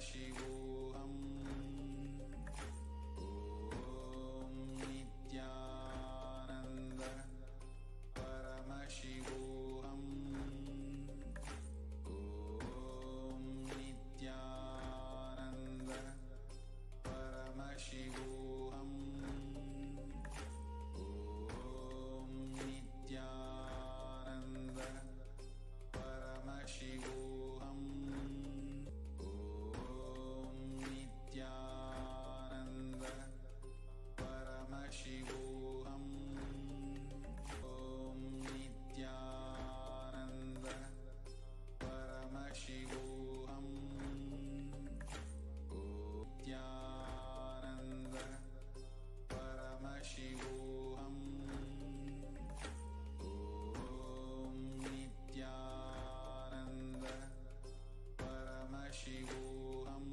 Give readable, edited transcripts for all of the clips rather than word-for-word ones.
Paramashivoham. Om Nithyananda Paramashivoham. Om Nithyananda Paramashivoham. Om Nithyananda Paramashivoham. Om Nithyananda Paramashivoham. Om Nithyananda Paramashivoham. Nithyananda Paramashivoham. Om Nithyananda Paramashivoham.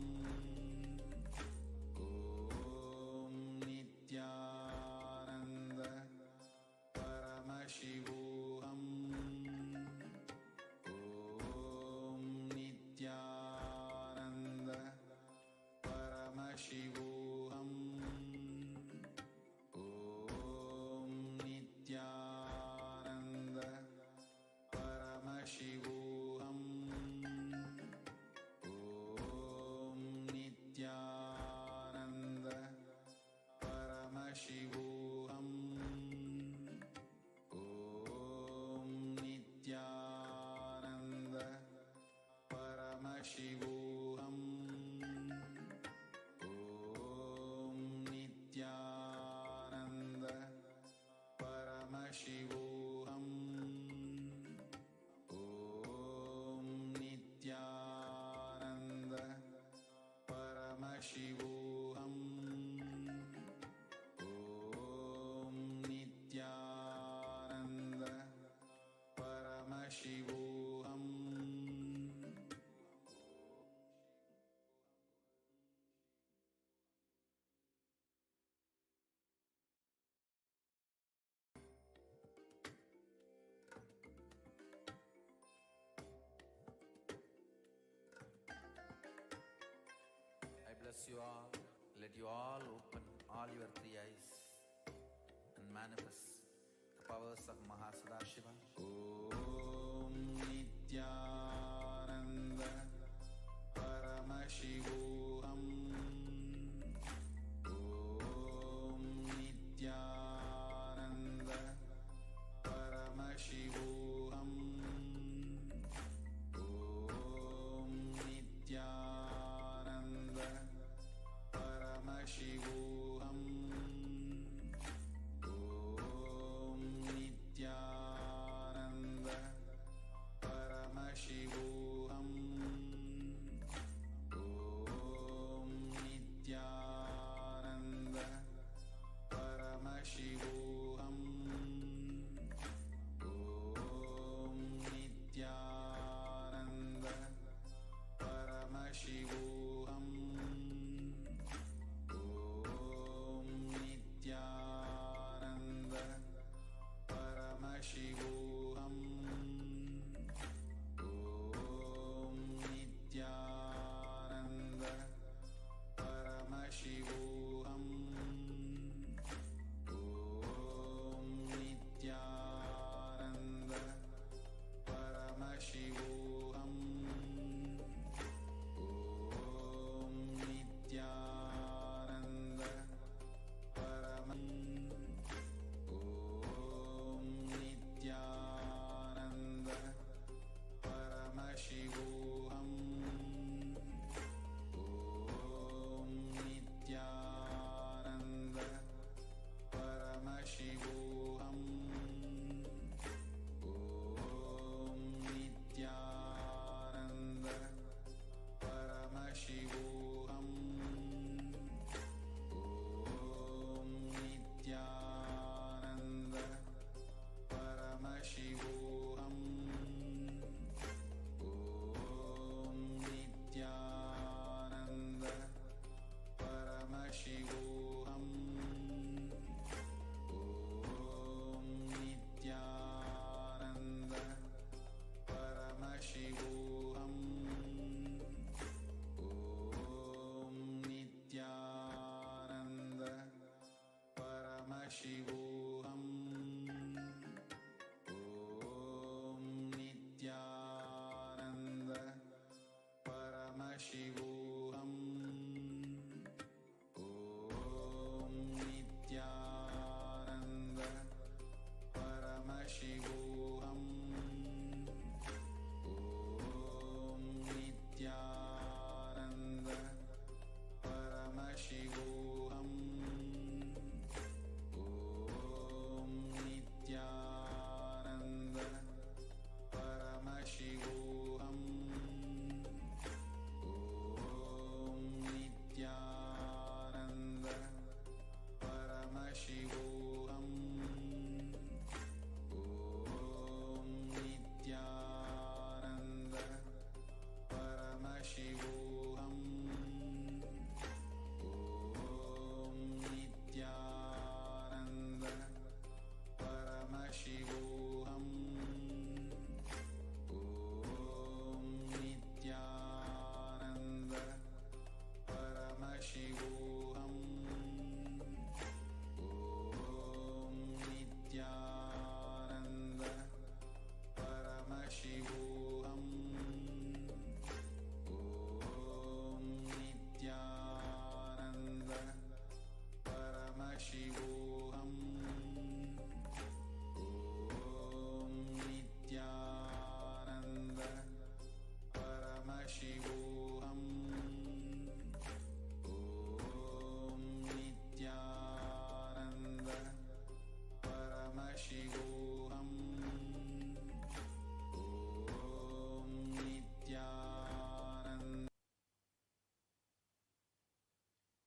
Om Nithyananda Paramashivoham. Om Nithyananda Paramashivoham. Om Nithyananda Paramashivoham. Om Nithyananda Paramashivoham. Om Nithyananda Paramashivoham. Om Nithyananda Paramashivoham. Om Nithyananda Paramashivoham. Om Nithyananda Paramashivoham. I bless you all. Let you all open all your three eyes and manifest the powers of Mahasadashiva. Om Nithyananda Paramashivoham. Om Nithyananda Paramashivoham. Om Nithyananda Paramashivoham. Om Nithyananda Paramashivoham. Om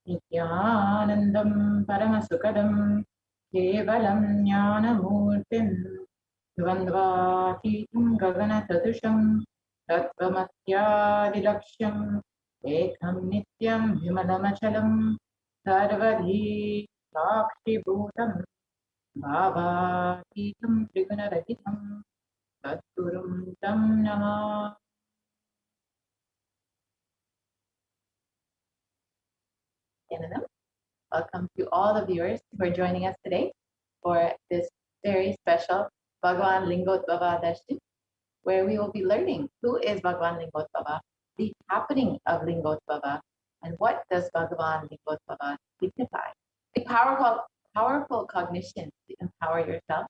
Nithyanandam Paramasukadam Kevalam Jnanamurtim Dvandvatitam Gaganatadusham Tattvamatyadilaksham Ekam Nityam Vimalamachalam Sarvadhi Sakshibhutam Bhavatītam Trigunarahitam Tatgurum Tam Namah. Welcome to all the viewers who are joining us today for this very special Bhagavan Lingotbhava Darshan, where we will be learning who is Bhagavan Lingotbhava, the happening of Lingotbhava, and what does Bhagavan Lingotbhava signify. The powerful cognition to empower yourself,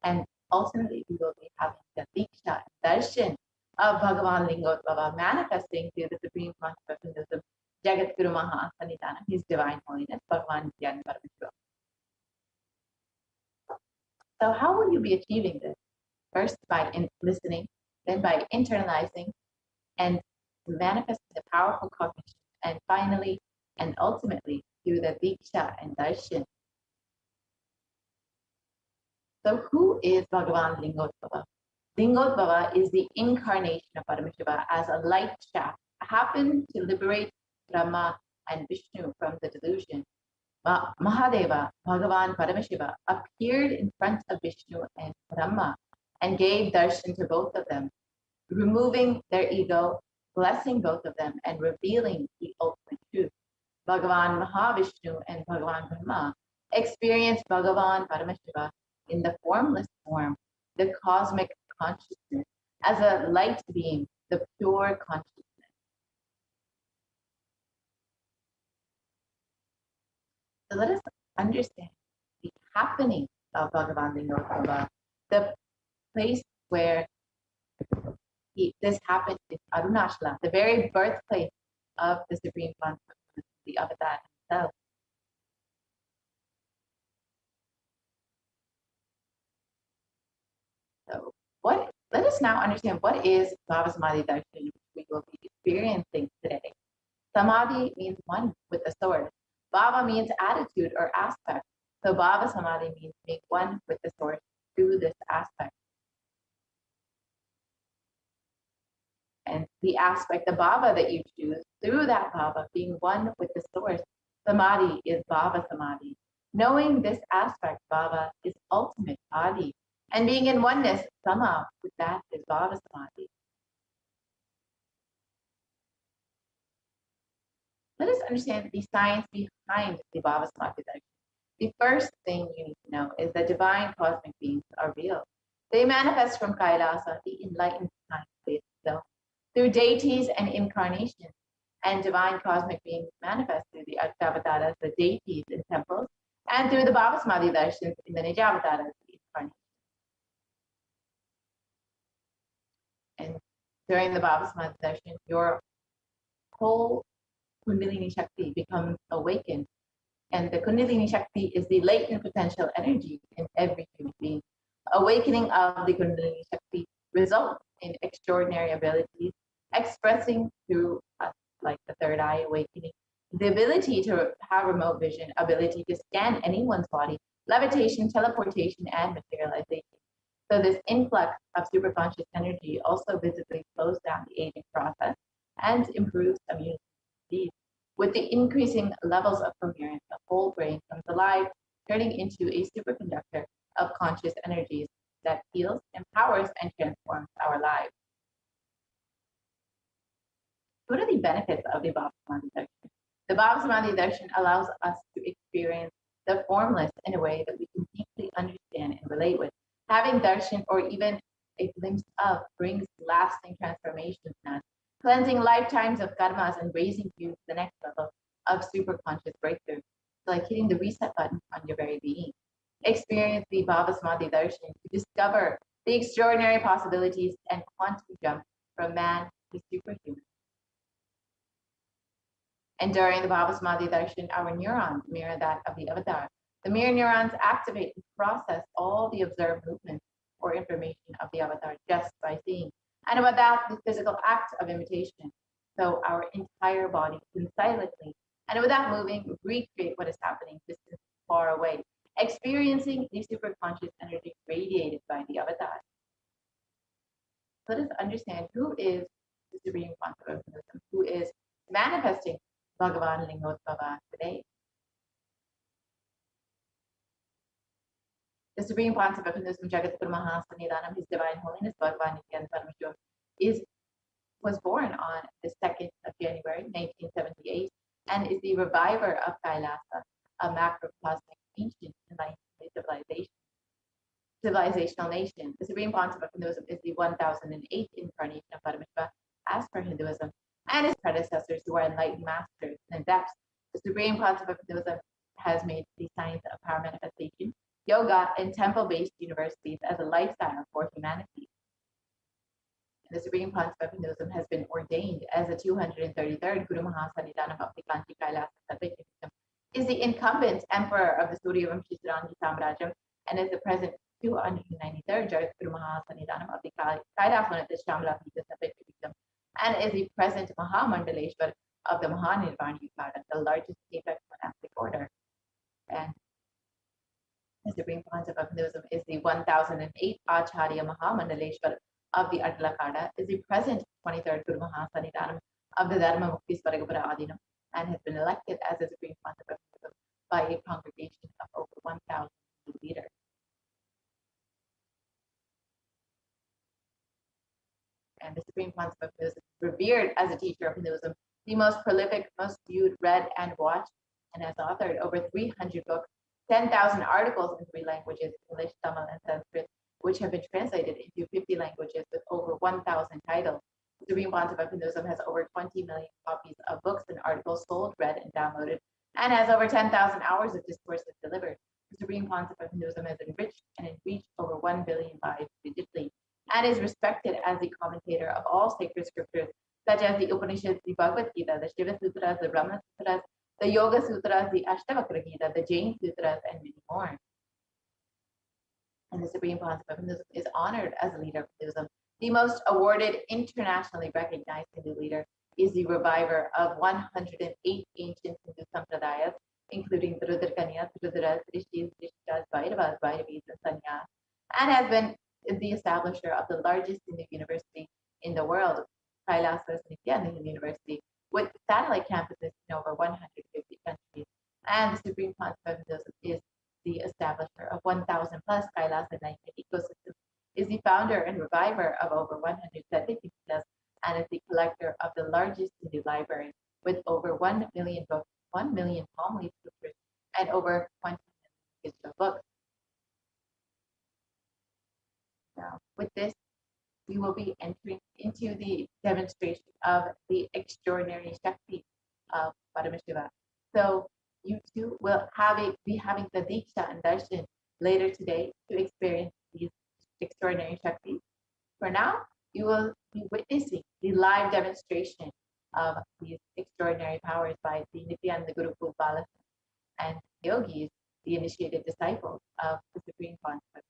and ultimately we will be having the Diksha Darshan of Bhagavan Lingotbhava manifesting through the Supreme Consciousness of Jagat Guru Maha Sanidana, His Divine Holiness, Bhagavan Nithyananda Paramashivam. So how will you be achieving this? First, by listening, then by internalizing and manifesting the powerful cognition, and finally and ultimately through the Diksha and Darshan. So who is Bhagavan Lingotbhava? Lingotbhava is the incarnation of Paramashiva as a light shaft, happened to liberate Brahma and Vishnu from the delusion. Mahadeva, Bhagavan Paramashiva, appeared in front of Vishnu and Brahma and gave darshan to both of them, removing their ego, blessing both of them, and revealing the ultimate truth. Bhagavan Mahavishnu and Bhagavan Brahma experienced Bhagavan Paramashiva in the formless form, the cosmic consciousness, as a light beam, the pure consciousness. So let us understand the happening of Bhagavan Lingotbhava, the place where this happened is Arunachala, the very birthplace of the Supreme Consciousness, the Avatar himself. So let us now understand what is Bhava Samadhi Darshan, which we will be experiencing today. Samadhi means one with the source. Bhava means attitude or aspect. So Bhava Samadhi means being one with the source through this aspect. And the aspect, the bhava that you choose, through that bhava, being one with the source, samadhi is bhava samadhi. Knowing this aspect, bhava, is ultimate adi. And being in oneness, sama, with that is bhava samadhi. Let us understand the science behind the bhava samadhi. The first thing you need to know is that divine cosmic beings are real. They manifest from Kailasa, the enlightened time place itself, through deities and incarnations, and divine cosmic beings manifest through the Ashtavataras, the deities in temples, and through the Bhava Samadhi darshans in the Nijavataras, the incarnations. And during the Bhava Samadhi darshan, your whole Kundalini Shakti becomes awakened. And the Kundalini Shakti is the latent potential energy in every human being. Awakening of the Kundalini Shakti results in extraordinary abilities, expressing through us, like the third eye awakening, the ability to have remote vision, ability to scan anyone's body, levitation, teleportation, and materialization. So this influx of superconscious energy also visibly slows down the aging process and improves immunity. With the increasing levels of coherence, the whole brain comes alive, turning into a superconductor of conscious energies that heals, empowers, and transforms our lives. What are the benefits of the Bhava Samadhi darshan? The Bhava Samadhi darshan allows us to experience the formless in a way that we can deeply understand and relate with. Having darshan, or even a glimpse of, brings lasting transformations in us, cleansing lifetimes of karmas and raising you to the next level of superconscious breakthrough. It's like hitting the reset button on your very being. Experience the Bhava Samadhi darshan to discover the extraordinary possibilities and quantum jump from man to superhuman. And during the Bhava Samadhi darshan, our neurons mirror that of the avatar. The mirror neurons activate and process all the observed movements or information of the avatar just by seeing, and without the physical act of imitation. So our entire body can silently and without moving, recreate what is happening distant, far away, experiencing the superconscious energy radiated by the avatar. Let us understand who is the Supreme Concept of Buddhism, who is manifesting Bhagavan Lingotbhava today. The Supreme Concept of Hinduism, Jagatguru Mahasannidhanam, His Divine Holiness Bhagavan Nithyananda Paramashivam, was born on the 2nd of January, 1978, and is the reviver of Kailasa, a macrocosmic ancient enlightenment civilizational nation. The Supreme Concept of Hinduism is the 1008th incarnation of Paramashiva as per Hinduism, and his predecessors who are enlightened masters and adepts. The Supreme Concept of Hinduism has made the science of power manifestation, yoga, and temple-based universities as a lifestyle for humanity. The Supreme Concept of Hinduism has been ordained as the 233rd Guru Mahasannidhanam of the Kanchi Kailasa Kingdom, is the incumbent emperor of the Suryavam Shisharangi Samrajam, and is the present 293rd Jagatguru Mahasannidhanam of the Kailasa Shamla Kingdom, and is the present Mahamandaleshwar of the Mahanirvana Yukata, the largest apex monastic order. And the Supreme Concept of Hinduism is the 1008th Acharya Mahamandaleshwar of the Adlakada, is the present 23rd Guru Mahasannidhanam of the Dharma Mukti Swaragapura Adinam, and has been elected as the Supreme Concept of Hinduism by a congregation of over 1,000 leaders. And the Supreme Concept of Hinduism is revered as a teacher of Hinduism, the most prolific, most viewed, read, and watched, and has authored over 300 books, 10,000 articles in 3 languages, English, Tamil, and Sanskrit, which have been translated into 50 languages with over 1,000 titles. The Supreme Concept of Hinduism has over 20 million copies of books and articles sold, read, and downloaded, and has over 10,000 hours of discourses delivered. The Supreme Concept of Hinduism has enriched and reached over 1 billion lives digitally, and is respected as the commentator of all sacred scriptures, such as the Upanishads, the Bhagavad Gita, the Shiva Sutras, the Brahma Sutras, the Yoga Sutras, the Ashtavakra Gita, the Jain Sutras, and many more. And the Supreme Concept of Hinduism is honored as a leader of Hinduism. The most awarded, internationally recognized Hindu leader is the reviver of 108 ancient Hindu sampradayas, including the Rudrakanyas, Rudras, Rishis, Rishtas, Bhairavas, Bhairavis, and Sanyas, and has been the establisher of the largest Hindu university in the world, Kailasa Nithyananda University, with satellite campuses in over 150 countries. And the Supreme Concept of Hinduism is the establisher of 1,000 plus Kailasa enlightenment ecosystems, is the founder and reviver of over 100 Sadhyapitas, and is the collector of the largest Hindu library with over 1 million books, 1 million palm leaf scriptures, and over 20 million digital books. Now, with this, we will be entering into the demonstration of the extraordinary Shakti of Paramashiva. So you too will be having the Diksha and Darshan later today to experience these extraordinary Shaktis. For now, you will be witnessing the live demonstration of these extraordinary powers by the Nithyananda Gurukul Balas and yogis, the initiated disciples of the Supreme Concept.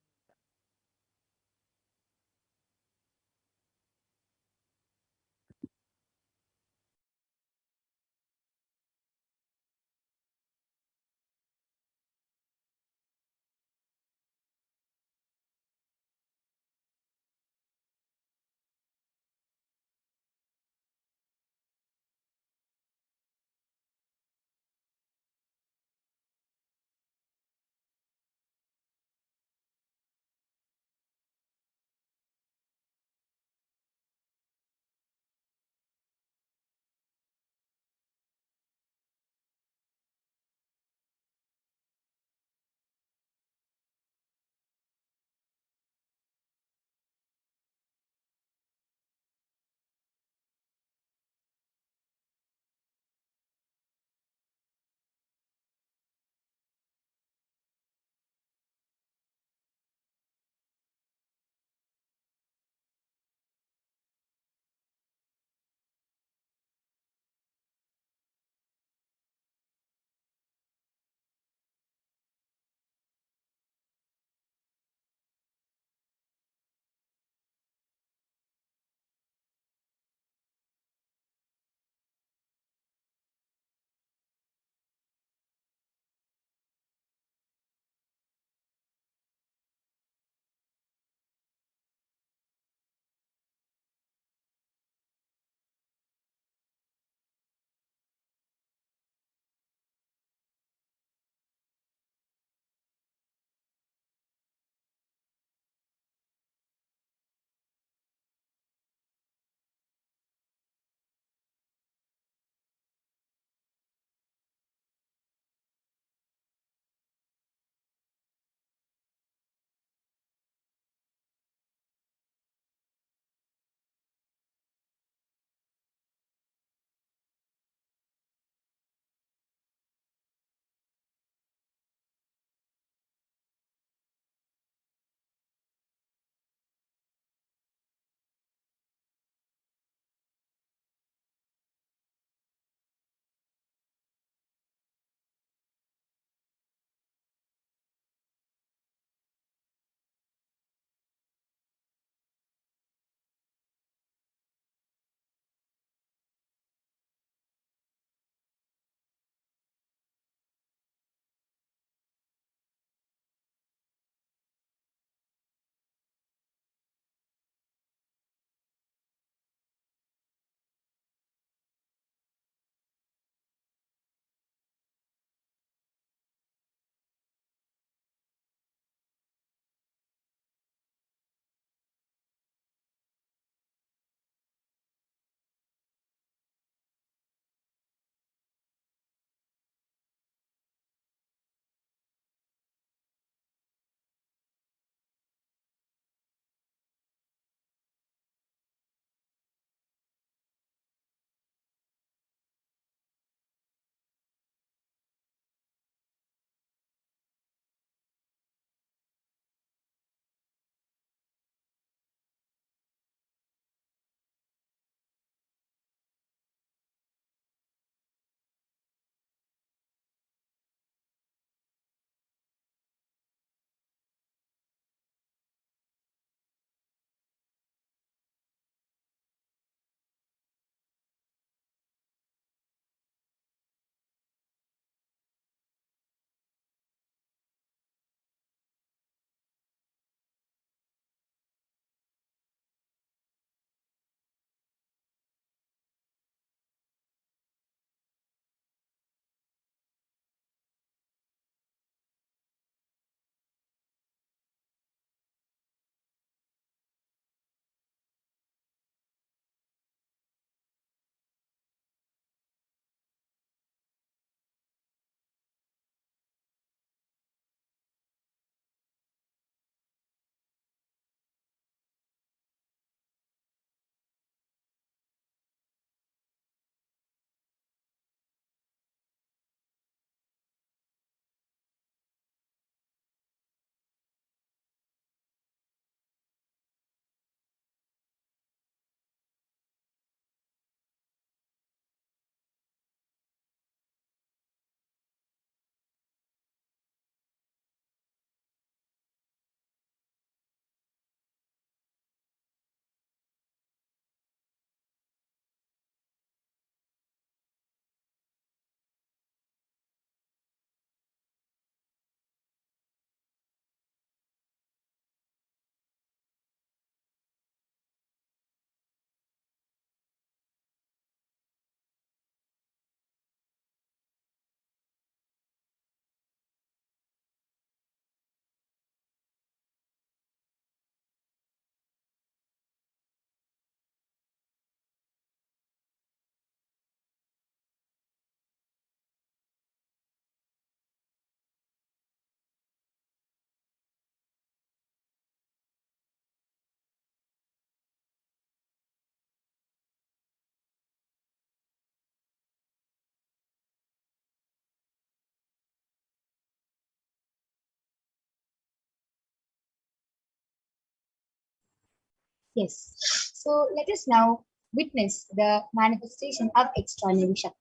Yes. So let us now witness the manifestation of extraordinary Shakti.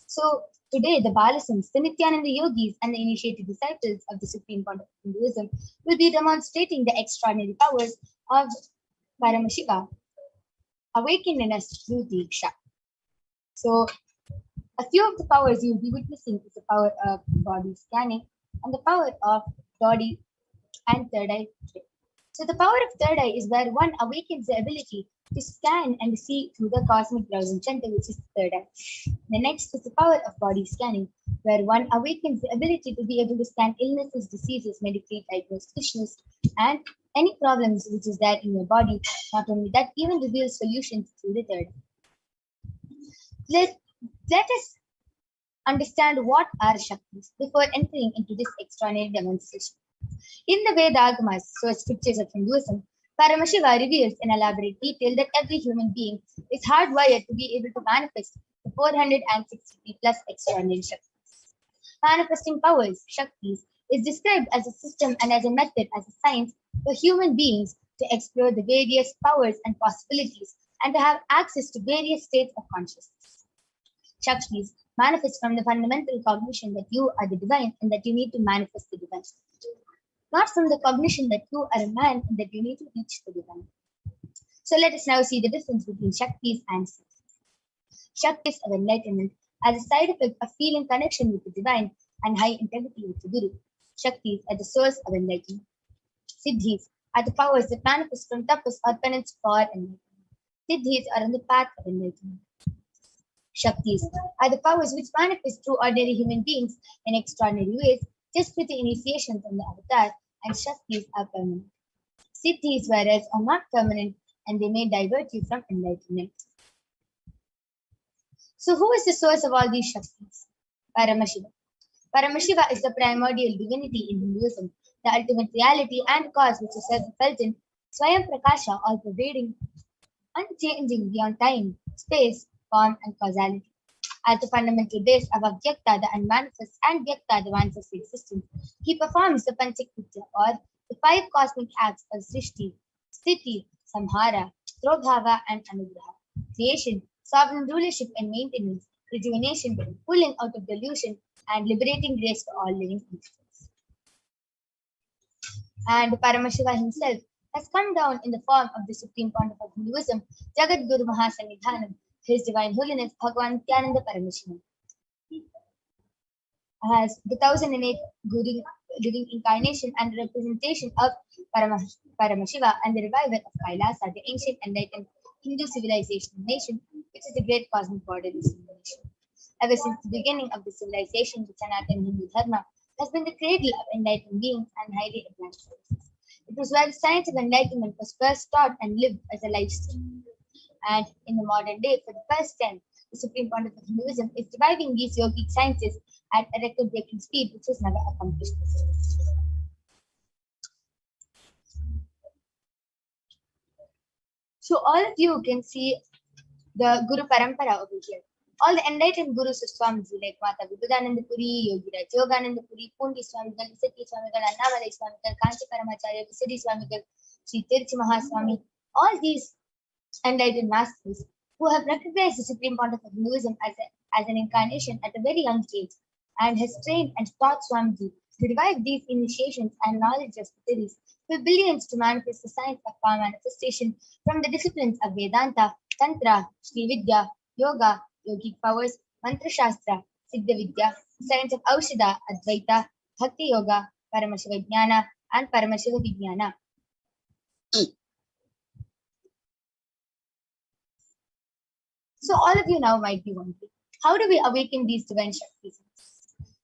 So today, the Balasams, the Nithyananda yogis, and the initiated disciples of the Supreme Point of Hinduism will be demonstrating the extraordinary powers of Paramashiva, awakened in us through Diksha. So a few of the powers you will be witnessing is the power of body scanning and the power of body and third eye. So the power of third eye is where one awakens the ability to scan and see through the cosmic browsing center, which is the third eye. The next is the power of body scanning, where one awakens the ability to be able to scan illnesses, diseases, medically diagnosed issues, and any problems which is there in your body. Not only that, even reveals solutions through the third eye. Let us understand what are Shaktis before entering into this extraordinary demonstration. In the Veda-agamas, so scriptures of Hinduism, Paramashiva reveals in elaborate detail that every human being is hardwired to be able to manifest the 463 plus extraordinary Shaktis. Manifesting powers, Shaktis, is described as a system and as a method, as a science for human beings to explore the various powers and possibilities and to have access to various states of consciousness. Shaktis manifest from the fundamental cognition that you are the divine and that you need to manifest the divine. Not from the cognition that you are a man and that you need to reach the divine. So let us now see the difference between Shaktis and Siddhis. Shaktis of enlightenment as a side effect of feeling connection with the divine and high integrity with the Guru. Shaktis are the source of enlightenment. Siddhis are the powers that manifest from tapas or penance for enlightenment. Siddhis are on the path of enlightenment. Shaktis are the powers which manifest through ordinary human beings in extraordinary ways, just with the initiation from the avatar, and Shaktis are permanent. Siddhis, whereas, are not permanent and they may divert you from enlightenment. So, who is the source of all these Shaktis? Paramashiva. Paramashiva is the primordial divinity in Hinduism, the ultimate reality and cause which is felt in Swayam Prakasha, all pervading, unchanging beyond time, space, form, and causality. At the fundamental base of Avyakta, the unmanifest, and Vyakta, the manifest existence, he performs the Panchakritya, or the 5 cosmic acts of Srishti, Sthiti, Samhara, Trobhava, and Anugraha. Creation, sovereign rulership and maintenance, rejuvenation, pulling out of delusion, and liberating grace for all living entities. And Paramashiva himself has come down in the form of the Supreme Pontiff of Hinduism, Jagat Guru Mahasannidhanam, His Divine Holiness Bhagavan Nithyananda Paramashivam, as the 1008 living incarnation and representation of Paramashiva and the revival of Kailasa, the ancient enlightened Hindu civilization nation, which is the great cosmic bodily civilization. Ever since the beginning of the civilization, the Sanatana Hindu Dharma has been the cradle of enlightened beings and highly advanced services. It was where the science of enlightenment was first taught and lived as a lifestyle. And in the modern day, for the first time, the Supreme Pontiff of Hinduism is reviving these yogic sciences at a record-breaking speed, which was never accomplished before. So all of you can see the Guru Parampara over here. All the enlightened Gurus of Swamiji, like Mata Vibhudananda Puri, Yogiraj Yogananda Puri, Pundi Swamigal, Sati Swamigal, Annamalai Swamigal, Kanchi Paramacharya, Visadi Swamigal, Sri Tirchi Mahaswami, all these enlightened masters who have recognized the Supreme Pontiff of Hinduism as an incarnation at a very young age and has trained and taught Swamiji to revive these initiations and knowledge of theories for billions to manifest the science of power manifestation from the disciplines of Vedanta, Tantra, Sri Vidya, Yoga, Yogic powers, Mantra Shastra, Siddha Vidya, science of Aushadha, Advaita, Bhakti Yoga, Paramashiva Jnana, and Paramashiva Vijnana. So all of you now might be wondering, how do we awaken these divine Shaktis?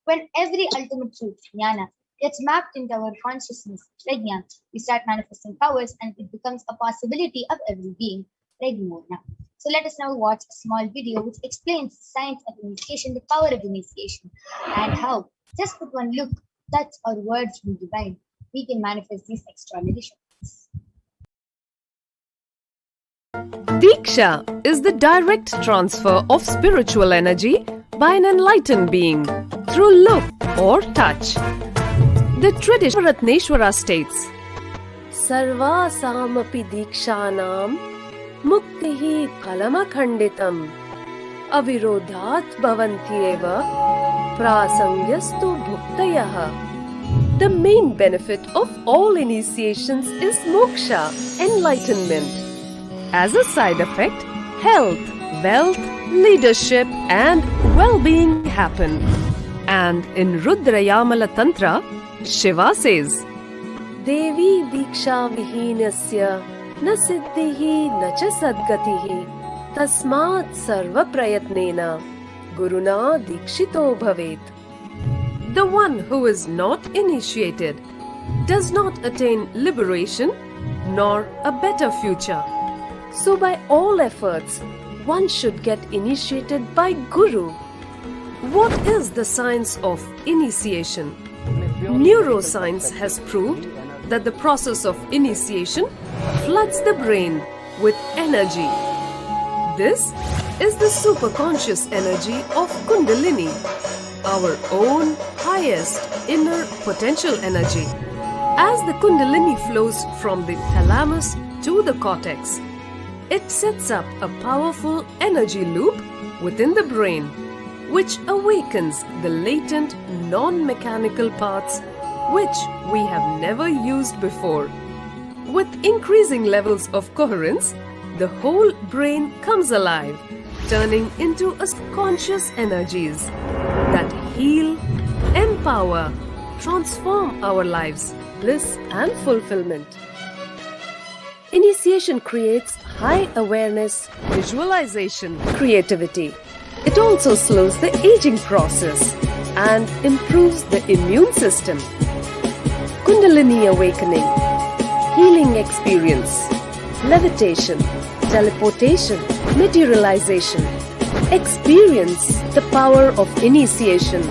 When every ultimate truth, Jnana, gets mapped into our consciousness, Prajna, we start manifesting powers and it becomes a possibility of every being, Prajna. So let us now watch a small video which explains the science of initiation, the power of initiation, and how, just with one look, touch, or words from the divine, we can manifest these extraordinary Shaktis. Diksha is the direct transfer of spiritual energy by an enlightened being through look or touch. The tradition Ratneshwara states, सर्वासामपि दीक्षानां मुक्तिः फलमखण्डितम् अविरोधात् भवन्त्येव प्रासङ्ग्यस्तु भुक्तयः. The main benefit of all initiations is moksha, enlightenment. As a side effect, health, wealth, leadership and well-being happen. And in Rudrayamala Tantra, Shiva says, Devi Diksha Vihinasya na siddhihi na cha sadgatihi tasmat sarva prayatnena guruna dikshito bhavet. The one who is not initiated does not attain liberation nor a better future. So by all efforts, one should get initiated by Guru. What is the science of initiation? Neuroscience has proved that the process of initiation floods the brain with energy. This is the superconscious energy of Kundalini, our own highest inner potential energy. As the Kundalini flows from the thalamus to the cortex, it sets up a powerful energy loop within the brain, which awakens the latent non-mechanical parts which we have never used before. With increasing levels of coherence, the whole brain comes alive, turning into a conscious energies that heal, empower, transform our lives, bliss and fulfillment. Initiation creates high awareness, visualization, creativity. It also slows the aging process and improves the immune system. Kundalini awakening, healing experience, levitation, teleportation, materialization. Experience the power of initiation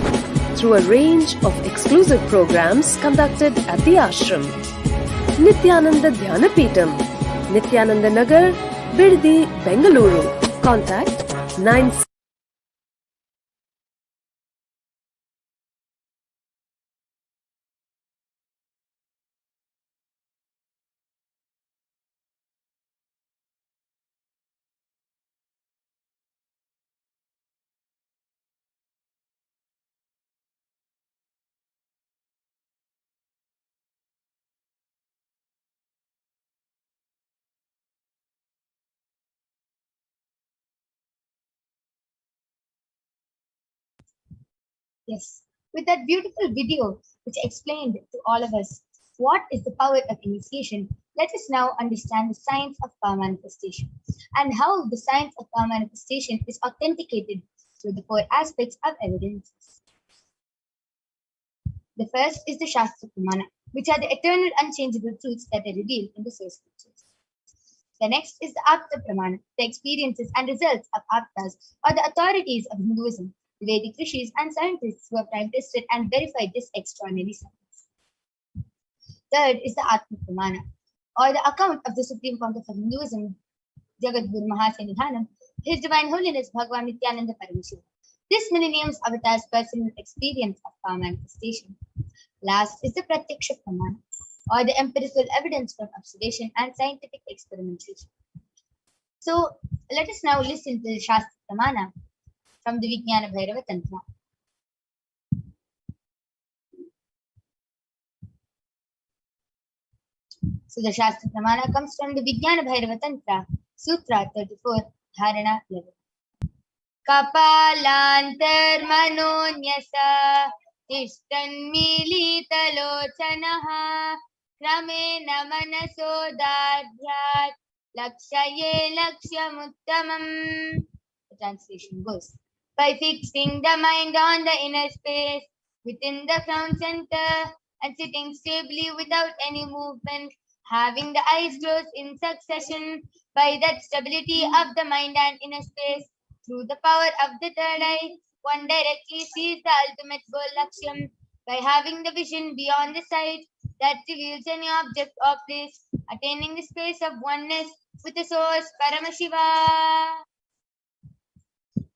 through a range of exclusive programs conducted at the ashram. Nithyananda Dhyanapitham, Nithyananda Nagar, Birdi, Bengaluru. Contact 9. Yes, with that beautiful video which explained to all of us what is the power of initiation, let us now understand the science of power manifestation and how the science of power manifestation is authenticated through the four aspects of evidence. The first is the Shastra Pramana, which are the eternal unchangeable truths that are revealed in the source scriptures. The next is the Apta Pramana, the experiences and results of Aptas or the authorities of Hinduism, the Vedic rishis and scientists who have time tested and verified this extraordinary science. Third is the Atma Pramana, or the account of the Supreme Pontiff of Hinduism, Jagadguru Mahasenihanam, His Divine Holiness Bhagavan Nithyananda Paramashivam. This millennium's avatar's personal experience of power manifestation. Last is the Pratyaksha Pramana, or the empirical evidence from observation and scientific experimentation. So let us now listen to the Shastra Pramana from the Vijnana Bhairava Tantra. So the Shastra Pramana comes from the Vijnana Bhairava Tantra, Sutra 34, Dharana 11. Kapalantar manonyasa tishtanmilitalochanaha kramena manasodadhyat lakshaye lakshamuttamam. The translation goes, by fixing the mind on the inner space within the crown center and sitting stably without any movement, having the eyes closed in succession, by that stability of the mind and inner space, through the power of the third eye, one directly sees the ultimate goal Laksham by having the vision beyond the sight that reveals any object or place, attaining the space of oneness with the source Paramashiva.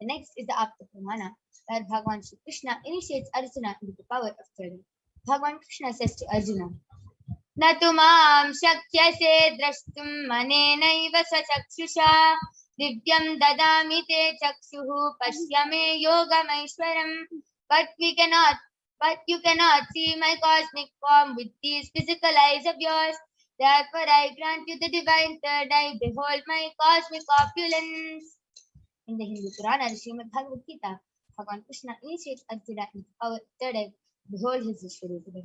The next is the Apta Pramana, where Bhagavan Shri Krishna initiates Arjuna into the power of third eye. Bhagavan Krishna says to Arjuna, न तु मां शक्यसे द्रष्टुम् अनेनैव स्वचक्षुषा दिव्यं ददामि ते चक्षुः पश्य मे योगमैश्वरम् but you cannot see my cosmic form with these physical eyes of yours. Therefore I grant you the divine third eye. Behold my cosmic opulence. In the Hindu Purana, the Srimad Bhagavad Gita, Bhagavan Krishna initiates Arjuna in our third eye. Behold his Vishwarupa.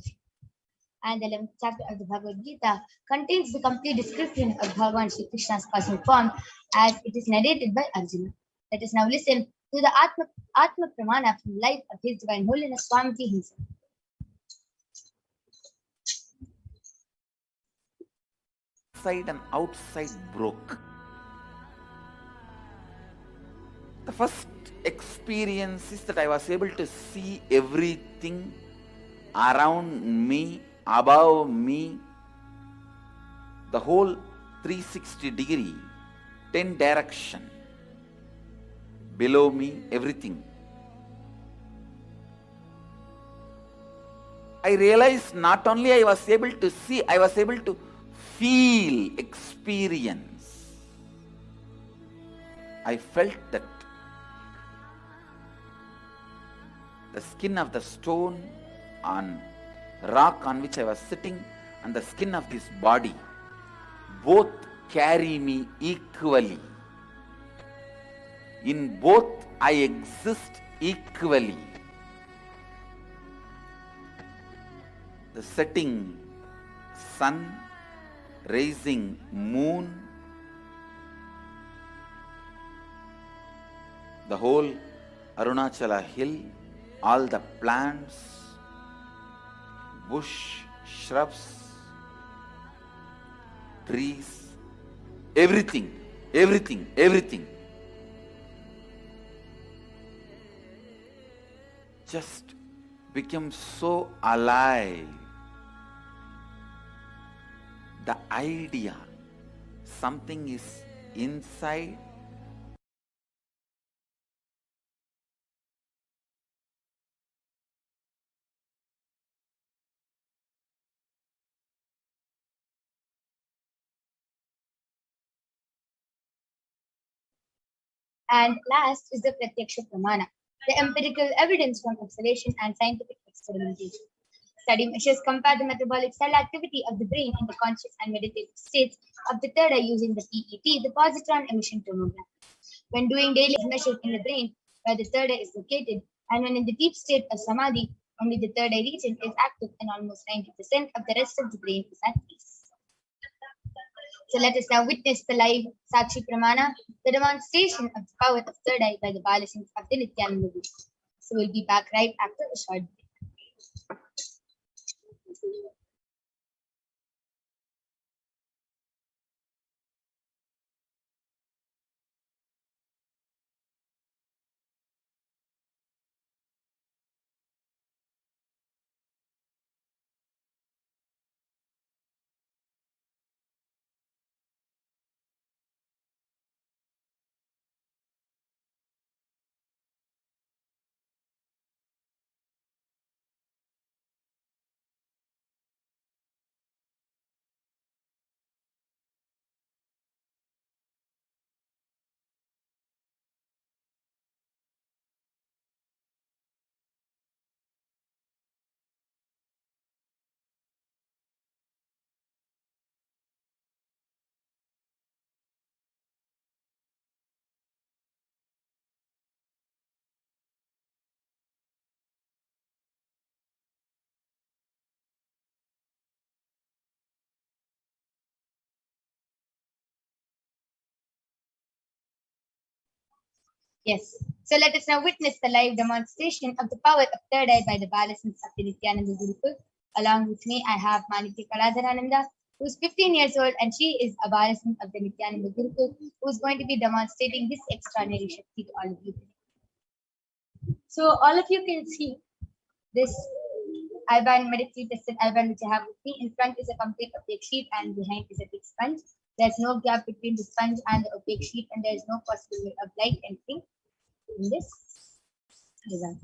And the 11th chapter of the Bhagavad Gita contains the complete description of Bhagavan Shri Krishna's cosmic form as it is narrated by Arjuna. Let us now listen to the Atma Pramana from the life of His Divine Holiness Swamiji himself. Inside and outside broke. The first experience is that I was able to see everything around me, above me, the whole 360 degree, 10 direction, below me, everything. I realized not only I was able to see, I was able to feel, experience. I felt that the skin of the stone on rock on which I was sitting and the skin of this body both carry me equally. In both I exist equally. The setting sun, rising moon, the whole Arunachala hill, all the plants, bush, shrubs, trees, everything, everything, everything. Just became so alive. The idea, something is inside, And last is the Pratyaksha Pramana, the empirical evidence from observation and scientific experimentation. Study measures compare the metabolic cell activity of the brain in the conscious and meditative states of the third eye using the PET, the positron emission tomograph. When doing daily measures in the brain where the third eye is located, and when in the deep state of samadhi, only the third eye region is active and almost 90% of the rest of the brain is at peace. So let us now witness the live Sakshi Pramana, the demonstration of the power of third eye by the Balasins of the Nithyananda Guru. So we'll be back right after a short break. Yes. So let us now witness the live demonstration of the power of third eye by the Balasins of the Nithyananda Gurukul. Along with me, I have Maniti Kaladharananda, who is 15 years old, and she is a Balasin of the Nithyananda Gurukul, who is going to be demonstrating this extraordinary Shakti to all of you. So all of you can see this Alban medically tested Alban which I have with me. In front is a complete opaque sheet and behind is a thick sponge. There's no gap between the sponge and the opaque sheet, and there's no possibility of light entering in this design.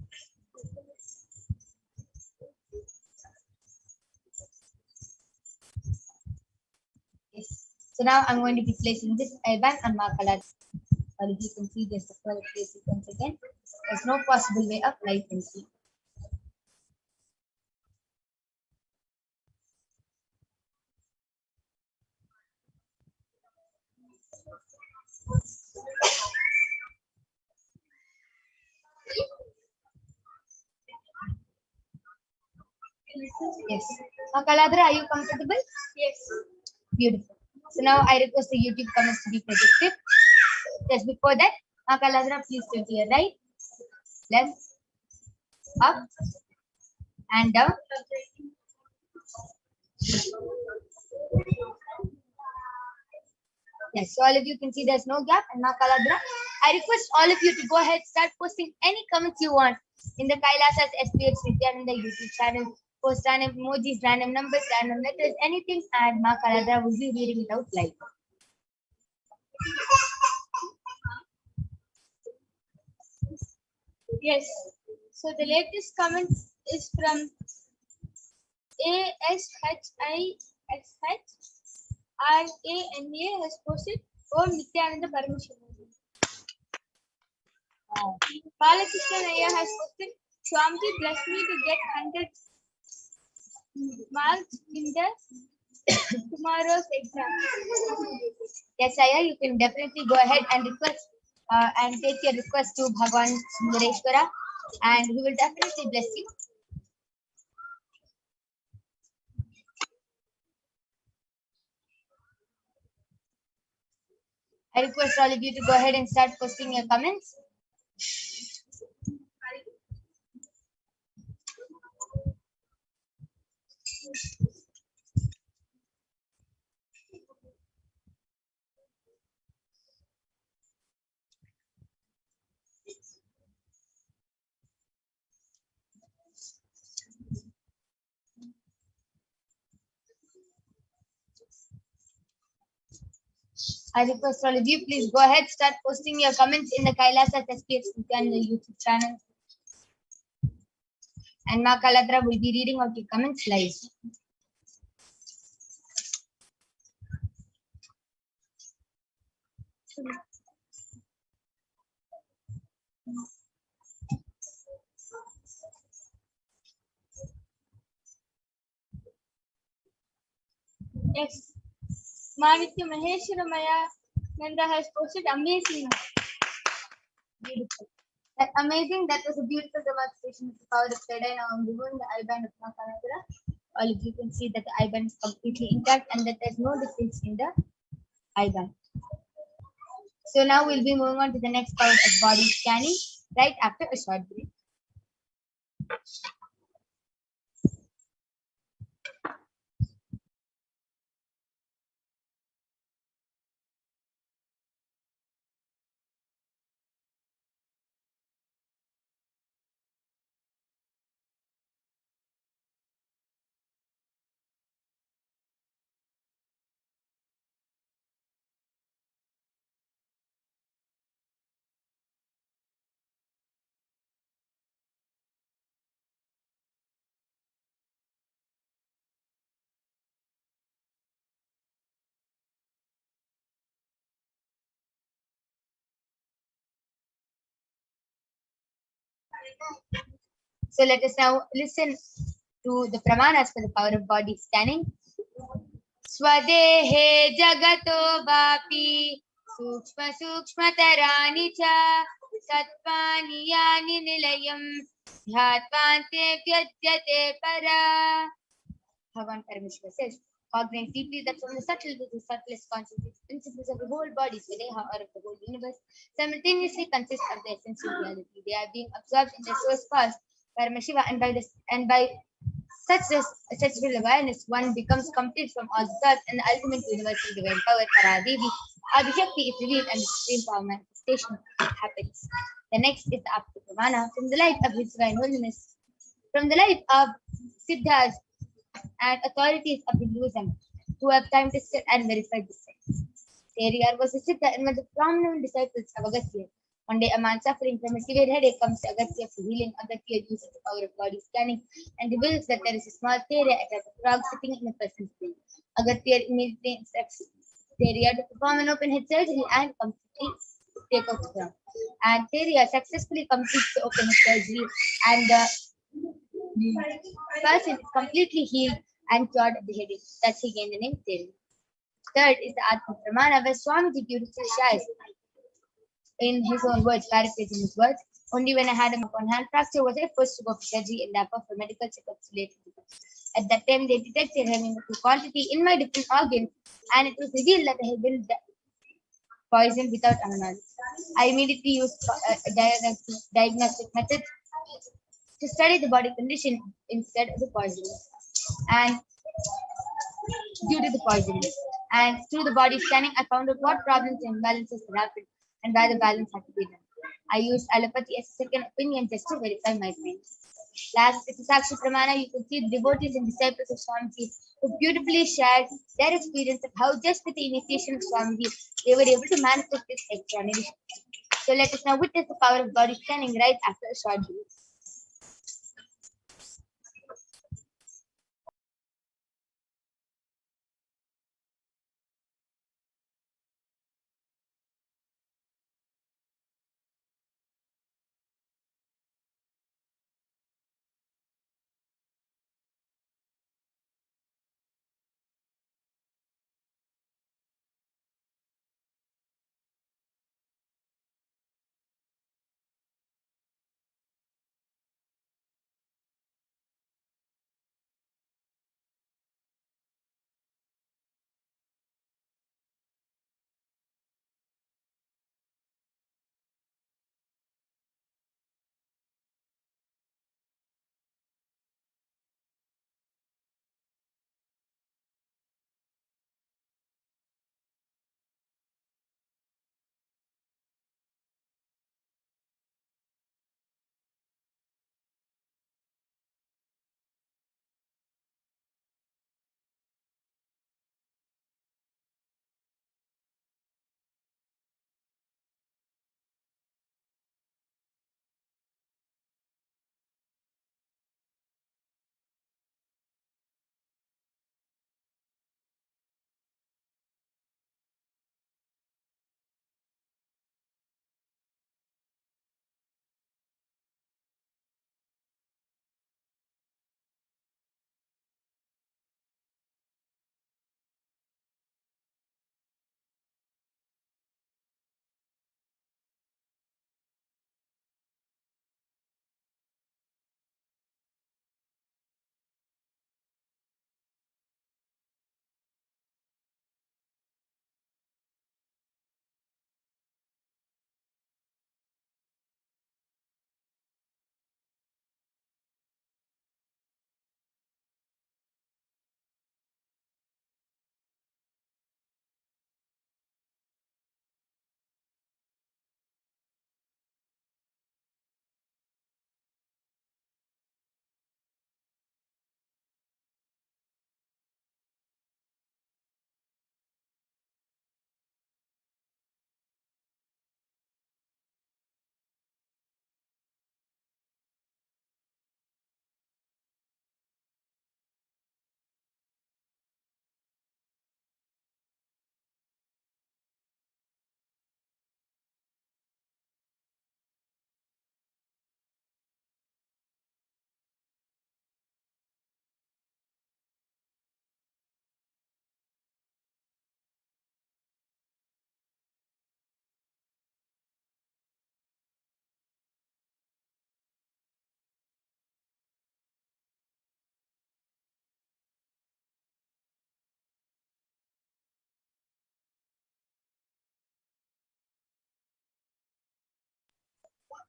So now I'm going to be placing this I-band on Makaladra. Or if you can see this, place it once again. There's no possible way of light and see. Yes. Makaladra, are you comfortable? Yes. Beautiful. So now I request the YouTube comments to be projected. Just before that, Makaladra, please turn to your right, left, up, and down. Yes, so all of you can see there's no gap. And Makaladra, I request all of you to go ahead, start posting any comments you want in the Kailasa's HDH Nithyananda YouTube channel. Post random emojis, random numbers, random letters, anything, and Makaladra will be reading it out live. Yes. So the latest comment is from ASHISHRANA has posted Om Nithyananda Paramashivam. Balakrishnan Ayya has posted Swamiji bless me to get 100 marks in the tomorrow's exam. Yes, Aya, you can definitely go ahead and request and take your request to Bhagwan Sundareshwara, and he will definitely bless you. I request all of you to go ahead and start posting your comments. I request all of you, please go ahead, start posting your comments in the Kailasa HDH Nithyananda YouTube channel. And Makaladra will be reading out your comments live. Yes. Manitya Maheshwaramaya Nanda has posted amazing. Beautiful. That amazing. That was a beautiful demonstration of the power of third eye. Now I'm removing the I-band of Makaladra. All of you can see that the I-band is completely intact and that there's no difference in the I-band. So now we'll be moving on to the next part of body scanning right after a short break. So let us now listen to the pramanas for the power of body scanning. Swadehe jagato vapi sukshma sukshma tarani cha satvani yani nilayam dhyatvante vyajyate para. Bhagavan Paramashiva says, cognate deeply that from the subtle to the subtlest concentrated principles of the whole body, Swadeha, or of the whole universe, simultaneously consist of the essential reality. They are being absorbed in the source cause, Paramashiva, and by such real awareness, one becomes complete from all the thoughts, and the ultimate universal divine power, Paradevi, Adishakti, is revealed, and the supreme power manifestation happens. The next is the Apta Pramana from the light of His divine holiness, from the light of Siddhas and authorities of Hinduism who have time tested and verified this science. Teriyar was a Siddha and one of the prominent disciples of Agastya. One day, a man suffering from a severe headache comes to Agastya for healing. Agastya uses the power of body scanning and reveals that there is a small Terya at a frog sitting in a person's brain. Agastya immediately instructs Teria to perform an open head surgery and completely take off the crown. And Teria successfully completes the open head surgery, and the person is completely healed and cured of the headache. Thus, he gained the name Teria. Third is the Atma Pramana, where Swamiji beautifully shares in his own words, paraphrasing his words. Only when I had a mark on hand fracture was I forced to go for surgery in the upper for medical checkups related to that. At that time, they detected hemoglobin quantity in my different organs, and it was revealed that I had been poisoned without our knowledge. I immediately used diagnostic methods to study the body condition instead of the poisoning, and due to the poisoning. And through the body scanning, I found out what problems and imbalances had happened and why the balance had to be done. I used allopathy as a second opinion just to verify my findings. Last, with the Sakshi Pramana, you can see the devotees and disciples of Swamiji who beautifully shared their experience of how just with the initiation of Swamiji, they were able to manifest this extraordinary. So let us now witness the power of body scanning right after a short video.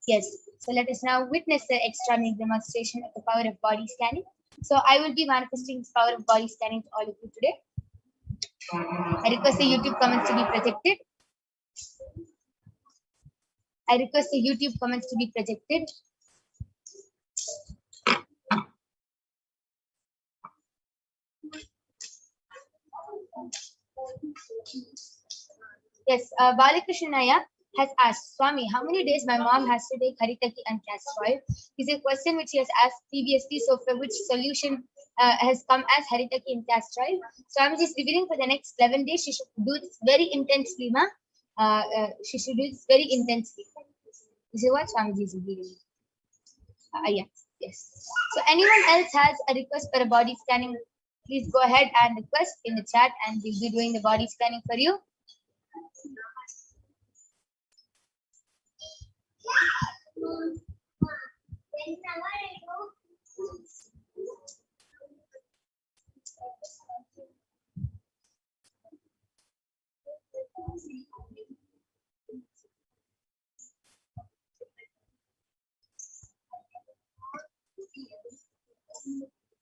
Yes, so let us now witness the extraordinary demonstration of the power of body scanning. So I will be manifesting this power of body scanning to all of you today. I request the YouTube comments to be projected. I request the YouTube comments to be projected. Yes, Balakrishnaya has asked, Swami, how many days my mom has to take Haritaki and castor oil? Is a question which he has asked previously, so for which solution has come as Haritaki in caste child. Swamiji is revealing for the next 11 days. She should do this very intensely, ma. She should do this very intensely. This is what Swamiji is revealing. Yes. So anyone else has a request for a body scanning, please go ahead and request in the chat, and we'll be doing the body scanning for you.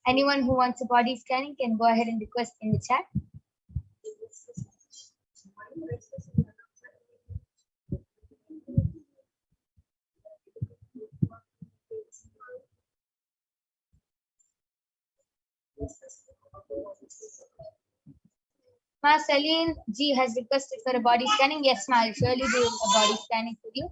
Anyone who wants a body scanning can go ahead and request in the chat. Ma Celine G has requested for a body scanning. Yes, ma, I'll surely do a body scanning for you.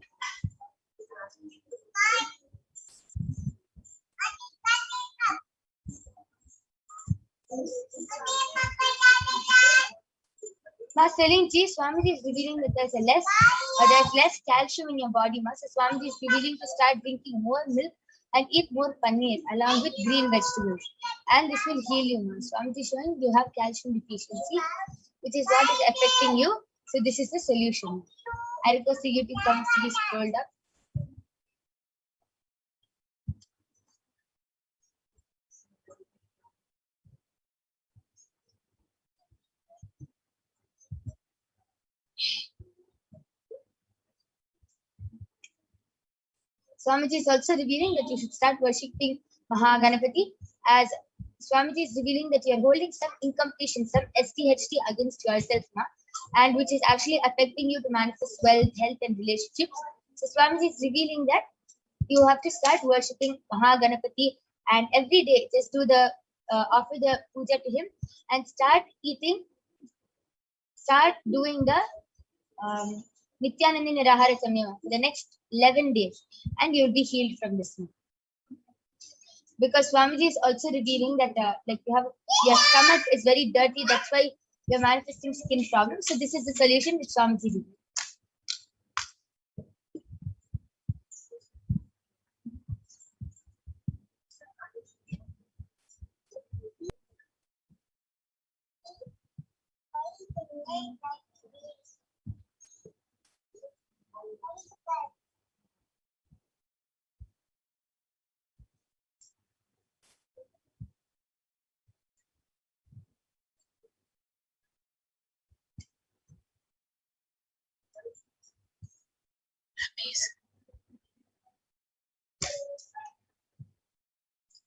Ma Celine G, Swamiji is revealing that there's less calcium in your body, ma. So Swamiji is revealing to start drinking more milk and eat more paneer along with green vegetables, and this will heal you, ma. Swamiji is showing you have calcium deficiency, which is what is affecting you. So this is the solution. I request the YouTube comments to be scrolled up. Swamiji is also revealing that you should start worshipping Mahaganapati, as Swamiji is revealing that you are holding some incompletion, some SDHT against yourself, ma, and which is actually affecting you to manifest wealth, health, and relationships. So Swamiji is revealing that you have to start worshipping Mahaganapati, and every day just do the offer the puja to him and start doing the Nithyananda Nirahara Samyama for the next 11 days, and you'll be healed from this. Because Swamiji is also revealing that like your stomach is very dirty, that's why you're manifesting skin problems. So this is the solution which Swamiji did.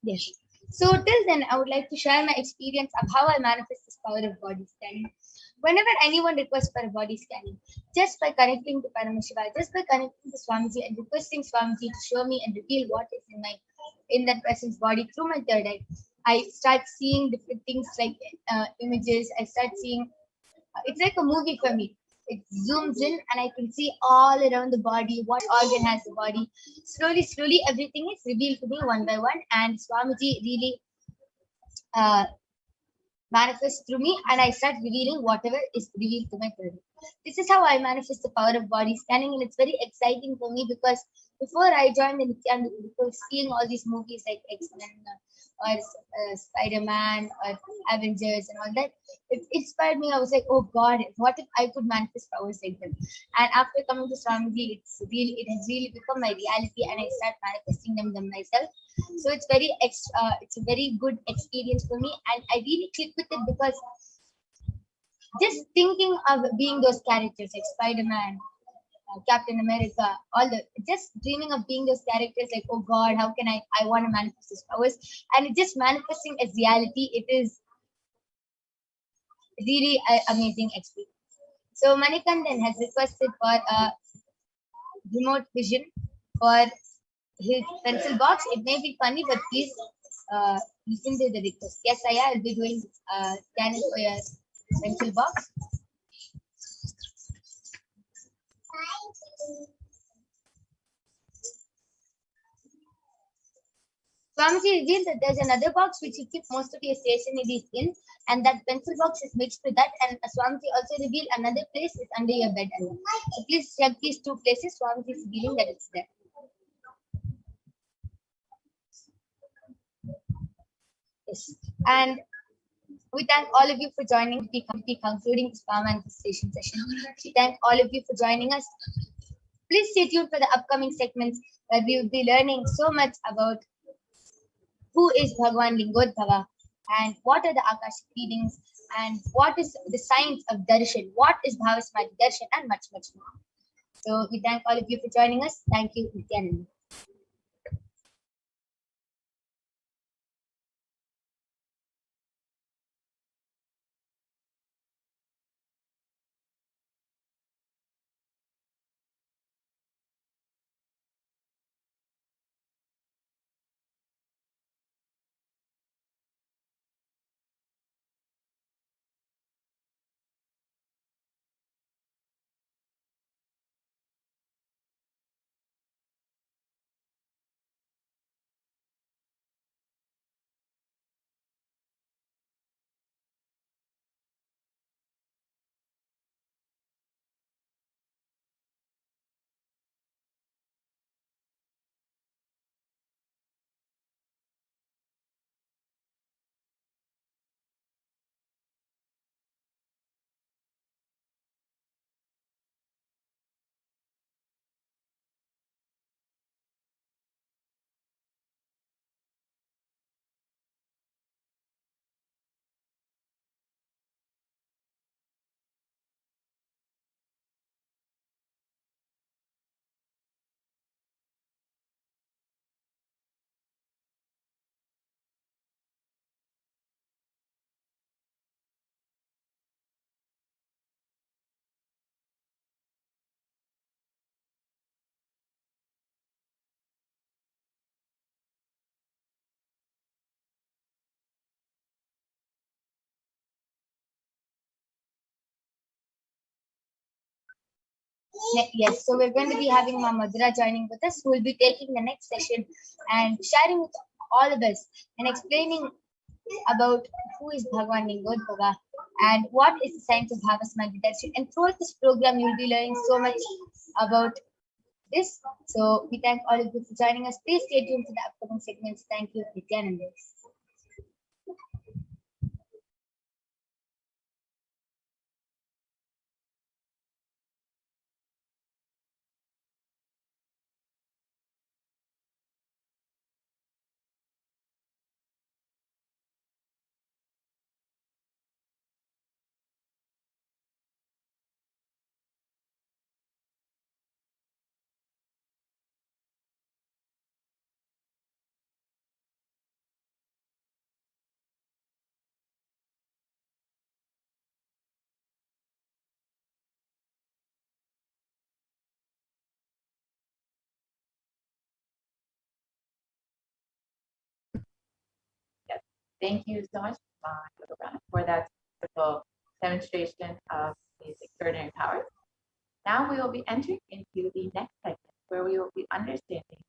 Yes. So till then, I would like to share my experience of how I manifest this power of body scanning. Whenever anyone requests for a body scanning, just by connecting to Paramashiva, just by connecting to Swamiji and requesting Swamiji to show me and reveal what is in that person's body through my third eye, I start seeing different things like images. I start seeing it's like a movie for me. It zooms in and I can see all around the body, what organ has the body. Slowly, everything is revealed to me one by one, and Swamiji really manifests through me, and I start revealing whatever is revealed to my third eye. This is how I manifest the power of body scanning, and it's very exciting for me because before I joined the Nithyananda, before seeing all these movies like X-Men or Spider-Man or Avengers and all that, it inspired me. I was like, oh God, what if I could manifest powers like them? And after coming to Swamiji, it has really become my reality, and I start manifesting them myself. So it's it's a very good experience for me, and I really click with it because just thinking of being those characters like Spider-Man, Captain America, just dreaming of being those characters, like, oh God, how can I want to manifest these powers? And it just manifesting as reality, it is really an amazing experience. So Manikandan has requested for a remote vision for his pencil box. It may be funny, but please listen to the request. Yes, I'll be doing scanning for your pencil box. Swamiji revealed that there's another box which you keep most of your stationery in, and that pencil box is mixed with that. And Swamiji also revealed another place is under your bed. So please check these two places. Swamiji is revealing that it's there. Yes. And we thank all of you for joining. We be concluding this power manifestation session. We thank all of you for joining us. Please stay tuned for the upcoming segments where we will be learning so much about who is Bhagwan Lingodbhava and what are the Akashic readings and what is the science of darshan, what is Bhavasmati darshan, and much, much more. So we thank all of you for joining us. Thank you, Nithyananda. Yes, so we're going to be having Ma Madhura joining with us, who will be taking the next session and sharing with all of us and explaining about who is Bhagwan Lingodbhava and what is the science of Bhavasmati darshan. And throughout this program, you'll be learning so much about this. So we thank all of you for joining us. Please stay tuned for the upcoming segments. Thank you, Nithyananda. Yes. Thank you so much, for that wonderful demonstration of these extraordinary powers. Now we will be entering into the next segment where we will be understanding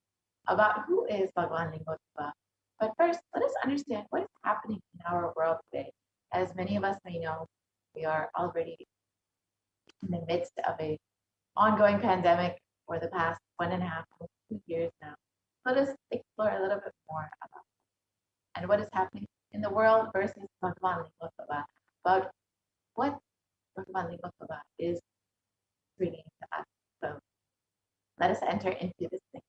about who is Bhagwan Lingodbhava. But first, let us understand what is happening in our world today. As many of us may know, we are already in the midst of a ongoing pandemic for the past 1.5 to 2 years now. Let us explore a little bit more about and what is happening in the world versus Bhagwan Lingodbhava, about what Bhagwan Lingodbhava is bringing to us. So let us enter into this thing.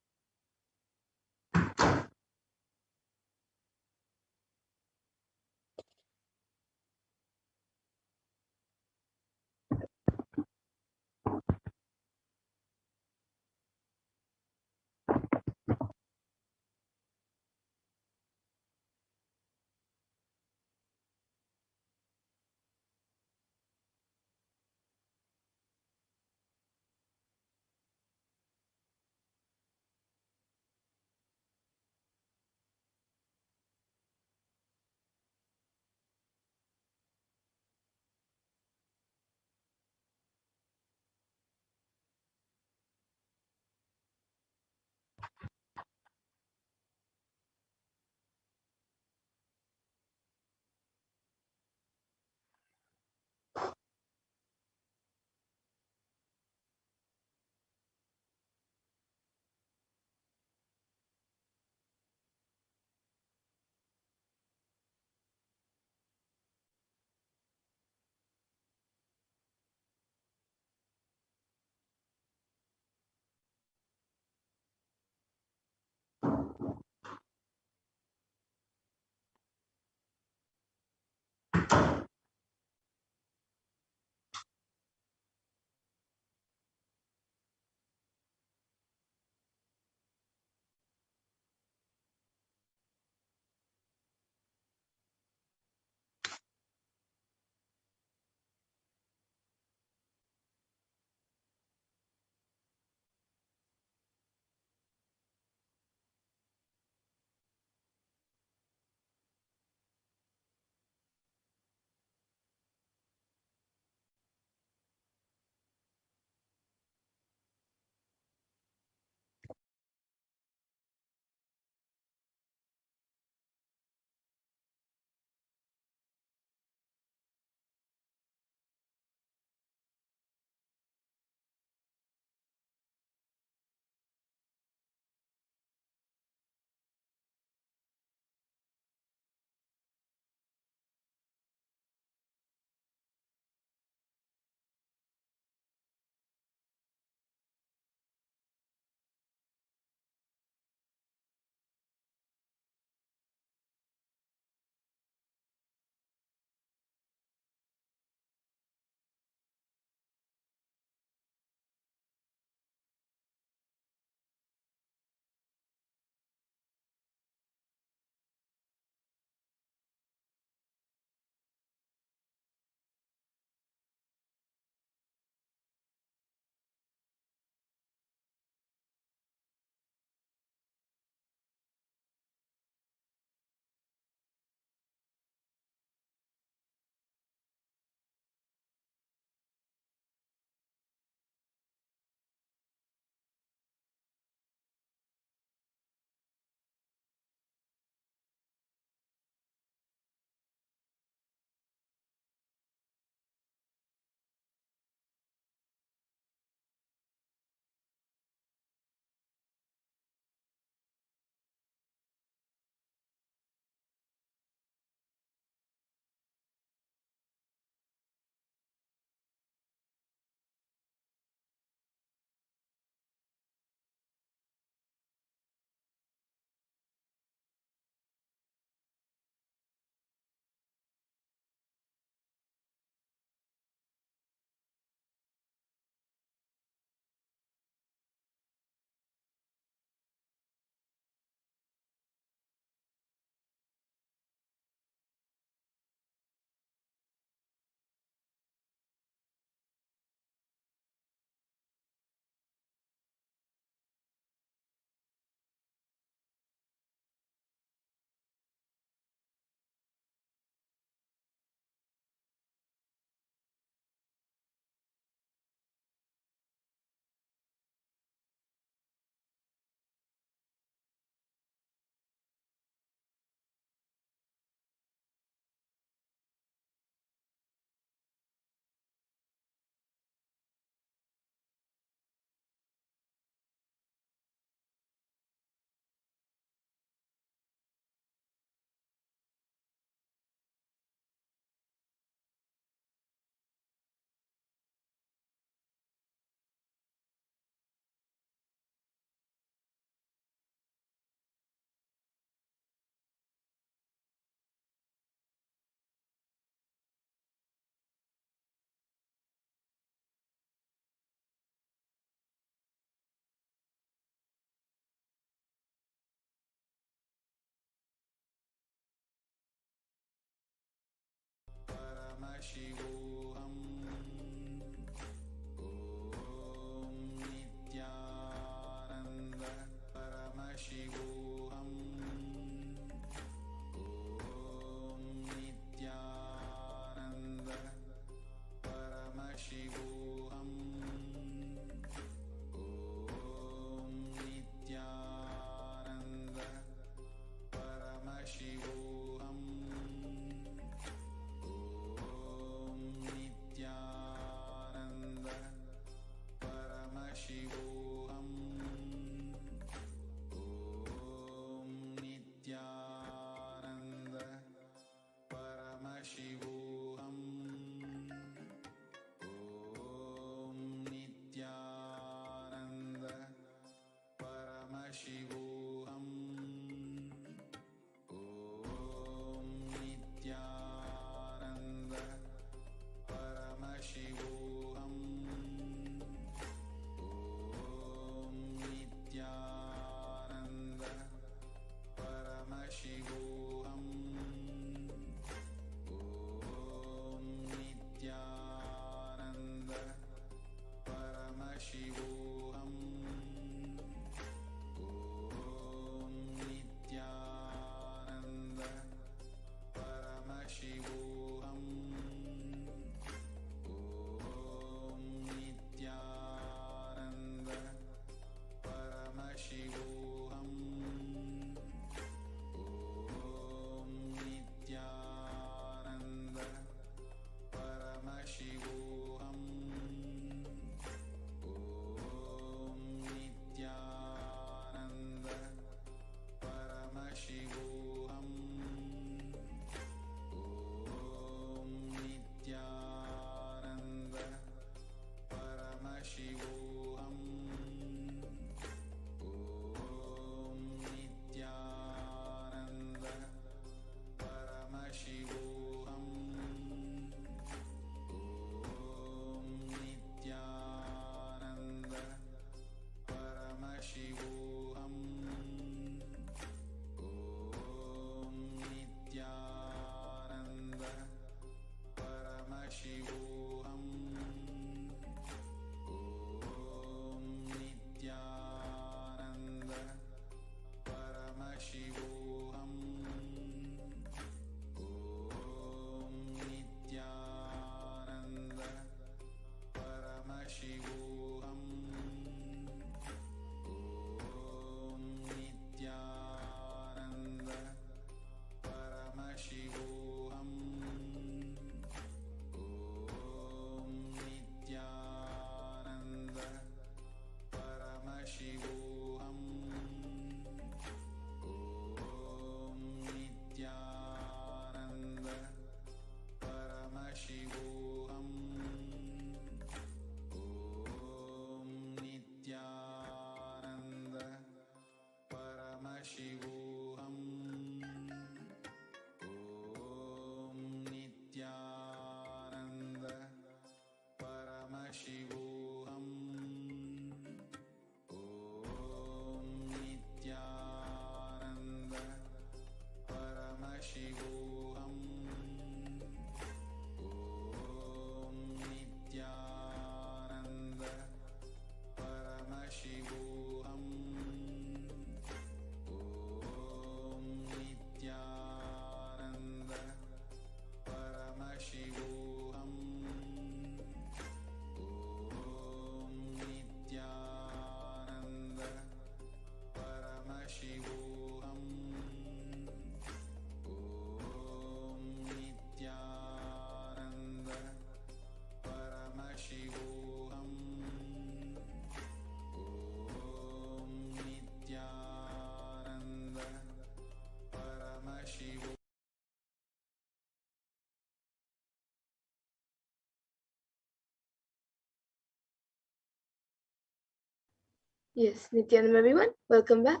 Yes, Nityanam everyone, welcome back.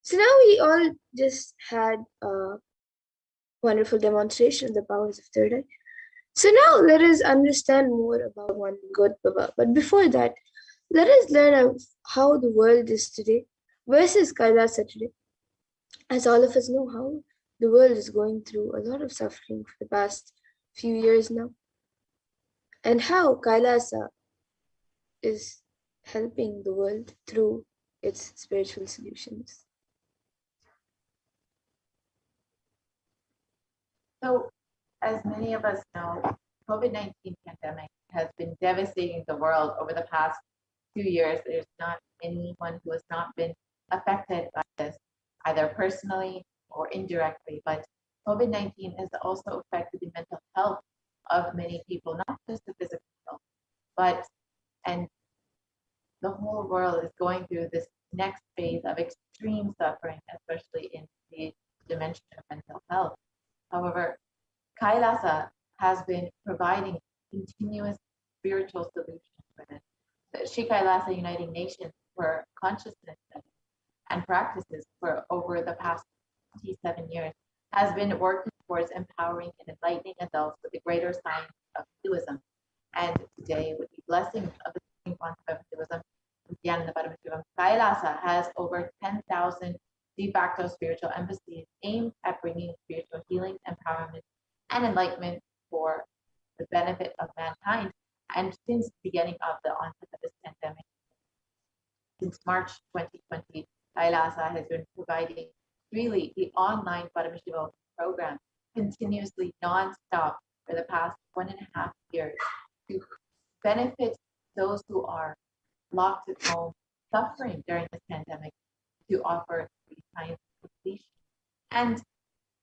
So now we all just had a wonderful demonstration of the powers of third eye. So now let us understand more about one good Baba. But before that, let us learn of how the world is today versus Kailasa today. As all of us know how the world is going through a lot of suffering for the past few years now, and how Kailasa is helping the world through its spiritual solutions. So, as many of us know, COVID-19 pandemic has been devastating the world over the past few years. There's not anyone who has not been affected by this, either personally or indirectly. But COVID-19 has also affected the mental health of many people, not just the physical health, but and the whole world is going through this next phase of extreme suffering, especially in the dimension of mental health. However, Kailasa has been providing continuous spiritual solutions for this. The Sri Kailasa Uniting Nations for Consciousness and Practices for over the past 27 years has been working towards empowering and enlightening adults with the greater science of Hinduism. And today, with the blessings of the Supreme Concept of Hinduism, Nithyananda Paramashivam, Kailasa has over 10,000 de facto spiritual embassies aimed at bringing spiritual healing, empowerment, and enlightenment for the benefit of mankind. And since the beginning of the onset of this pandemic, since March 2020, Kailasa has been providing really the online Paramashivoham program continuously non-stop for the past 1.5 years to benefit those who are locked at home, suffering during this pandemic, to offer the science of completion and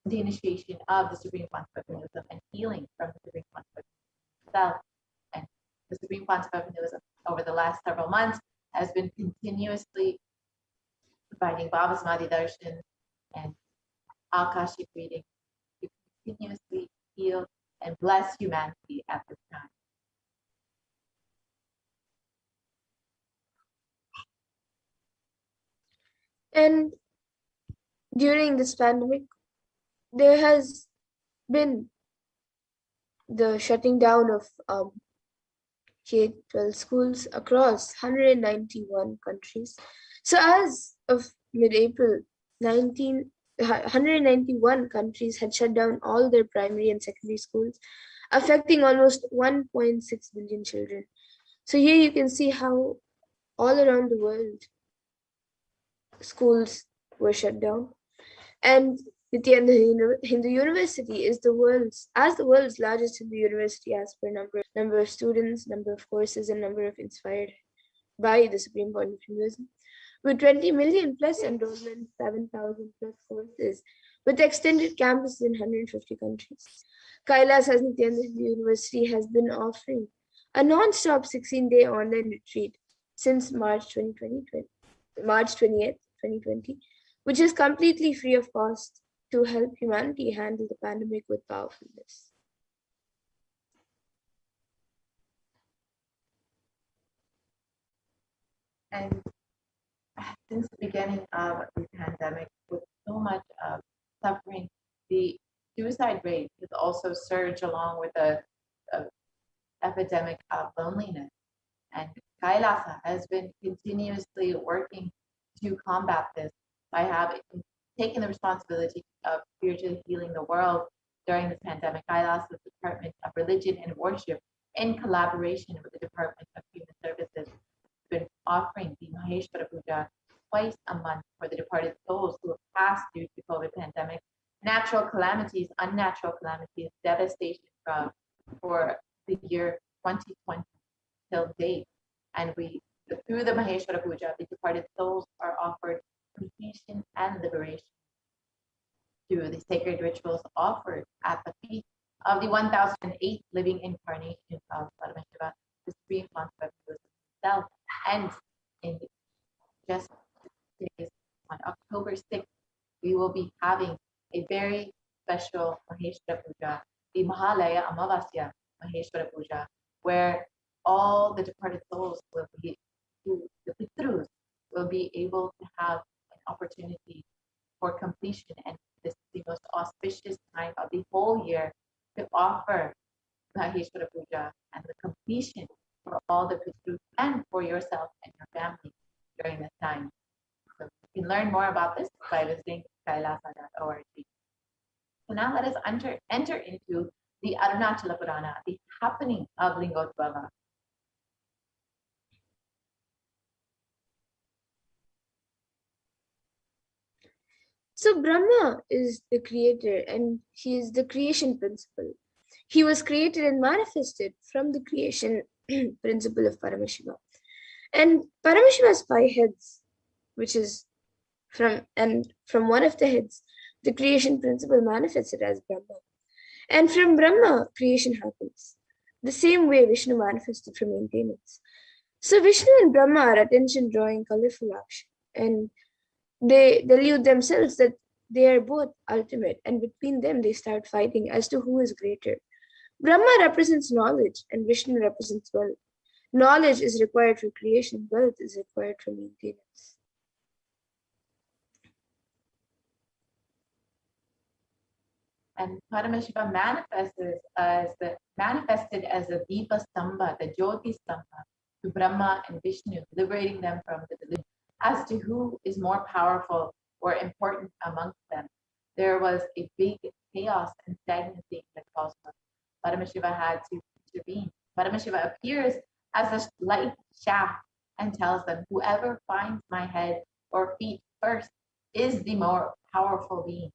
the initiation of the Supreme Concept of Hinduism and healing from the Supreme Concept itself. And the Supreme Concept of Hinduism over the last several months has been continuously providing Baba Samadhi Darshan and Akashic reading to continuously heal and bless humanity at this time. And during this pandemic, there has been the shutting down of K-12 schools across 191 countries. So as of mid-April, 191 countries had shut down all their primary and secondary schools, affecting almost 1.6 billion children. So here you can see how all around the world, schools were shut down. And Nithyananda Hindu University is the world's largest Hindu university as per number of students, number of courses, and number of inspired by the Supreme Point of Hinduism, with 20 million plus enrollment, 7,000 plus courses, with extended campuses in 150 countries. Kailas Nithyananda Hindu University has been offering a non-stop 16-day online retreat since March 28th, 2020, which is completely free of cost to help humanity handle the pandemic with powerfulness. And since the beginning of the pandemic, with so much suffering, the suicide rate has also surged along with a epidemic of loneliness. And Kailasa has been continuously working to combat this by having taken the responsibility of spiritually healing the world during this pandemic. Kailasa's Department of Religion and Worship, in collaboration with the Department of Human Services, has been offering the Maheshwara Puja twice a month for the departed souls who have passed due to the COVID pandemic, natural calamities, unnatural calamities, devastation for the year 2020 till date. And through the Maheshwara Puja, the departed souls are offered completion and liberation through the sacred rituals offered at the feet of the 1008 living incarnation of Paramashiva, the Supreme Concept of himself. And in just days, on October 6th, we will be having a very special Maheshwara Puja, the Mahalaya Amavasya Maheshwara Puja, where all the departed souls will be, the Pitrus will be able to have an opportunity for completion. And this is the most auspicious time of the whole year to offer Maheshwara Puja and the completion for all the Pitrus and for yourself and your family during this time. So you can learn more about this by visiting kailasa.org. So now let us enter into the Arunachala Purana, the happening of Lingotbhava. So Brahma is the creator and he is the creation principle. He was created and manifested from the creation principle of Paramashiva. And Paramashiva has 5 heads, which is from one of the heads, the creation principle manifested as Brahma. And from Brahma, creation happens. The same way Vishnu manifested from maintenance. So Vishnu and Brahma are attention drawing colorful action. And they delude themselves that they are both ultimate, and between them they start fighting as to who is greater. Brahma represents knowledge and Vishnu represents wealth. Knowledge is required for creation, wealth is required for maintenance. And Paramashiva manifested as the Deepa Stamba, the Jyoti Stamba, to Brahma and Vishnu, liberating them from the delusion as to who is more powerful or important amongst them. There was a big chaos and stagnancy in the cosmos. Paramashiva had to intervene. Paramashiva appears as a light shaft and tells them, whoever finds my head or feet first is the more powerful being.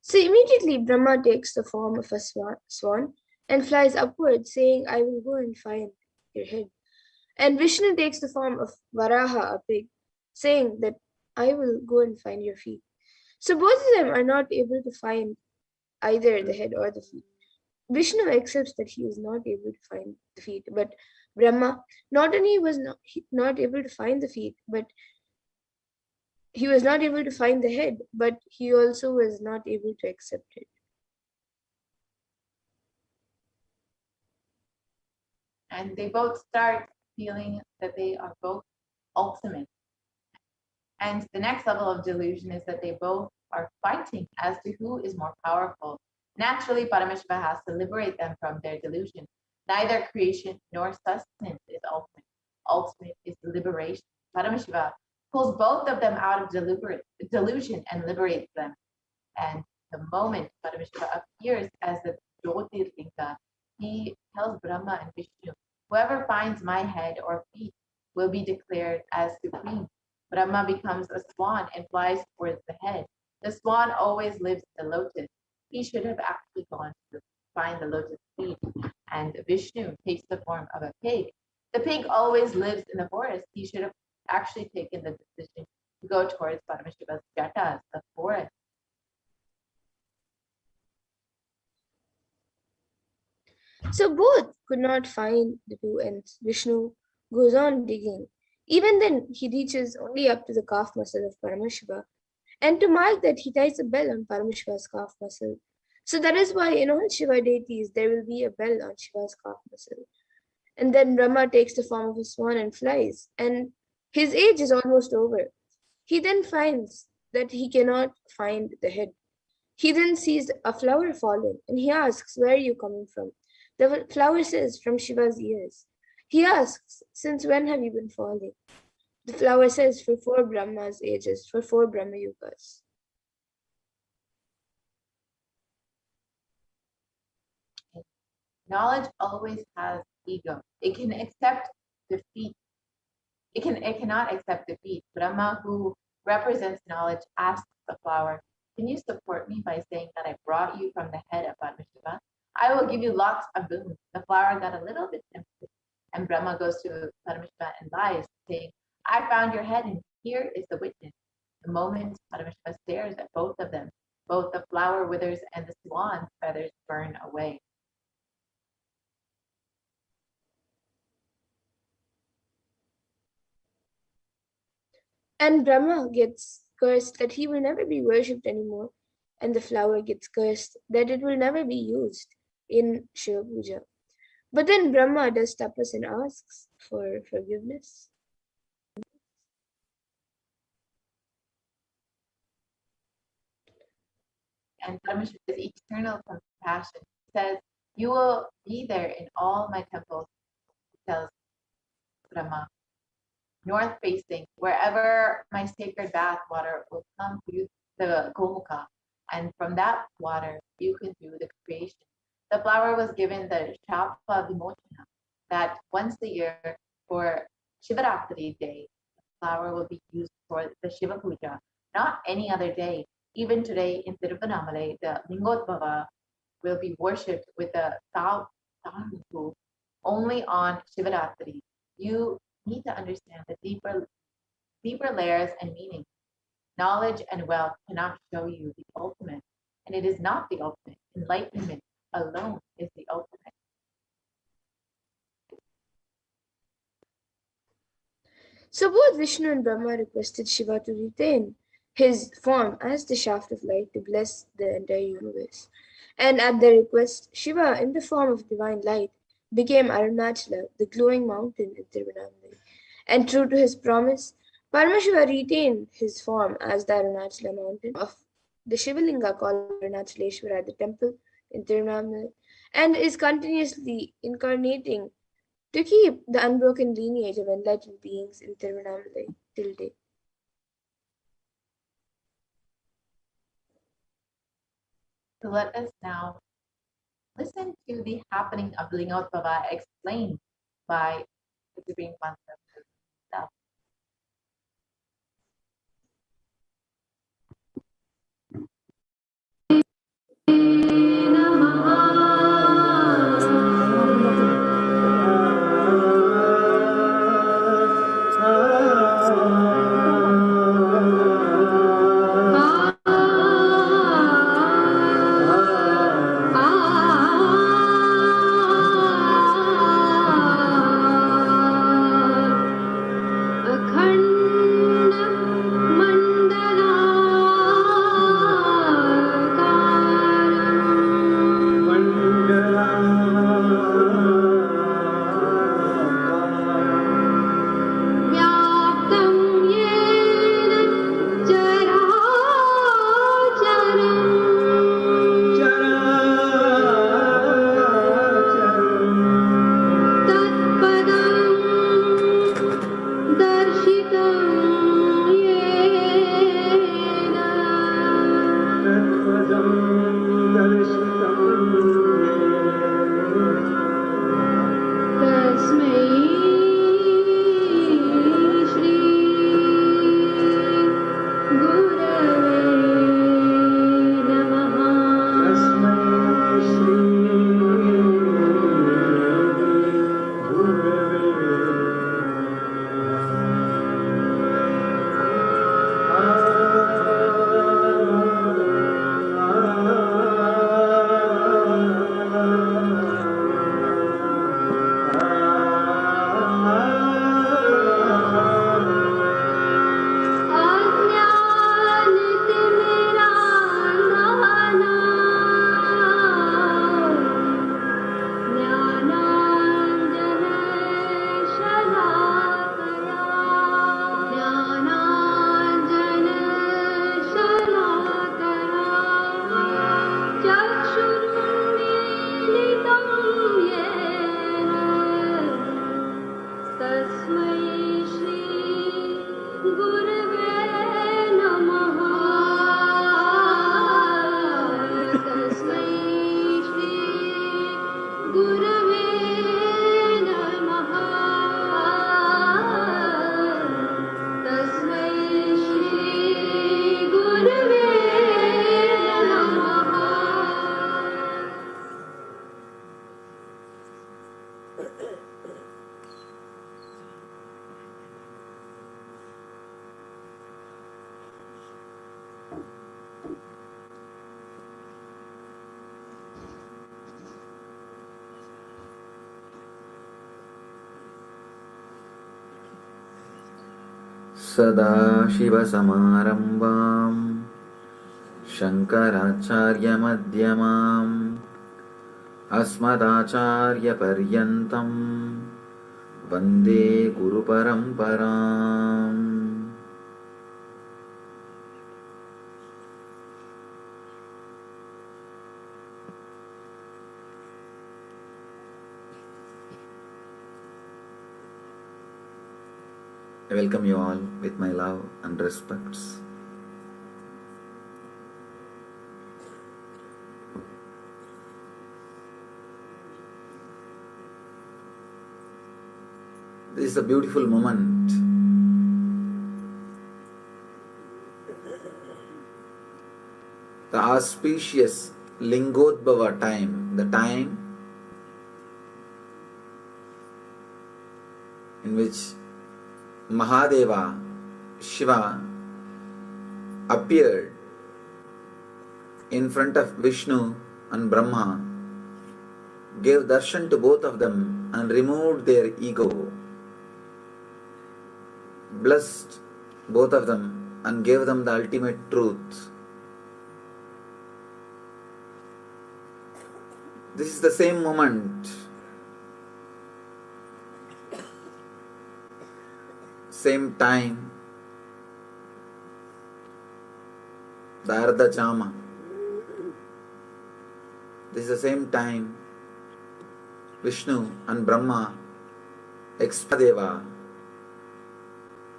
So immediately Brahma takes the form of a swan and flies upward, saying, I will go and find your head. And Vishnu takes the form of Varaha, a pig, saying that I will go and find your feet. So both of them are not able to find either the head or the feet. Vishnu accepts that he is not able to find the feet, but Brahma not only was not able to find the feet, but he was not able to find the head, but he also was not able to accept it. And they both start feeling that they are both ultimate. And the next level of delusion is that they both are fighting as to who is more powerful. Naturally, Paramashiva has to liberate them from their delusion. Neither creation nor sustenance is ultimate. Ultimate is liberation. Paramashiva pulls both of them out of delusion and liberates them. And the moment Paramashiva appears as the Jyotirlinga, he tells Brahma and Vishnu, whoever finds my head or feet will be declared as supreme. Brahma becomes a swan and flies towards the head. The swan always lives in the lotus. He should have actually gone to find the lotus seed. And Vishnu takes the form of a pig. The pig always lives in the forest. He should have actually taken the decision to go towards Paramashiva's jatas, the forest. So both could not find the two ends. Vishnu goes on digging. Even then, he reaches only up to the calf muscle of Paramashiva. And to mark that, he ties a bell on Paramashiva's calf muscle. So that is why in all Shiva deities, there will be a bell on Shiva's calf muscle. And then Brahma takes the form of a swan and flies. And his age is almost over. He then finds that he cannot find the head. He then sees a flower falling and he asks, where are you coming from? The flower says, from Shiva's ears. He asks, since when have you been falling? The flower says, for 4 Brahma's ages, for 4 Brahma Yugas. Knowledge always has ego. It can accept defeat. It cannot accept defeat. Brahma, who represents knowledge, asks the flower, can you support me by saying that I brought you from the head of Paramashiva? I will give you lots of boons. The flower got a little bit tempted, and Brahma goes to Paramashiva and lies, saying, I found your head, and here is the witness. The moment Paramashiva stares at both of them, both the flower withers and the swan's feathers burn away. And Brahma gets cursed that he will never be worshipped anymore, and the flower gets cursed that it will never be used in Shiva Puja. But then Brahma does tapas and asks for forgiveness. And Paramashiva's eternal compassion says, you will be there in all my temples, tells Brahma. north facing, wherever my sacred bath water will come to the Gomukha. And from that water, you can do the creation. The flower was given the Shapa Vimochana, that once a year for Shivaratri day, the flower will be used for the Shiva Puja, not any other day. Even today in Tiruvannamalai, the Lingotbhava will be worshipped with the Tahu only on Shivaratri. You need to understand the deeper layers and meaning. Knowledge and wealth cannot show you the ultimate, and it is not the ultimate. Enlightenment alone is the ultimate. So both Vishnu and Brahma requested Shiva to retain his form as the shaft of light to bless the entire universe. And at their request, Shiva, in the form of divine light, became Arunachala, the glowing mountain in Tiruvannamalai. And true to his promise, Paramashiva retained his form as the Arunachala mountain of the Shivalinga called Arunachaleshwara at the temple in Tiruvannamalai, and is continuously incarnating to keep the unbroken lineage of enlightened beings in Tiruvannamalai till date. So let us now listen to the happening of Lingotbhava explained by the Supreme Concept himself. सदाशिवसमारम्भां शङ्कराचार्यमध्यमाम् अस्मदाचार्यपर्यन्तं वन्दे गुरुपरम्पराम्. I welcome you all with my love and respects. This is a beautiful moment. The auspicious Lingodbhava time, the time in which Mahadeva, Shiva, appeared in front of Vishnu and Brahma, gave darshan to both of them and removed their ego, blessed both of them and gave them the ultimate truth. This is the same moment, same time, the Ardha Chama. This is the same time Vishnu and Brahma Deva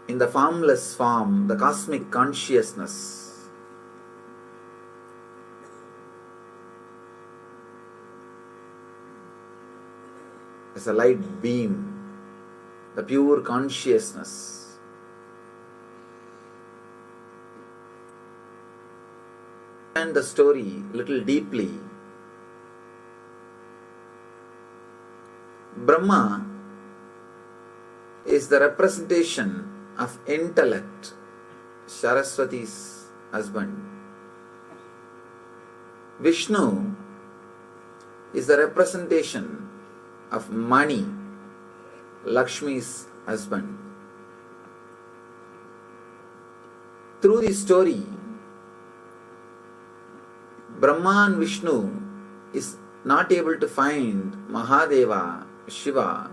in the formless form, the cosmic consciousness. As a light beam, the pure consciousness. And the story little deeply. Brahma is the representation of intellect, Saraswati's husband. Vishnu is the representation of money, Lakshmi's husband. Through this story, Brahma and Vishnu is not able to find Mahadeva, Shiva.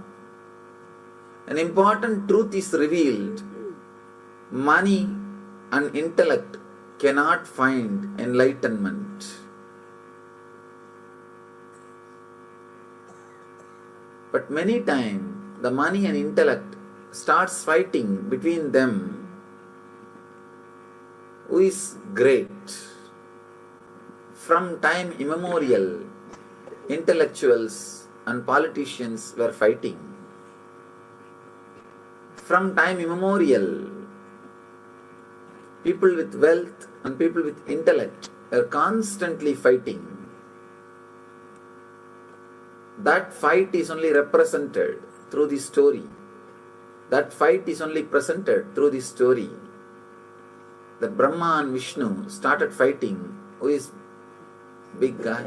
An important truth is revealed. Money and intellect cannot find enlightenment. But many times the money and intellect starts fighting between them. Who is great? From time immemorial, intellectuals and politicians were fighting. From time immemorial, people with wealth and people with intellect are constantly fighting. That fight is only represented through the story. That fight is only presented through the story. That Brahma and Vishnu started fighting. Who is big guy?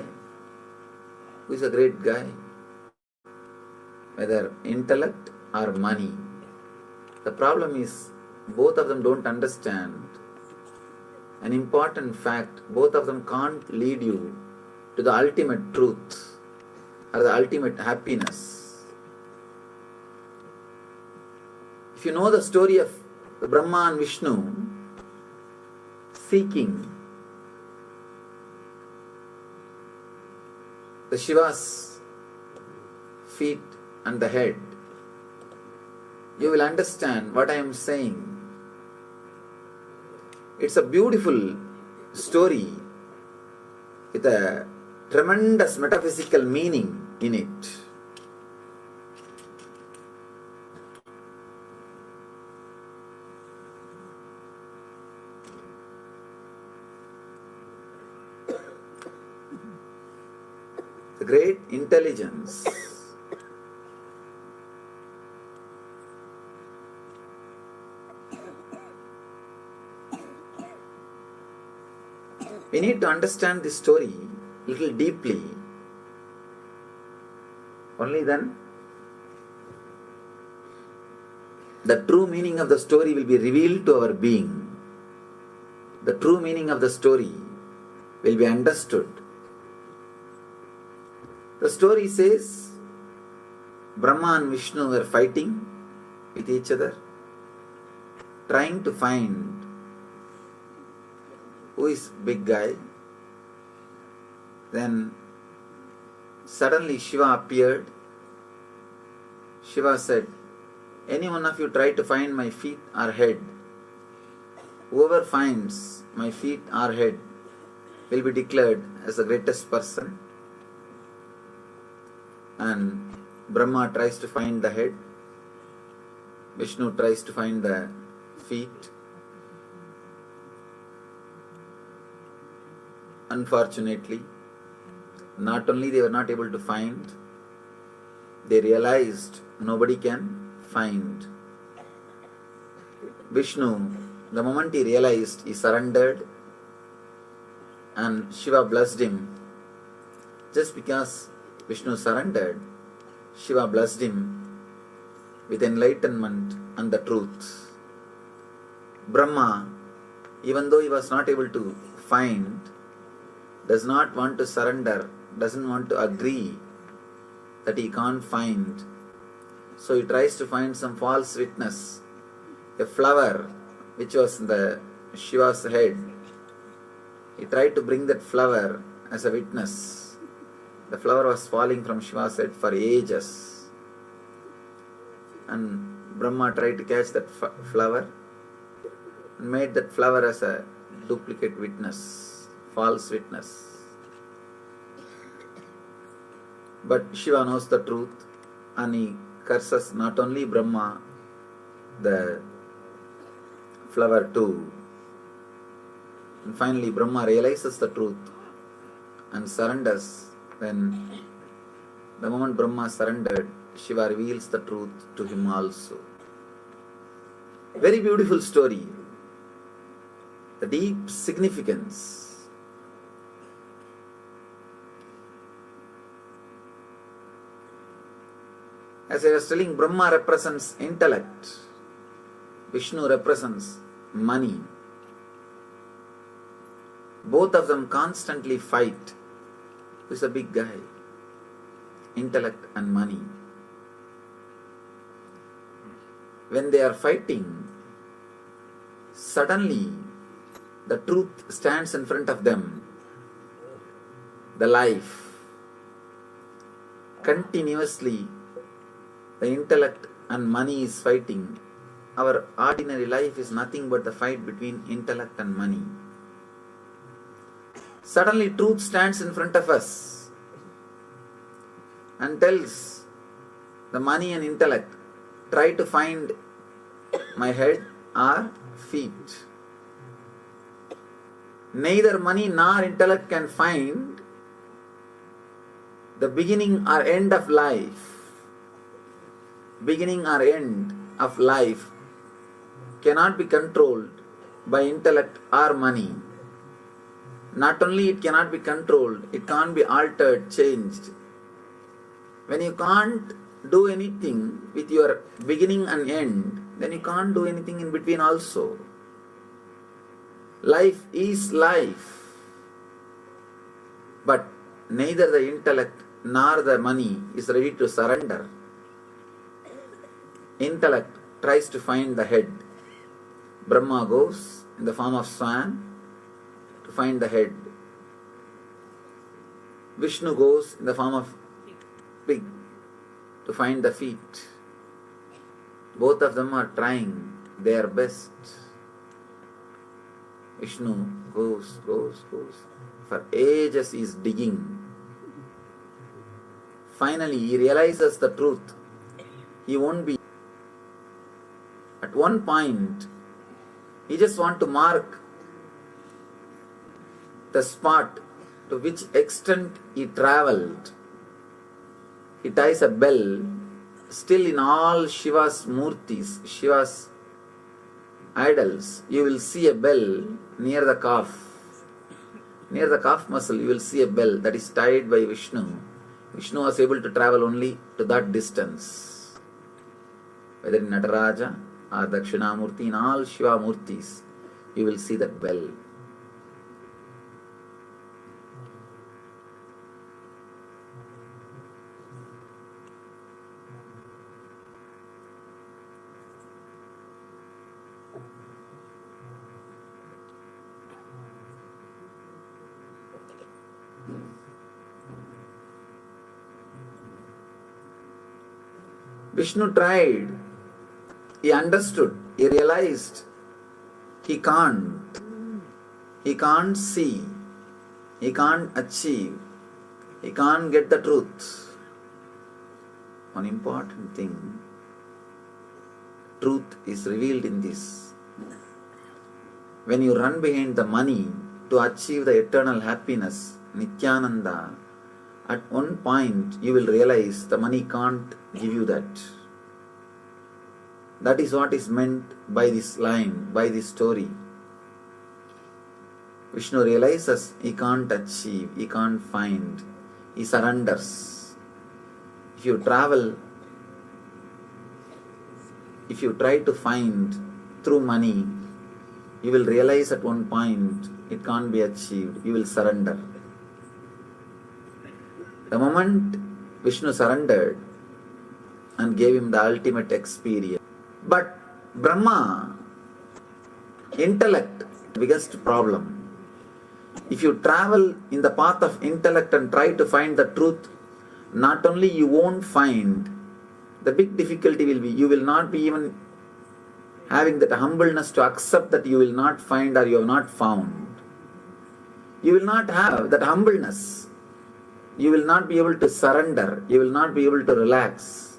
Who is a great guy? Whether intellect or money. The problem is both of them don't understand an important fact. Both of them can't lead you to the ultimate truth or the ultimate happiness. If you know the story of Brahma and Vishnu seeking the Shiva's feet and the head, you will understand what I am saying. It's a beautiful story with a tremendous metaphysical meaning in it. The great intelligence we need to understand this story a little deeply. Only then the true meaning of the story will be revealed to our being. The true meaning of the story will be understood. The story says Brahma and Vishnu were fighting with each other, trying to find who is big guy. Then suddenly Shiva appeared. Shiva said, any one of you try to find my feet or head, whoever finds my feet or head will be declared as the greatest person. And Brahma tries to find the head, Vishnu tries to find the feet. Unfortunately, not only they were not able to find, they realized nobody can find. Vishnu, the moment he realized, he surrendered, and Shiva blessed him. Just because Vishnu surrendered, Shiva blessed him with enlightenment and the truth. Brahma, even though he was not able to find, does not want to surrender, doesn't want to agree that he can't find. So he tries to find some false witness, a flower which was in the Shiva's head. He tried to bring that flower as a witness. The flower was falling from Shiva's head for ages. And Brahma tried to catch that flower and made that flower as a duplicate witness, false witness. But Shiva knows the truth and he curses not only Brahma, the flower too. And finally Brahma realizes the truth and surrenders. Then the moment Brahma surrendered, Shiva reveals the truth to him also. Very beautiful story. The deep significance. As I was telling, Brahma represents intellect, Vishnu represents money. Both of them constantly fight. Who's a big guy? Intellect and money. When they are fighting, suddenly the truth stands in front of them. The life. Continuously, the intellect and money is fighting. Our ordinary life is nothing but the fight between intellect and money. Suddenly truth stands in front of us and tells the money and intellect, try to find my head or feet. Neither money nor intellect can find the beginning or end of life. Beginning or end of life cannot be controlled by intellect or money. Not only it cannot be controlled, it can't be altered, changed. When you can't do anything with your beginning and end, then you can't do anything in between also. Life is life. But neither the intellect nor the money is ready to surrender. Intellect tries to find the head. Brahma goes in the form of swan to find the head. Vishnu goes in the form of pig to find the feet. Both of them are trying their best. Vishnu goes. For ages he is digging. Finally he realizes the truth. He won't be. At one point, he just wants to mark the spot to which extent he travelled. He ties a bell. Still in all Shiva's murtis, Shiva's idols, you will see a bell near the calf. Near the calf muscle, you will see a bell that is tied by Vishnu. Vishnu was able to travel only to that distance. Whether in Nataraja or Dakshinamurti, in all Shiva murtis, you will see that bell. Vishnu tried he understood, he realized he can't see, he can't achieve, he can't get the truth. One important thing, truth is revealed in this. When you run behind the money to achieve the eternal happiness, Nithyananda, at one point you will realize the money can't give you that. That is what is meant by this line, by this story. Vishnu realizes he can't achieve, he can't find, he surrenders. If you travel, if you try to find through money, you will realize at one point it can't be achieved, you will surrender. The moment Vishnu surrendered and gave him the ultimate experience. But Brahma, intellect, biggest problem. If you travel in the path of intellect and try to find the truth, not only you won't find, the big difficulty will be you will not be even having that humbleness to accept that you will not find or you have not found. You will not have that humbleness. You will not be able to surrender. You will not be able to relax.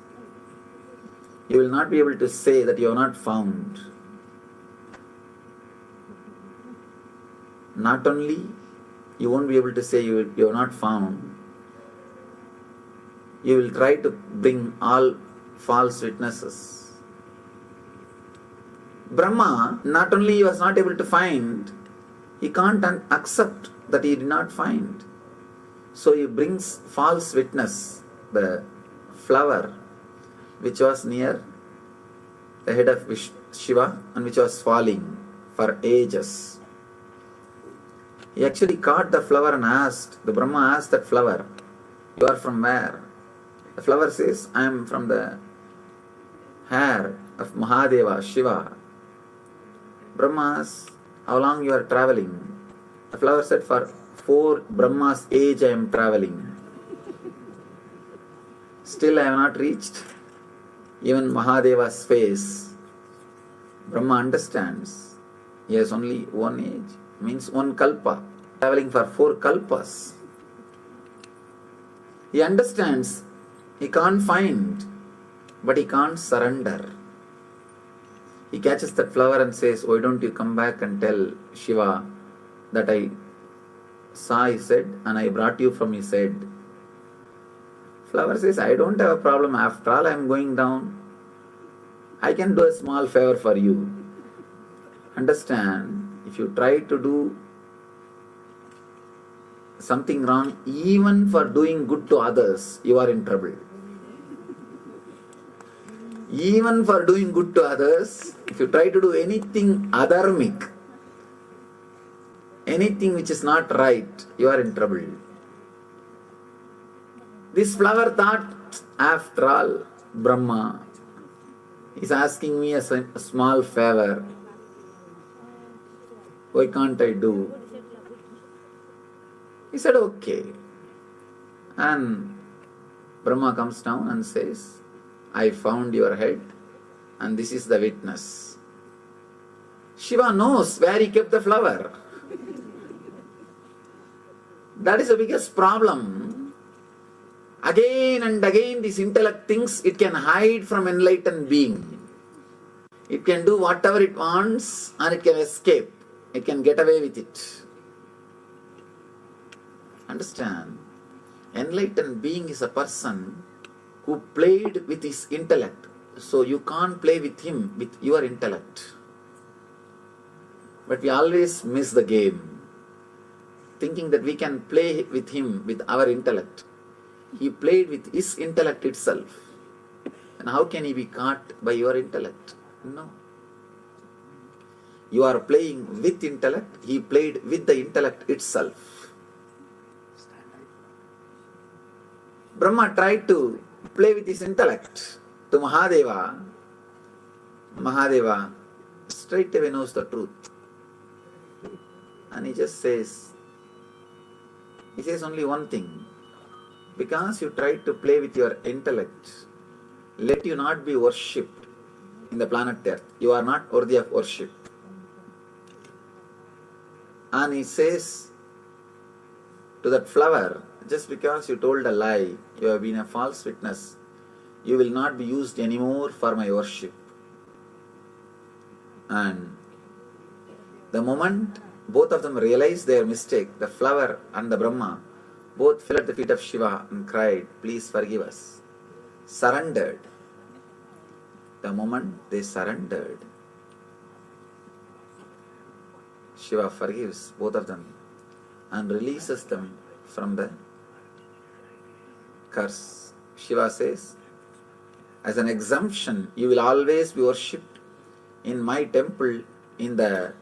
You will not be able to say that you have not found. Not only you won't be able to say you have not found, you will try to bring all false witnesses. Brahma, not only he was not able to find, he can't accept that he did not find. So he brings false witness, the flower which was near the head of Shiva and which was falling for ages. He actually caught the flower and asked, the Brahma asked that flower, "You are from where?" The flower says, "I am from the hair of Mahadeva, Shiva." Brahma asked, "How long you are traveling?" The flower said, "For 4 Brahma's age I am traveling. Still I have not reached even Mahadeva's face." Brahma understands he has only one age, means one kalpa, traveling for 4 kalpas. He understands he can't find, but he can't surrender. He catches that flower and says, "Why don't you come back and tell Shiva that I saw his head and I brought you from his head?" Flower says, "I don't have a problem. After all, I am going down. I can do a small favor for you." Understand, if you try to do something wrong, even for doing good to others, you are in trouble. Even for doing good to others, if you try to do anything adharmic, anything which is not right, you are in trouble. This flower thought, after all, Brahma is asking me a small favor. Why can't I do? He said, "Okay." And Brahma comes down and says, "I found your head and this is the witness." Shiva knows where he kept the flower. That is the biggest problem. Again and again this intellect thinks it can hide from enlightened being. It can do whatever it wants and it can escape. It can get away with it. Understand? Enlightened being is a person who played with his intellect. So you can't play with him with your intellect. But we always miss the game, thinking that we can play with him with our intellect. He played with his intellect itself. And how can he be caught by your intellect? No. You are playing with intellect. He played with the intellect itself. Brahma tried to play with his intellect to Mahadeva. Mahadeva straight away knows the truth. And he just says only one thing. Because you tried to play with your intellect, let you not be worshipped. in the planet Earth. You are not worthy of worship. And he says to that flower, just because you told a lie, you have been a false witness, you will not be used anymore for my worship. And the moment both of them realized their mistake, the flower and the Brahma both fell at the feet of Shiva and cried, please forgive us. Surrendered. The moment they surrendered, Shiva forgives both of them and releases them from the curse. Shiva says, as an exemption, you will always be worshipped in my temple in the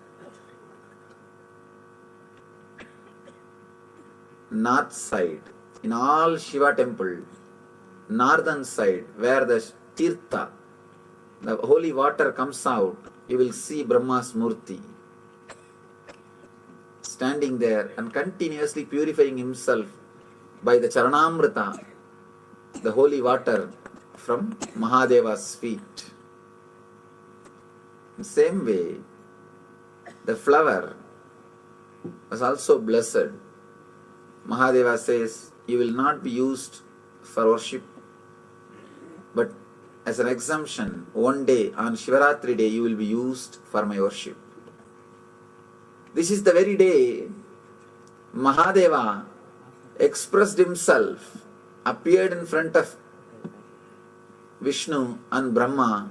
north side. In all Shiva temple, northern side, where the Tirtha, the holy water comes out, you will see Brahma's Murti standing there and continuously purifying himself by the Charanamrita, the holy water from Mahadeva's feet. In the same way, the flower was also blessed. Mahadeva says, you will not be used for worship, but as an exemption, one day on Shivaratri day, you will be used for my worship. This is the very day Mahadeva expressed himself, appeared in front of Vishnu and Brahma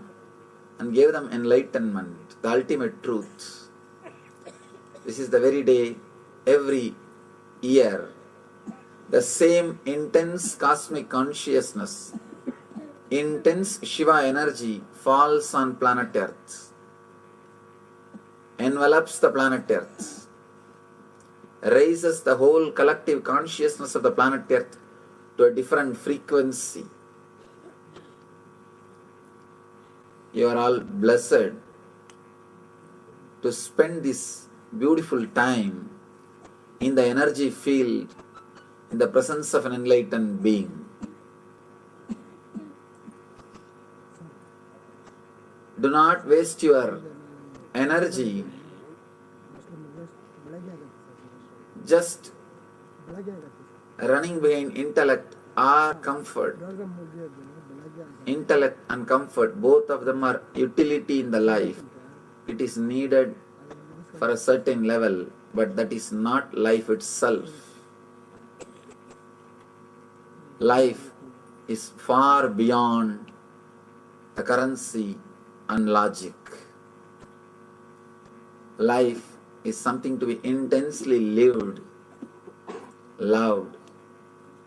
and gave them enlightenment, the ultimate truth. This is the very day every year the same intense cosmic consciousness, intense Shiva energy falls on planet Earth, envelops the planet Earth, raises the whole collective consciousness of the planet Earth to a different frequency. You are all blessed to spend this beautiful time in the energy field, in the presence of an enlightened being. Do not waste your energy just running behind intellect or comfort. Intellect and comfort, both of them are utility in the life. It is needed for a certain level, but that is not life itself. Life is far beyond the currency and logic. Life is something to be intensely lived, loved,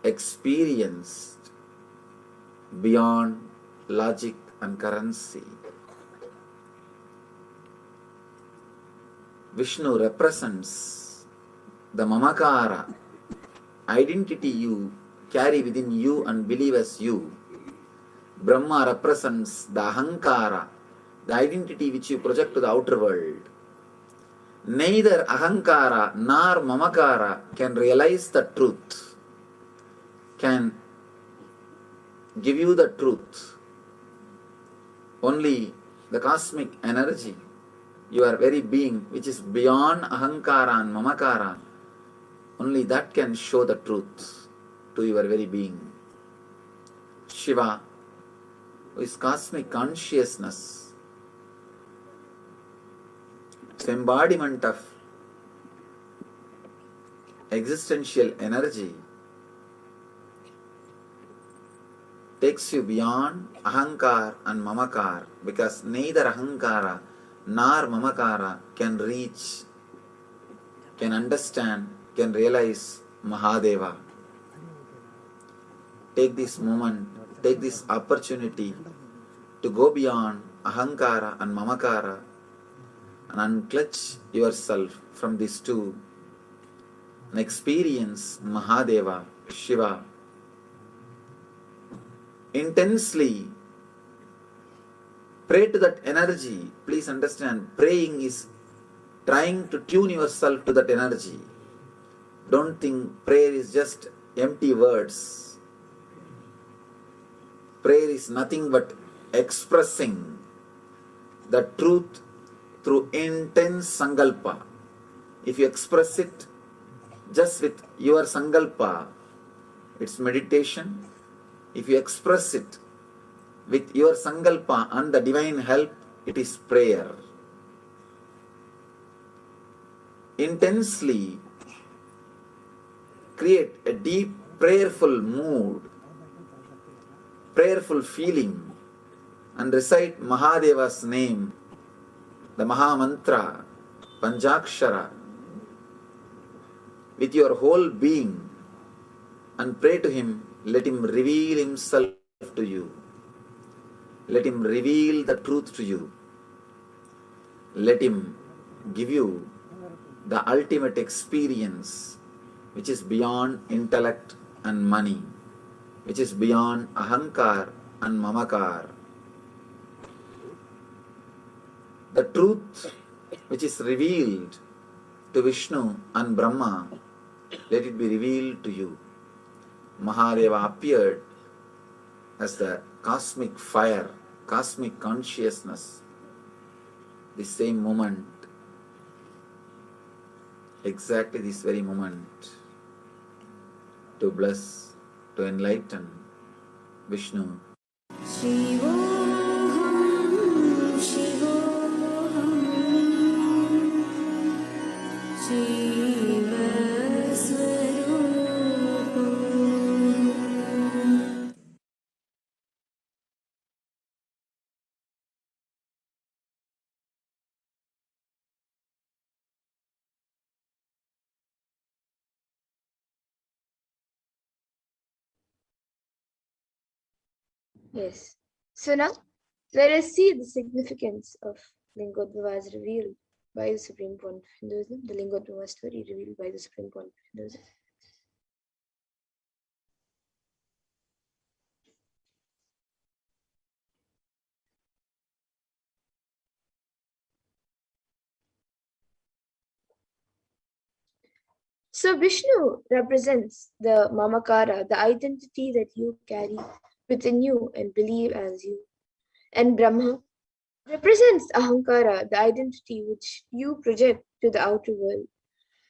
experienced beyond logic and currency. Vishnu represents the Mamakara, identity you carry within you and believe as you. Brahma represents the Ahankara, the identity which you project to the outer world. Neither Ahankara nor Mamakara can realize the truth, can give you the truth. Only the cosmic energy, your very being, which is beyond Ahankara and Mamakara, only that can show the truth to your very being. Shiva, who is cosmic consciousness, its embodiment of existential energy, takes you beyond Ahankar and Mamakar, because neither Ahankara nor Mamakara can reach, can understand, can realize Mahadeva. Take this moment, take this opportunity to go beyond Ahankara and Mamakara and unclutch yourself from these two and experience Mahadeva, Shiva, intensely. Pray to that energy. Please understand, praying is trying to tune yourself to that energy. Don't think prayer is just empty words. Prayer is nothing but expressing the truth through intense sankalpa. If you express it just with your sankalpa, it's meditation. If you express it with your sankalpa and the divine help, it is prayer. Intensely create a deep prayerful mood, prayerful feeling, and recite Mahadeva's name, the Maha Mantra, Panchakshara, with your whole being, and pray to him. Let him reveal himself to you. Let him reveal the truth to you. Let him give you the ultimate experience, which is beyond intellect and money, which is beyond ahankar and mamakar. The truth which is revealed to Vishnu and Brahma, let it be revealed to you. Mahadeva appeared as the cosmic fire, cosmic consciousness, the same moment, exactly this very moment, to bless, to enlighten Vishnu. Shivoham, Shivoham, Shiva Swarupam. Yes. So now let us see the significance of Lingodvavas revealed by the Supreme Point of Hinduism, the Lingodvava story revealed by the Supreme Point of Hinduism. So Vishnu represents the Mamakara, the identity that you carry within you and believe as you. And Brahma represents Ahankara, the identity which you project to the outer world.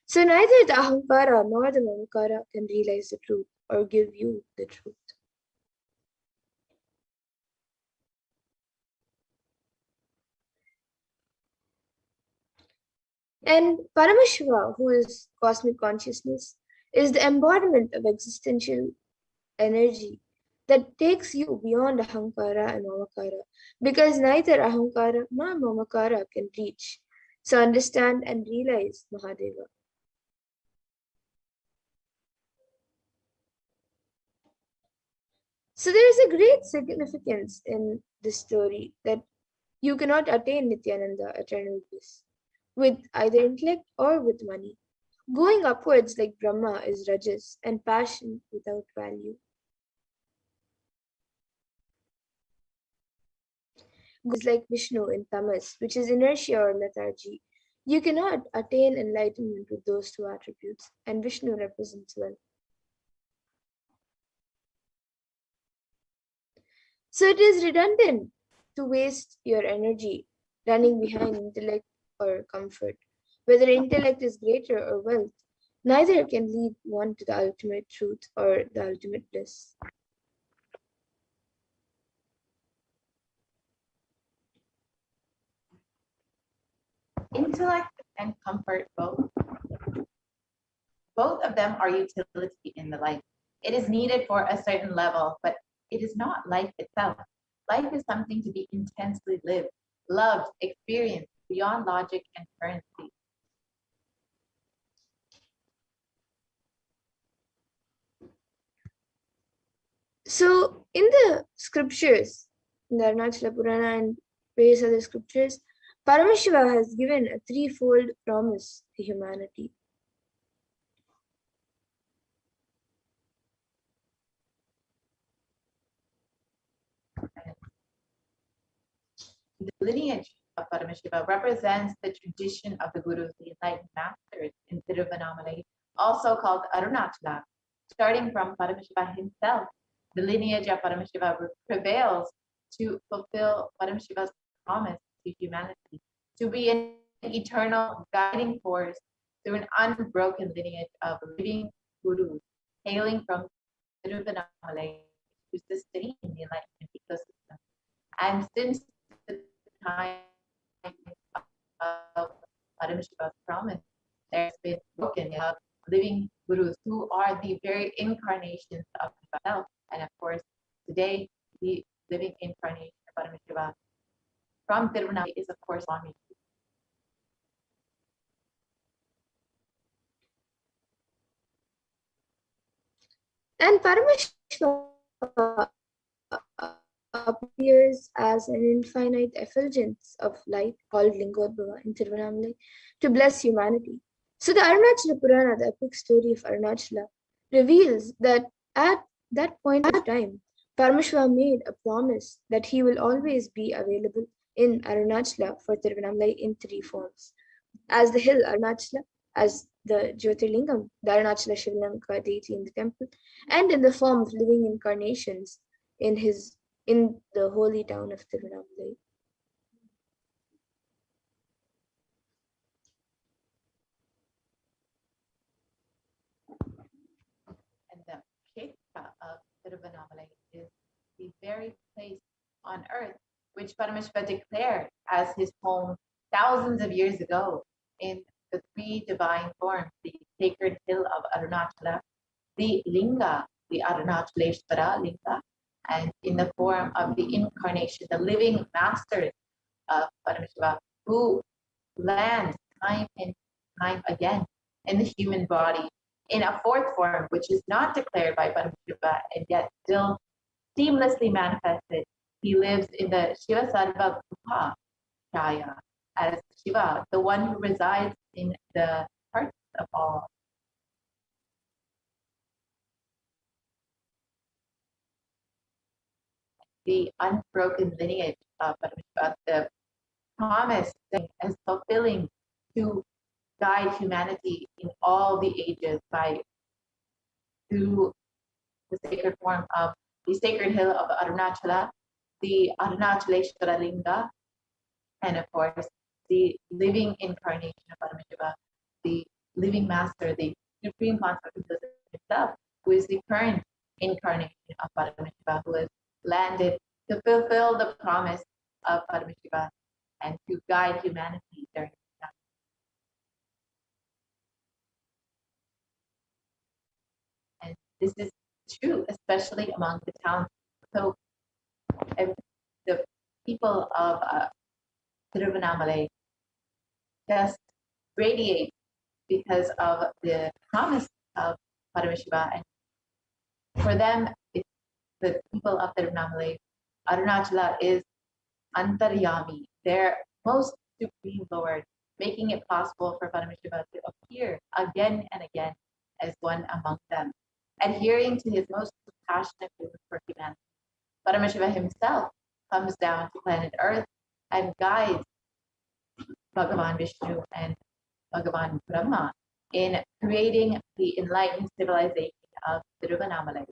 So neither the Ahankara nor the Mamakara can realize the truth or give you the truth. And Paramashiva, who is cosmic consciousness, is the embodiment of existential energy that takes you beyond Ahankara and Mamakara, because neither Ahankara nor Mamakara can reach, so understand and realize Mahadeva. So there is a great significance in this story that you cannot attain Nithyananda, eternal bliss, with either intellect or with money. Going upwards like Brahma is rajas and passion without value. Is like Vishnu in tamas, which is inertia or lethargy. You cannot attain enlightenment with those two attributes, and Vishnu represents well. So it is redundant to waste your energy running behind intellect or comfort. Whether intellect is greater or wealth, neither can lead one to the ultimate truth or the ultimate bliss. Intellect and comfort both of them are utility in the life. It is needed for a certain level, but it is not life itself. Life is something to be intensely lived, loved, experienced beyond logic and currency. So in the scriptures, in the Arunachala Purana and various other scriptures, Paramashiva has given a threefold promise to humanity. The lineage of Paramashiva represents the tradition of the Gurus, the enlightened masters in Tiruvannamalai, also called Arunachala. Starting from Paramashiva himself, the lineage of Paramashiva prevails to fulfill Paramashiva's promise to humanity, to be an eternal guiding force through an unbroken lineage of living gurus hailing from Tiruvannamalai to sustain the enlightenment ecosystem. And since the time of Paramashiva's promise, there's been spoken of living gurus who are the very incarnations of himself. And of course, today, the living incarnation of Paramashiva from Tiruvannamalai is, of course, Swami. And Paramashiva appears as an infinite effulgence of light called Lingodbhava in Tiruvannamalai to bless humanity. So the Arunachala Purana, the epic story of Arunachala, reveals that at that point of time, Paramashiva made a promise that he will always be available in Arunachala for Tiruvannamalai in three forms: as the hill Arunachala, as the Jyotirlingam, the Arunachala Shivalinga deity in the temple, and in the form of living incarnations in the holy town of Tiruvannamalai. And the Kshetra of Tiruvannamalai is the very place on earth which Paramashiva declared as his home thousands of years ago in the three divine forms: the sacred hill of Arunachala, the Linga, the Arunachaleshvara Linga, and in the form of the incarnation, the living masters of Paramashiva, who land time and time again in the human body in a fourth form, which is not declared by Paramashiva and yet still seamlessly manifested. He lives in the Shiva Sarva Bhuta Shaya as Shiva, the one who resides in the hearts of all. The unbroken lineage of Paramashiva, the promise that is fulfilling to guide humanity in all the ages through the sacred form of the sacred hill of Arunachala, the Arunachaleshvara Linga, and of course, the living incarnation of Paramashiva, the living master, the supreme consciousness himself, who is the current incarnation of Paramashiva, who has landed to fulfill the promise of Paramashiva and to guide humanity during this time. And this is true, especially among the towns. So the people of Tiruvannamalai just radiate because of the promise of Paramashiva. And for them, it's the people of Tiruvannamalai, Arunachala is Antaryami, their most supreme Lord, making it possible for Paramashiva to appear again and again as one among them, adhering to his most passionate vision for humanity. Paramashiva himself comes down to planet Earth and guides Bhagavan Vishnu and Bhagavan Brahma in creating the enlightened civilization of Tiruvannamalai.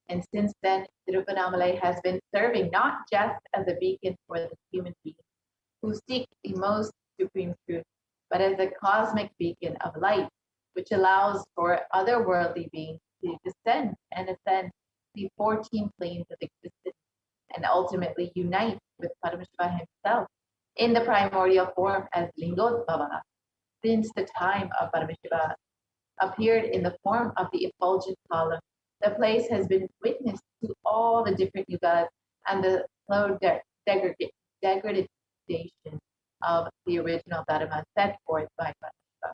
And since then, Tiruvannamalai has been serving not just as a beacon for the human beings who seek the most supreme truth, but as a cosmic beacon of light, which allows for otherworldly beings to descend and ascend the 14 planes of existence and ultimately unite with Paramashiva himself in the primordial form as Lingodbhava. Since the time of Paramashiva appeared in the form of the effulgent column, the place has been witness to all the different yugas and the slow degradation of the original Dharma set forth by Paramashiva.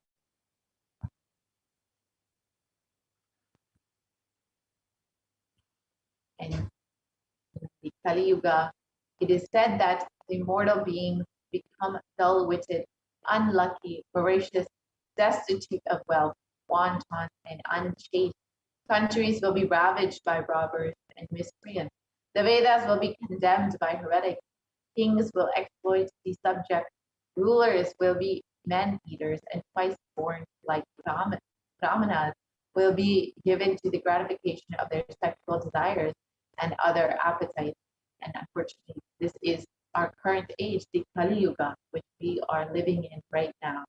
And in the Kali Yuga, it is said that the mortal beings become dull-witted, unlucky, voracious, destitute of wealth, wanton, and unchaste. Countries will be ravaged by robbers and miscreants. The Vedas will be condemned by heretics. Kings will exploit the subjects. Rulers will be men-eaters, and twice-born like Brahmanas will be given to the gratification of their sexual desires. and other appetites. And unfortunately, this is our current age, the Kali Yuga, which we are living in right now.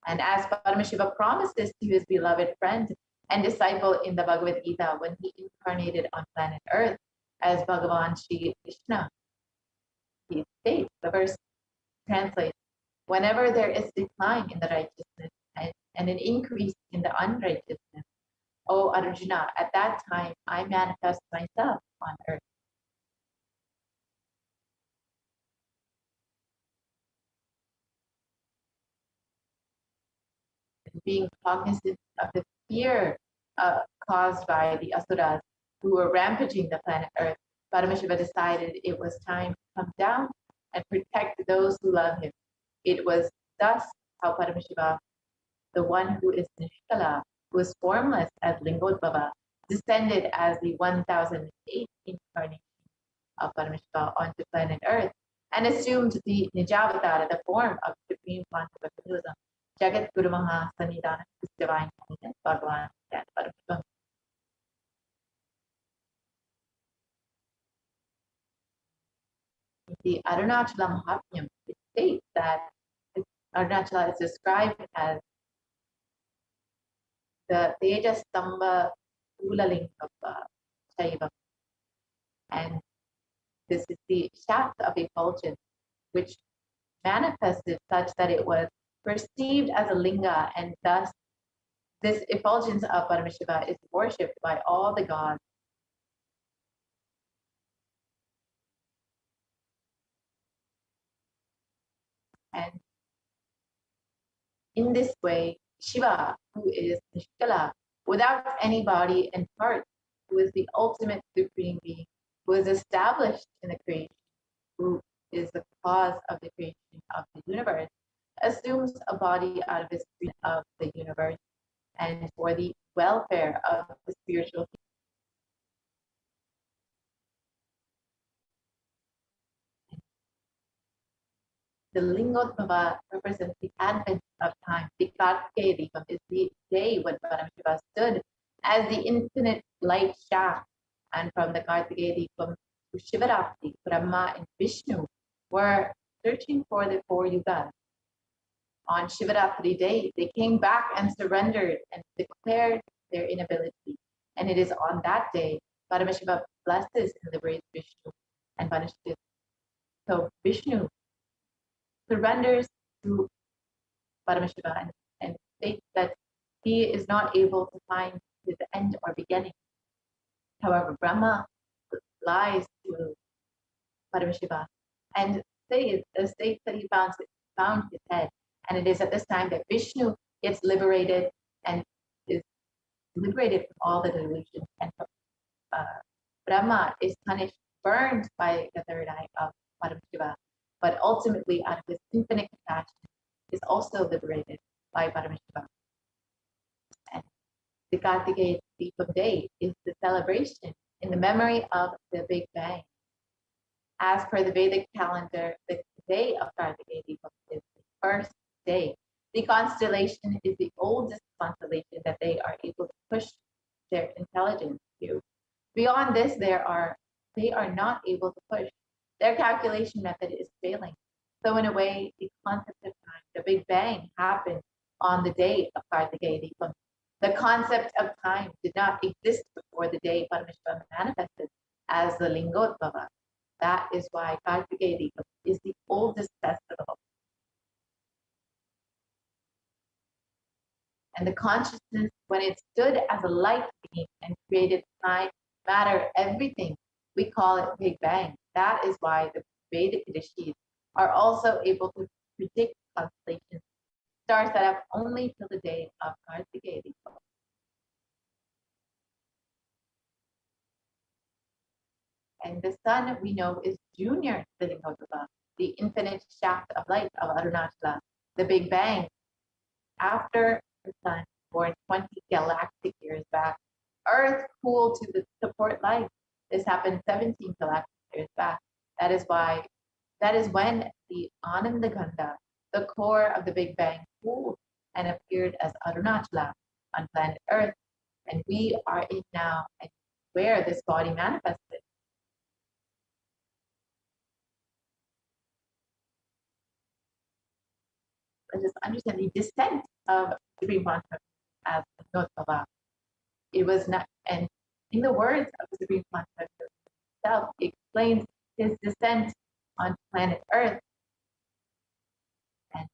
And as Paramashiva promised this to his beloved friend and disciple in the Bhagavad Gita when he incarnated on planet Earth as Bhagavan Shri Krishna, he states, the verse translates, whenever there is decline in the righteousness and an increase in the unrighteousness, O Arjuna, at that time I manifest myself on earth. Being cognizant of the fear caused by the asuras who were rampaging the planet Earth, Paramashiva decided it was time to come down and protect those who love him. It was thus how Paramashiva, the one who is Nishkala, who is formless as Lingodbhava, descended as the 1008th incarnation of Paramashiva onto planet Earth and assumed the Nijavatara, the form of Supreme Concept of Hinduism, Jagat Guru Maha Sanidana, his divine holiness, Bhagavan and Paramashivam. The Arunachala Mahatmyam, it states that Arunachala is described as the Tejastamba Ulaling of Shaiva. And this is the shaft of effulgence, which manifested such that it was perceived as a linga, and thus this effulgence of Paramashiva is worshipped by all the gods. And in this way, Shiva, who is Nishkala, without any body and part, who is the ultimate supreme being, who is established in the creation, who is the cause of the creation of the universe, assumes a body out of the universe and for the welfare of the spiritual. The Lingodbhava represents the advent of time. The Kartikeya Deepam is the day when Paramashiva stood as the infinite light shaft. And from the Kartikeya Deepam to Shivaratri, Brahma and Vishnu were searching for the 4 yugas. On Shivaratri day, they came back and surrendered and declared their inability. And it is on that day, Paramashiva blesses and liberates Vishnu and punishes. So Vishnu surrenders to Paramashiva and states that he is not able to find his end or beginning. However, Brahma lies to Paramashiva and states that he found his head. And it is at this time that Vishnu gets liberated and is liberated from all the delusions. And Brahma is punished, burned by the third eye of Paramashiva, but ultimately, out of his infinite compassion, is also liberated by Paramashiva. And the Kartikeya Deepam Day is the celebration in the memory of the Big Bang. As per the Vedic calendar, the day of Kartikeya Deepam is the first day. The constellation is the oldest constellation that they are able to push their intelligence to. Beyond this, they are not able to push. Their calculation method is failing. So in a way, the concept of time, the Big Bang, happened on the day of Kartikeya Deepam. The concept of time did not exist before the day Paramashiva manifested as the Lingodbhava. That is why Kartikeya Deepam is the oldest festival. And the consciousness, when it stood as a light beam and created time, matter, everything, we call it Big Bang. That is why the Vedic rishis are also able to predict constellations, stars that have only till the day of Kartikeya Deepam. And the sun, we know, is junior to the Lingodbhava, the infinite shaft of light of Arunachala, the Big Bang. After the sun, born 20 galactic years back, Earth cooled to support life. This happened 17 galactic years back. That is when the Anandaganda, the core of the Big Bang, cooled and appeared as Arunachala on planet Earth. And we are in now and where this body manifested. let us understand the descent of Supreme Concept as Notbaba. It was not, and in the words of the Supreme Concept itself, it explains his descent on planet Earth and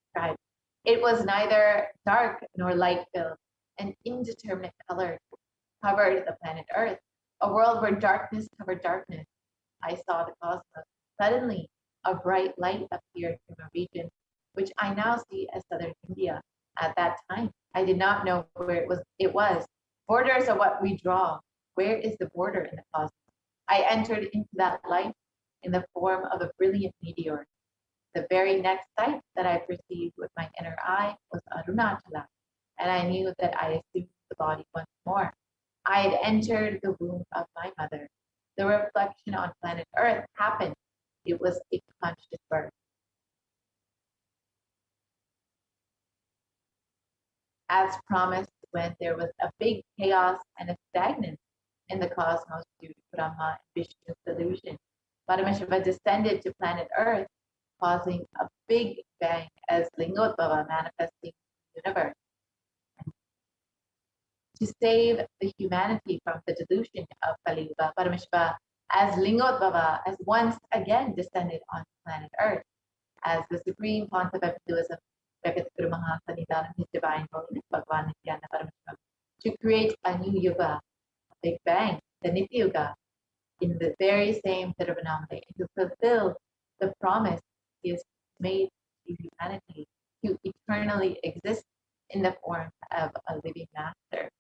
described. It was neither dark nor light filled, an indeterminate color covered the planet Earth, a world where darkness covered darkness. I saw the cosmos. Suddenly, a bright light appeared from a region which I now see as southern India. At that time, I did not know where it was. It was. Borders are what we draw. Where is the border in the cosmos? I entered into that light in the form of a brilliant meteor. The very next sight that I perceived with my inner eye was Arunachala, and I knew that I assumed the body once more. I had entered the womb of my mother. The reflection on planet Earth happened. It was a conscious birth. As promised, when there was a big chaos and a stagnance in the cosmos due to Brahma and Vishnu's delusion, Paramashiva descended to planet Earth, causing a big bang as Lingotbhava manifesting the universe. To save the humanity from the delusion of Kali Yuga, Paramashiva as Lingotbhava has once again descended on planet Earth as the supreme concept of Hinduism, Jagat Mahasanidanam, his divine holiness, Bhagavan Nithyananda Paramashivam, to create a new yuga, a big bang, the Nitya Yuga, in the very same Tiruvannamala, and to fulfill the promise he has made to humanity to eternally exist in the form of a living master.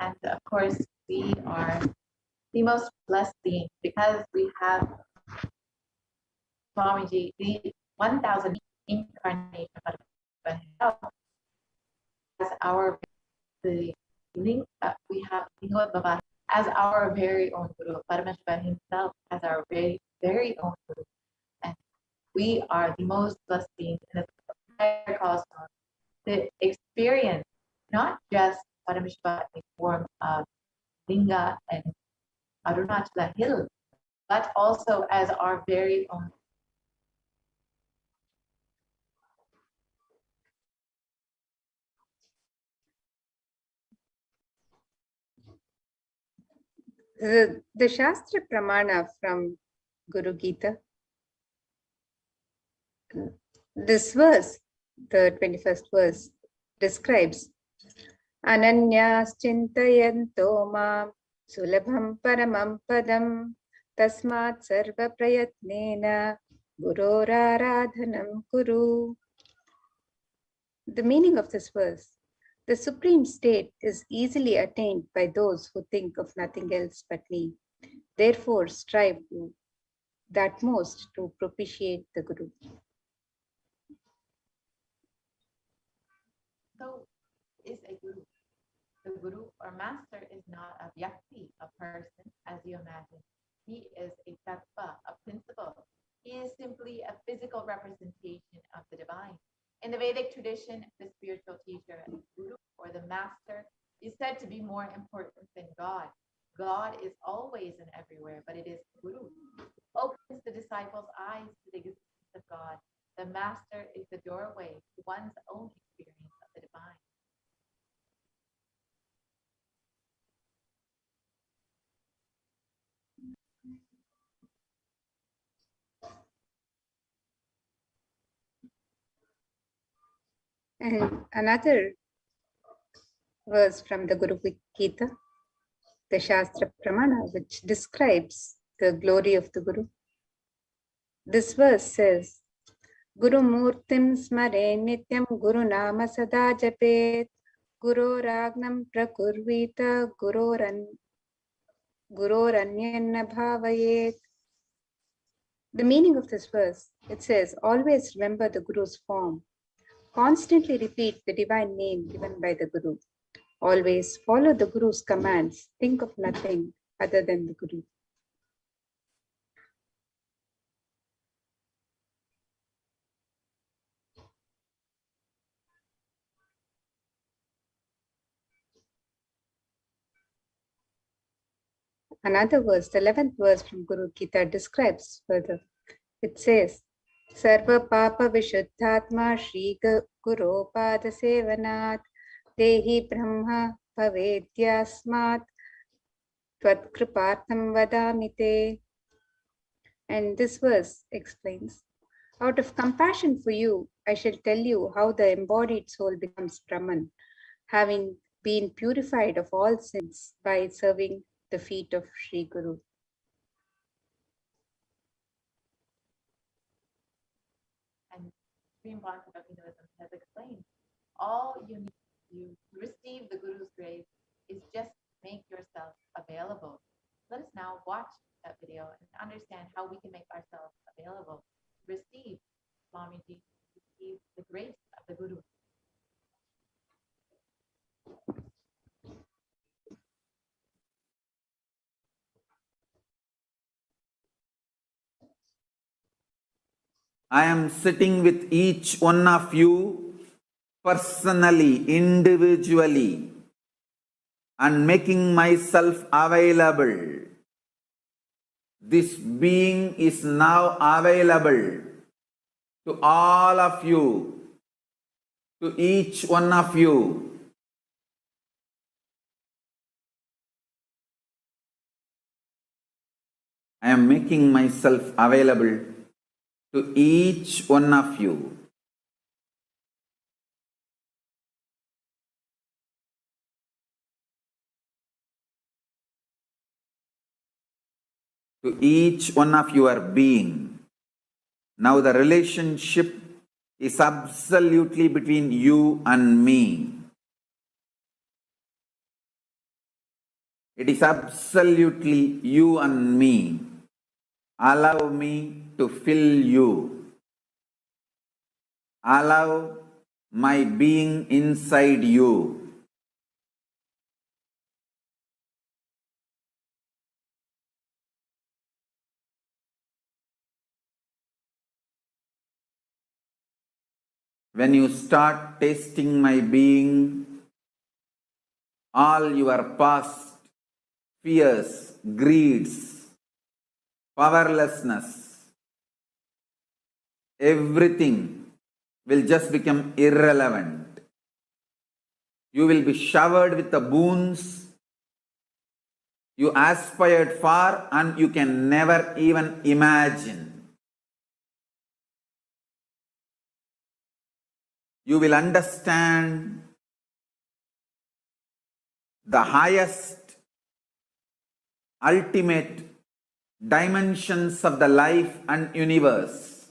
And of course, we are the most blessed being because we have Swamiji, the 1,000 incarnation of himself as our the link. We have Lingua Baba as our very own Guru, Paramashivoham himself as our very own Guru, and we are the most blessed beings in the entire cosmos to experience not just Paramashivoham in the form of Linga and Arunachala Hill, but also as our very own. The Shastra Pramana from Guru Gita, this verse, the 21st verse, describes Ananyas Chintayanto Mam Sulabham Paramam Padam Tasmat Sarva Prayatnena Guroraradhanam Kuru. The meaning of this verse: the supreme state is easily attained by those who think of nothing else but me. Therefore, strive that most to propitiate the Guru. So, is a Guru. The Guru or Master is not a Vyakti, a person, as you imagine. He is a Tattva, a principle. He is simply a physical representation of the divine. In the Vedic tradition, the spiritual teacher, the Guru or the Master, is said to be more important than God. God is always and everywhere, but it is Guru who opens the disciples' eyes to the existence of God. The Master is the doorway to one's own experience of the divine. And another verse from the Guru Gita, the Shastra Pramana, which describes the glory of the Guru. This verse says, Guru Murtim Smare Nityam Guru Nama Sada Japet Guru Ragnam Prakurvita Guroranyanna Bhavayet. The meaning of this verse, it says, always remember the Guru's form. Constantly repeat the divine name given by the Guru. Always follow the Guru's commands. Think of nothing other than the Guru. Another verse, the 11th verse from Guru Gita, describes further. It says, Sarva Papa Vishuddhatma Shri Guru Pada Sevanat Dehi Brahma Pavedyasmat Tvat Kripartham Vadamite. And this verse explains, out of compassion for you, I shall tell you how the embodied soul becomes Brahman, having been purified of all sins by serving the feet of Sri Guru. And Supreme Concept of Hinduism has explained, all you need to receive the Guru's grace is just make yourself available. Let us now watch that video and understand how we can make ourselves available. Receive Swamiji, receive the grace of the Guru. I am sitting with each one of you personally, individually, and making myself available. This being is now available to all of you, to each one of you. I am making myself available to each one of you. To each one of your being. Now the relationship is absolutely between you and me. It is absolutely you and me. Allow me to fill you. Allow my being inside you. When you start tasting my being, all your past fears, greeds, powerlessness, everything will just become irrelevant. You will be showered with the boons you aspired for and you can never even imagine. You will understand the highest, ultimate dimensions of the life and universe.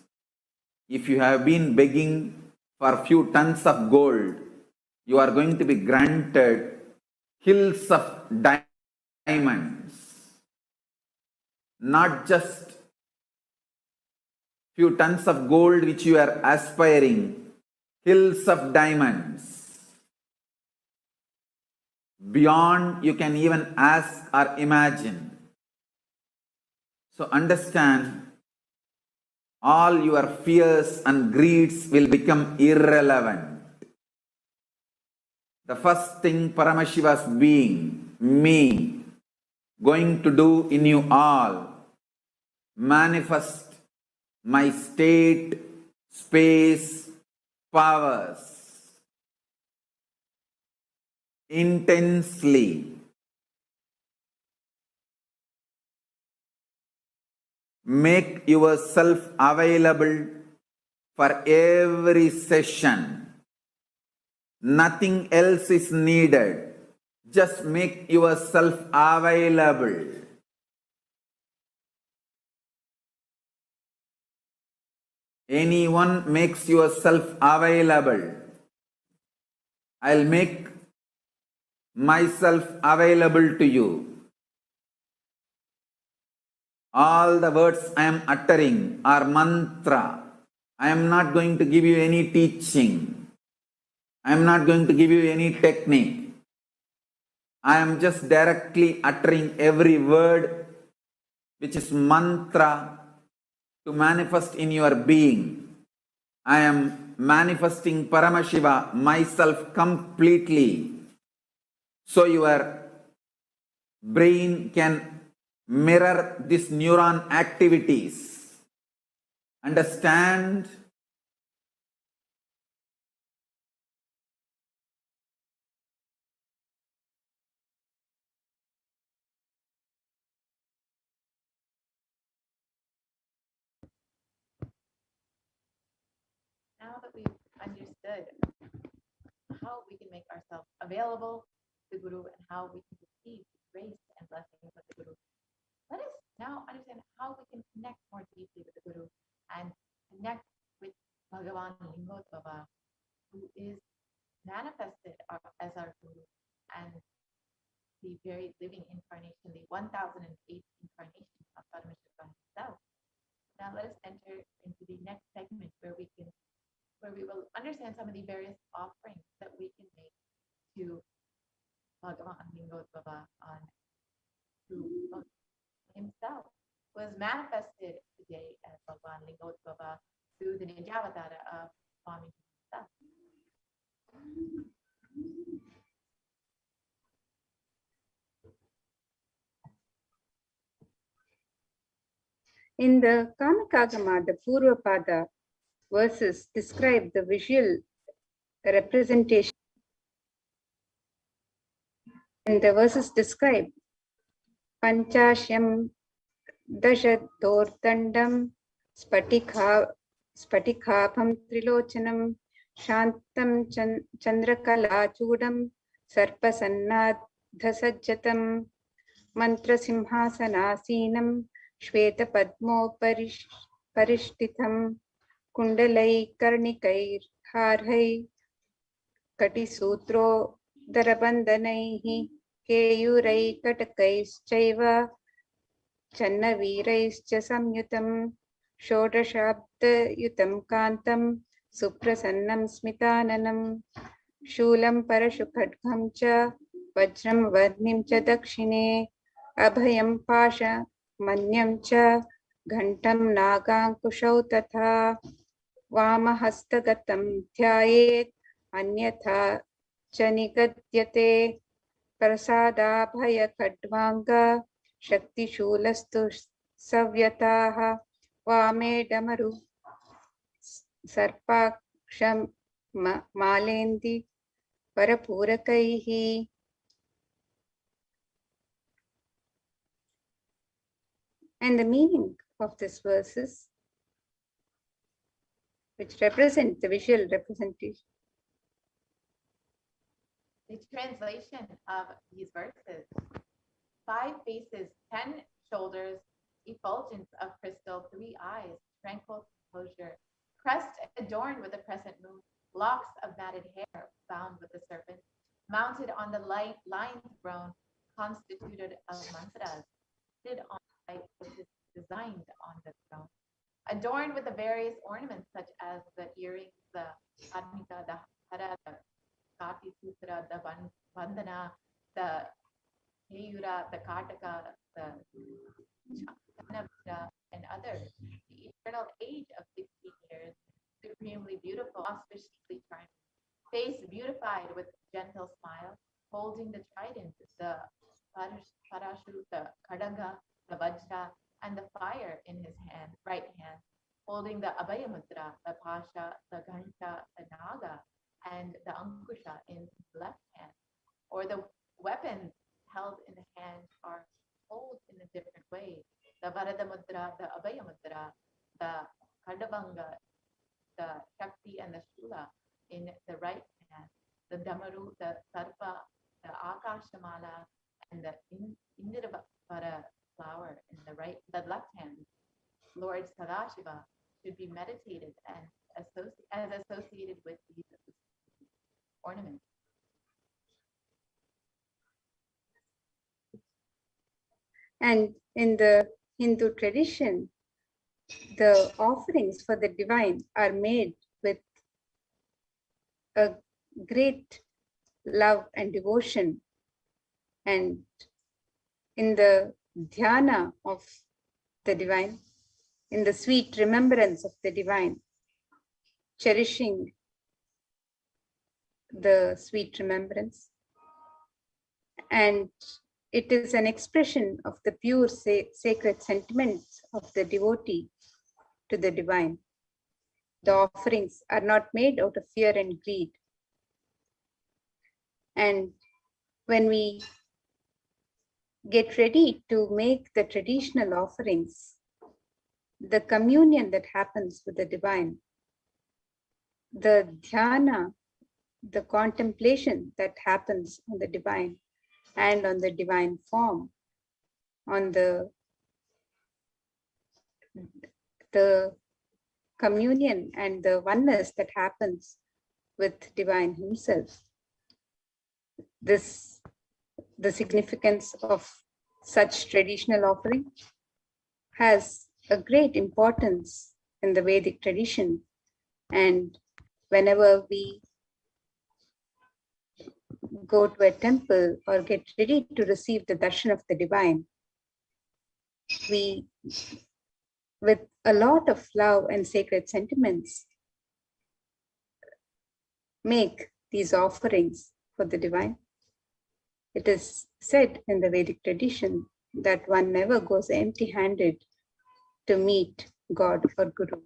If you have been begging for a few tons of gold, you are going to be granted hills of diamonds. Not just few tons of gold which you are aspiring, hills of diamonds. Beyond you can even ask or imagine. So understand, all your fears and greeds will become irrelevant. The first thing Paramashiva's being, me, going to do in you all, manifest my state, space, powers intensely. Make yourself available for every session. Nothing else is needed. Just make yourself available. Anyone makes yourself available, I'll make myself available to you. All the words I am uttering are mantra. I am not going to give you any teaching. I am not going to give you any technique. I am just directly uttering every word which is mantra to manifest in your being. I am manifesting Paramashiva, myself completely, so your brain can mirror these neuron activities. Understand? Now that we've understood how we can make ourselves available to the Guru and how we can receive the grace and blessings of the Guru, let us now understand how we can connect more deeply with the Guru and connect with Bhagavan Lingodvaba, who is manifested as our Guru and the very living incarnation, the 1008th incarnation of Paramashivoham himself. Now let us enter into the next segment where we will understand some of the various offerings that we can make to Bhagavan Lingodvaba to himself, who was manifested today as Bhagavan Lingodvaba through the Nijavatara of Swami himself. In the Kamakagama, the Purvapada verses describe the visual representation. And the verses describe Panchashyam Dashadortandam Spatikhabham Trilochanam Shantam Chandrakala-chudam Sarpasannadhasajjatam Mantrasimhasanasinam Shvetapadmoparishtitam Kundalai Karnikair Harhai Katisutro Darabandhanaihi केयूरैकटकैश्चैव चन्नवीरैश्च संयुतं षोडशाब्दयुतं कान्तं सुप्रसन्नं स्मिताननं शूलं परशुखड्गं च वज्रं वर्णिं च दक्षिणे अभयं पाशमन्यं च घण्टं नागाङ्कुशौ तथा वामहस्तगतं ध्यायेत् अन्यथा च निगद्यते प्रसादाभयखड्वाङ्ग शक्तिशूलस्तु सव्यताः वामे डमरु सर्पाक्षं मालेन्दि परपूरकैः. And the meaning of this verses, which represent the visual representation. The translation of these verses: 5 faces, 10 shoulders, effulgence of crystal, 3 eyes, tranquil composure, crest adorned with a crescent moon, locks of matted hair bound with a serpent, mounted on the lion throne constituted of mantras, seated on the light which is designed on the throne, adorned with the various ornaments such as the earrings, the admika, the hara, the kati sutra, the bandana, the Heyura, the Kartaka, the Chanavra, and others. The eternal age of 16 years, supremely beautiful, auspiciously charming, face beautified with gentle smile, holding the trident, the Parashu, the Kadaga, the Vajra, and the fire in his right hand, holding the Abhayamudra, the Pasha, the Ghanta, the Naga, and the Ankusha in his left hand, or the weapons held in the hand are held in a different way. The Varada Mudra, the Abhaya Mudra, the Kardavanga, the Shakti, and the Shula in the right hand, the Damaru, the Sarpa, the Akashamala, and the Indirabhara flower in the left hand. Lord Sadashiva should be meditated and associated with these ornaments. And in the Hindu tradition, the offerings for the divine are made with a great love and devotion. And in the dhyana of the divine, in the sweet remembrance of the divine, cherishing the sweet remembrance. And it is an expression of the pure sacred sentiments of the devotee to the divine. The offerings are not made out of fear and greed. And when we get ready to make the traditional offerings, the communion that happens with the divine, the dhyana, the contemplation that happens on the divine and on the divine form, on the communion and the oneness that happens with divine himself. The significance of such traditional offering has a great importance in the Vedic tradition. And whenever we go to a temple or get ready to receive the darshan of the divine, we, with a lot of love and sacred sentiments, make these offerings for the divine. It is said in the Vedic tradition that one never goes empty-handed to meet God or Guru.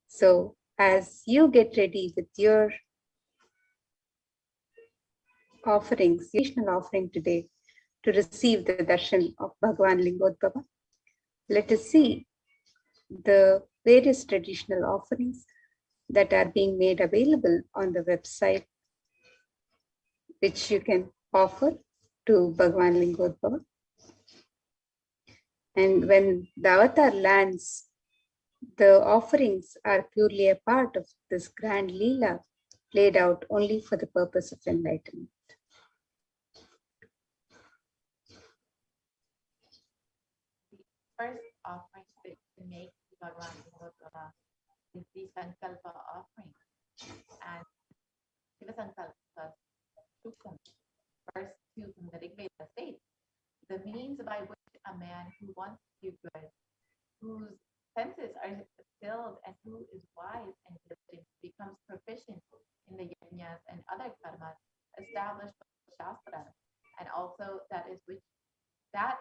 So as you get ready with your offerings, your traditional offering today to receive the darshan of Bhagavan Lingodbhava, let us see the various traditional offerings that are being made available on the website, which you can offer to Bhagavan Lingodbhava. And when the avatar lands, the offerings are purely a part of this grand Leela played out only for the purpose of enlightenment. first offering that you can make to Bhagavan is the Sankalpa offering. And Shiva Sankalpa Suktam, verse 2 from the Rig Veda states, the means by which a man who wants to do good, whose senses are filled and who is wise and diligent, becomes proficient in the yajnas and other karmas established by the Shastra, and also that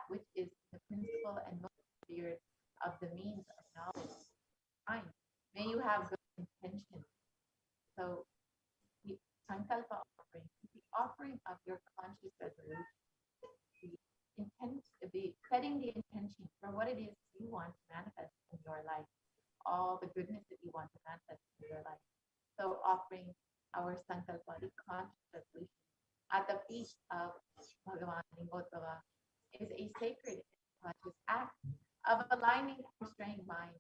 which is the principle and most revered of the means of knowledge. Fine. May you have good intention. So the Sankalpa offering is the offering of your conscious resolution, setting the intention for what it is you want to manifest in your life, all the goodness that you want to manifest in your life. So offering our Sankalpa, the conscious resolution, at the feet of Bhagavan Lingottava is a sacred and conscious act of aligning our straying mind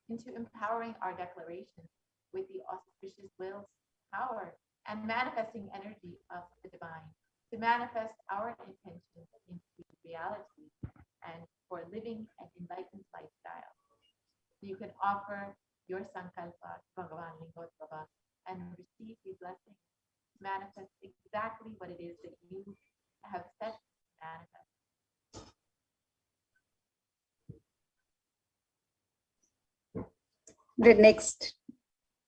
into empowering our declarations with the auspicious will's power and manifesting energy of the divine to manifest our intentions into reality and for living an enlightened lifestyle. So you can offer your Sankalpa to Bhagavan Lingottava and receive the blessing to manifest exactly what it is that you have set to manifest. The next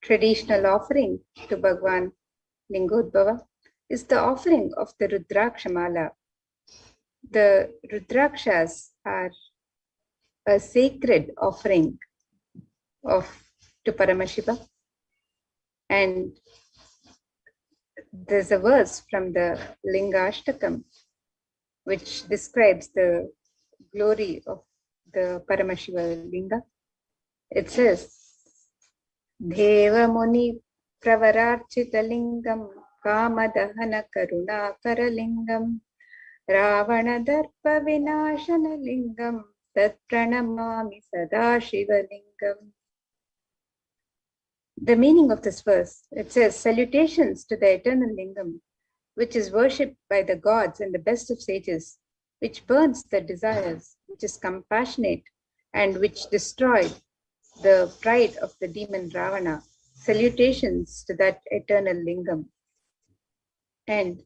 traditional offering to Bhagavan Lingodbhava is the offering of the Rudrakshamala. The Rudrakshas are a sacred offering to Paramashiva, and there's a verse from the Lingashtakam which describes the glory of the Paramashiva Linga. It says, Deva Muni Pravararchita Lingam Kamadahana Karuna Karalingam Ravana Darpa Vinashana Lingam Tat Pranamami Sadashiva Lingam. The meaning of this verse, it says, salutations to the eternal Lingam, which is worshipped by the gods and the best of sages, which burns the desires, which is compassionate, and which destroyed the pride of the demon Ravana. Salutations to that eternal Lingam. And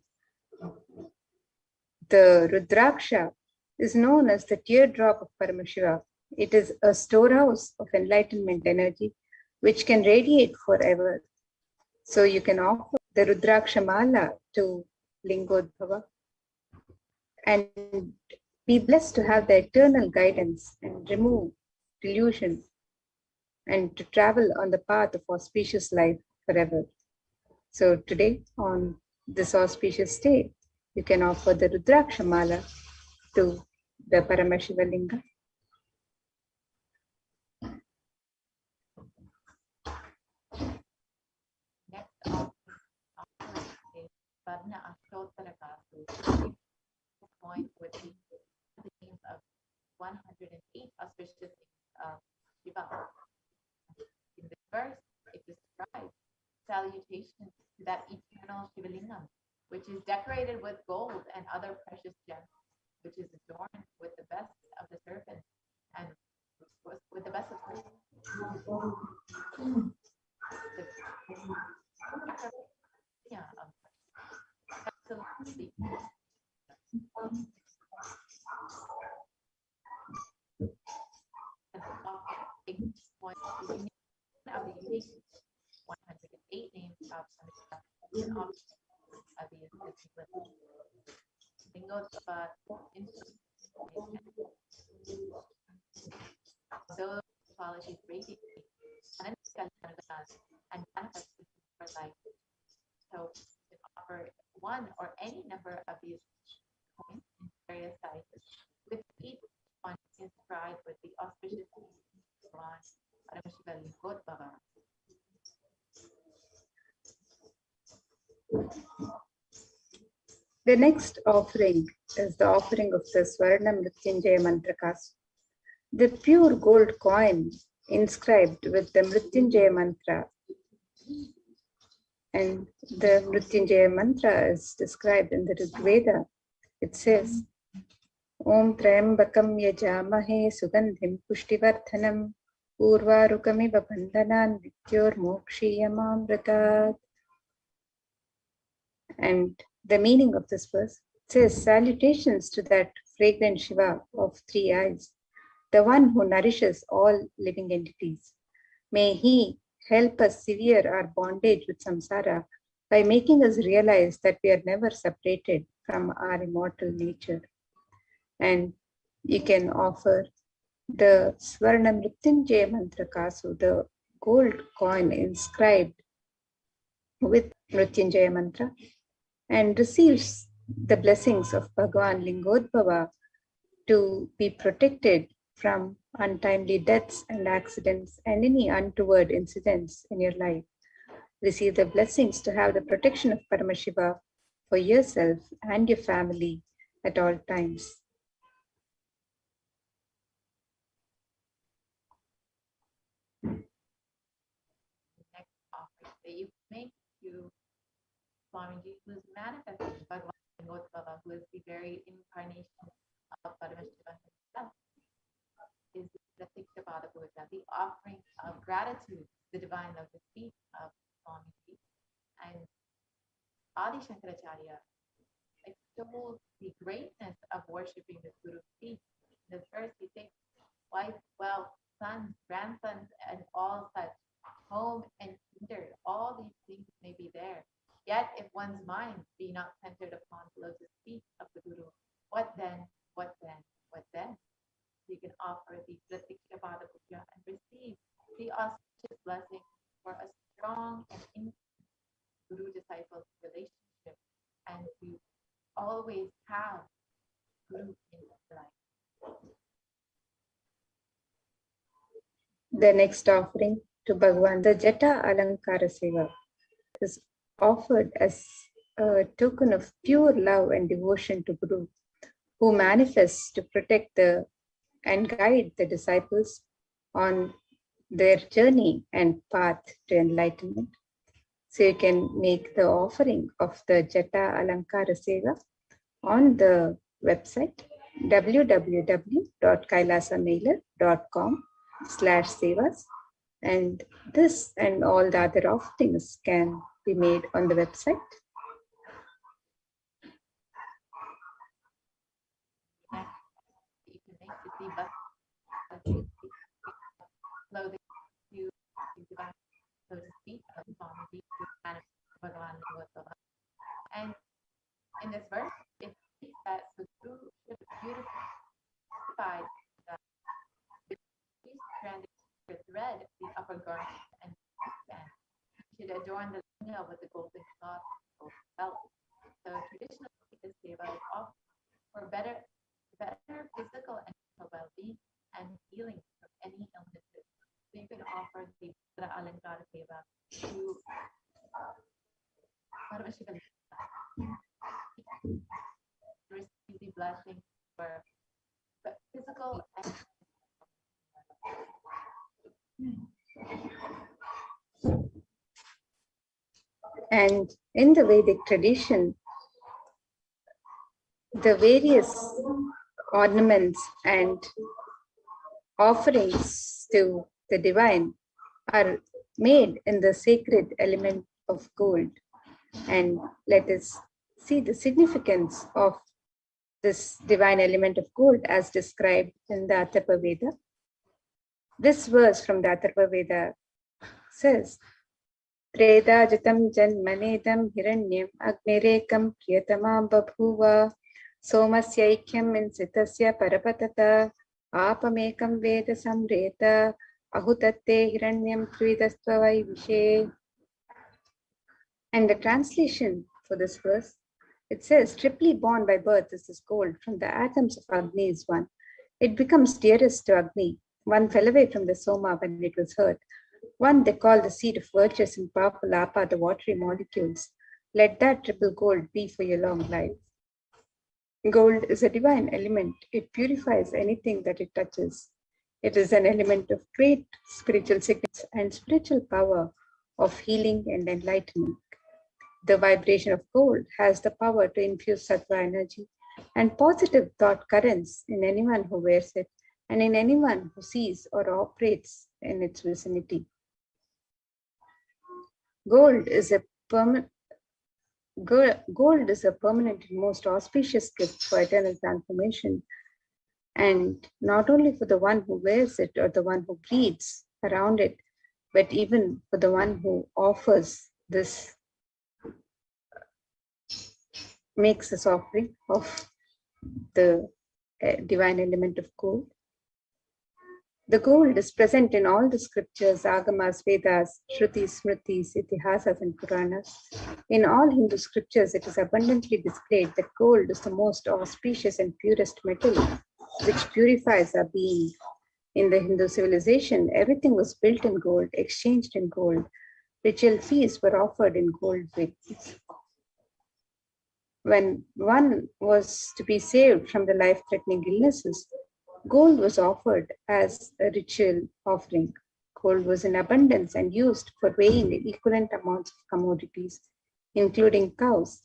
the Rudraksha is known as the teardrop of Paramashiva. It is a storehouse of enlightenment energy which can radiate forever. So you can offer the Rudraksha Mala to Lingodbhava and be blessed to have the eternal guidance and remove delusion and to travel on the path of auspicious life forever. So today, on this auspicious day, you can offer the Rudraksha Mala to the Paramashiva Linga. Next offering is Varna Ashtotarakasu. This point would be the names of 108 auspicious names of Shiva. In this verse, it describes salutations to that eternal Shivalingam, which is decorated with gold and other precious gems, which is adorned with the best of the serpents and with the best of absolutely. Point of the unique 108 names of those qualities radiate and manifest for life. So you can offer one or any number of these points in various sizes, with each one inscribed with the auspicious Paramashiva Lingodbhava. The next offering is the offering of the Swarna Mrityunjaya Mantrakas. The pure gold coin inscribed with the Mrityunjaya Mantra. And the Mrityunjaya Mantra is described in the Rig Veda. It says, Om Trayambakam Yajamahe Sugandhim Pushtivardhanam Urvarukamiva Bandhanan Mrityor Mokshiyamamritat. And the meaning of this verse says, salutations to that fragrant Shiva of three eyes, the one who nourishes all living entities. May he help us sever our bondage with samsara by making us realize that we are never separated from our immortal nature. And you can offer the Swarna Mrityunjaya Mantra Kasu, the gold coin inscribed with Mrityunjaya Mantra, and receives the blessings of Bhagavan Lingodbhava to be protected from untimely deaths and accidents and any untoward incidents in your life. Receive the blessings to have the protection of Paramashiva for yourself and your family at all times. Next offering that you make to Swamiji, who is manifesting Bhagavan Lingodbhava, who is the very incarnation of Paramashiva himself, is the Tikshapada Puja, the offering of gratitude, the divine love, the feet of Swamiji. And Adi Shankaracharya extols the greatness of worshipping the Guru's feet. In this verse, he takes wife, wealth, sons, grandsons, and all such, home and kindred, all these things may be there. Yet if one's mind be not centered upon the lotus feet of the Guru, what then, what then, what then? You can offer the Pratikshapada Puja and receive the auspicious blessing for a strong and intimate Guru-disciple relationship, and to always have Guru in your life. The next offering to Bhagavan, the Jata Alankara Seva, is offered as a token of pure love and devotion to Guru, who manifests to protect and guide the disciples on their journey and path to enlightenment. So you can make the offering of the Jata Alankara Seva on the website www.kailasamailer.com/sevas, and this and all the other offerings can be made on the website. You can make the clothing to divine lotus feet of Swamiji to manifest Bhagavan Lingodbhava. And in this verse, it states that the Guru should beautify the stranded thread, the upper garment, and should adorn the linga with the golden cloth or belt. So traditionally, this seva is offered for better physical and mental well-being and healing from any illnesses. So you can offer the Jata Alankara Seva to Paramashiva, receive the blessing for physical and And in the Vedic tradition, the various ornaments and offerings to the divine are made in the sacred element of gold. And let us see the significance of this divine element of gold as described in the Atharva Veda. This verse from the Atharva Veda says, Tredajatam janmanedam hiranyam agnirekam priyatamam babhuva somasyaikyam insitasya parapatata apamekam veda samreta ahutatte hiranyam trividastva vishe. And the translation for this verse, it says, triply born by birth is this gold. From the atoms of Agni is one. It becomes dearest to Agni. One fell away from the Soma when it was hurt. One they call the seed of virtuous and powerful Apa, the watery molecules. Let that triple gold be for your long life. Gold is a divine element. It purifies anything that it touches. It is an element of great spiritual significance and spiritual power of healing and enlightenment. The vibration of gold has the power to infuse sattva energy and positive thought currents in anyone who wears it and in anyone who sees or operates in its vicinity. Gold is a permanent and most auspicious gift for eternal transformation, and not only for the one who wears it or the one who breathes around it, but even for the one who offers this, makes this offering of the divine element of gold. The gold is present in all the scriptures, Agamas, Vedas, Shrutis, Smritis, Itihasas, and Puranas. In all Hindu scriptures, it is abundantly displayed that gold is the most auspicious and purest metal, which purifies our being. In the Hindu civilization, everything was built in gold, exchanged in gold. Ritual feasts were offered in gold vessels. When one was to be saved from the life-threatening illnesses, gold was offered as a ritual offering. Gold was in abundance and used for weighing equivalent amounts of commodities, including cows.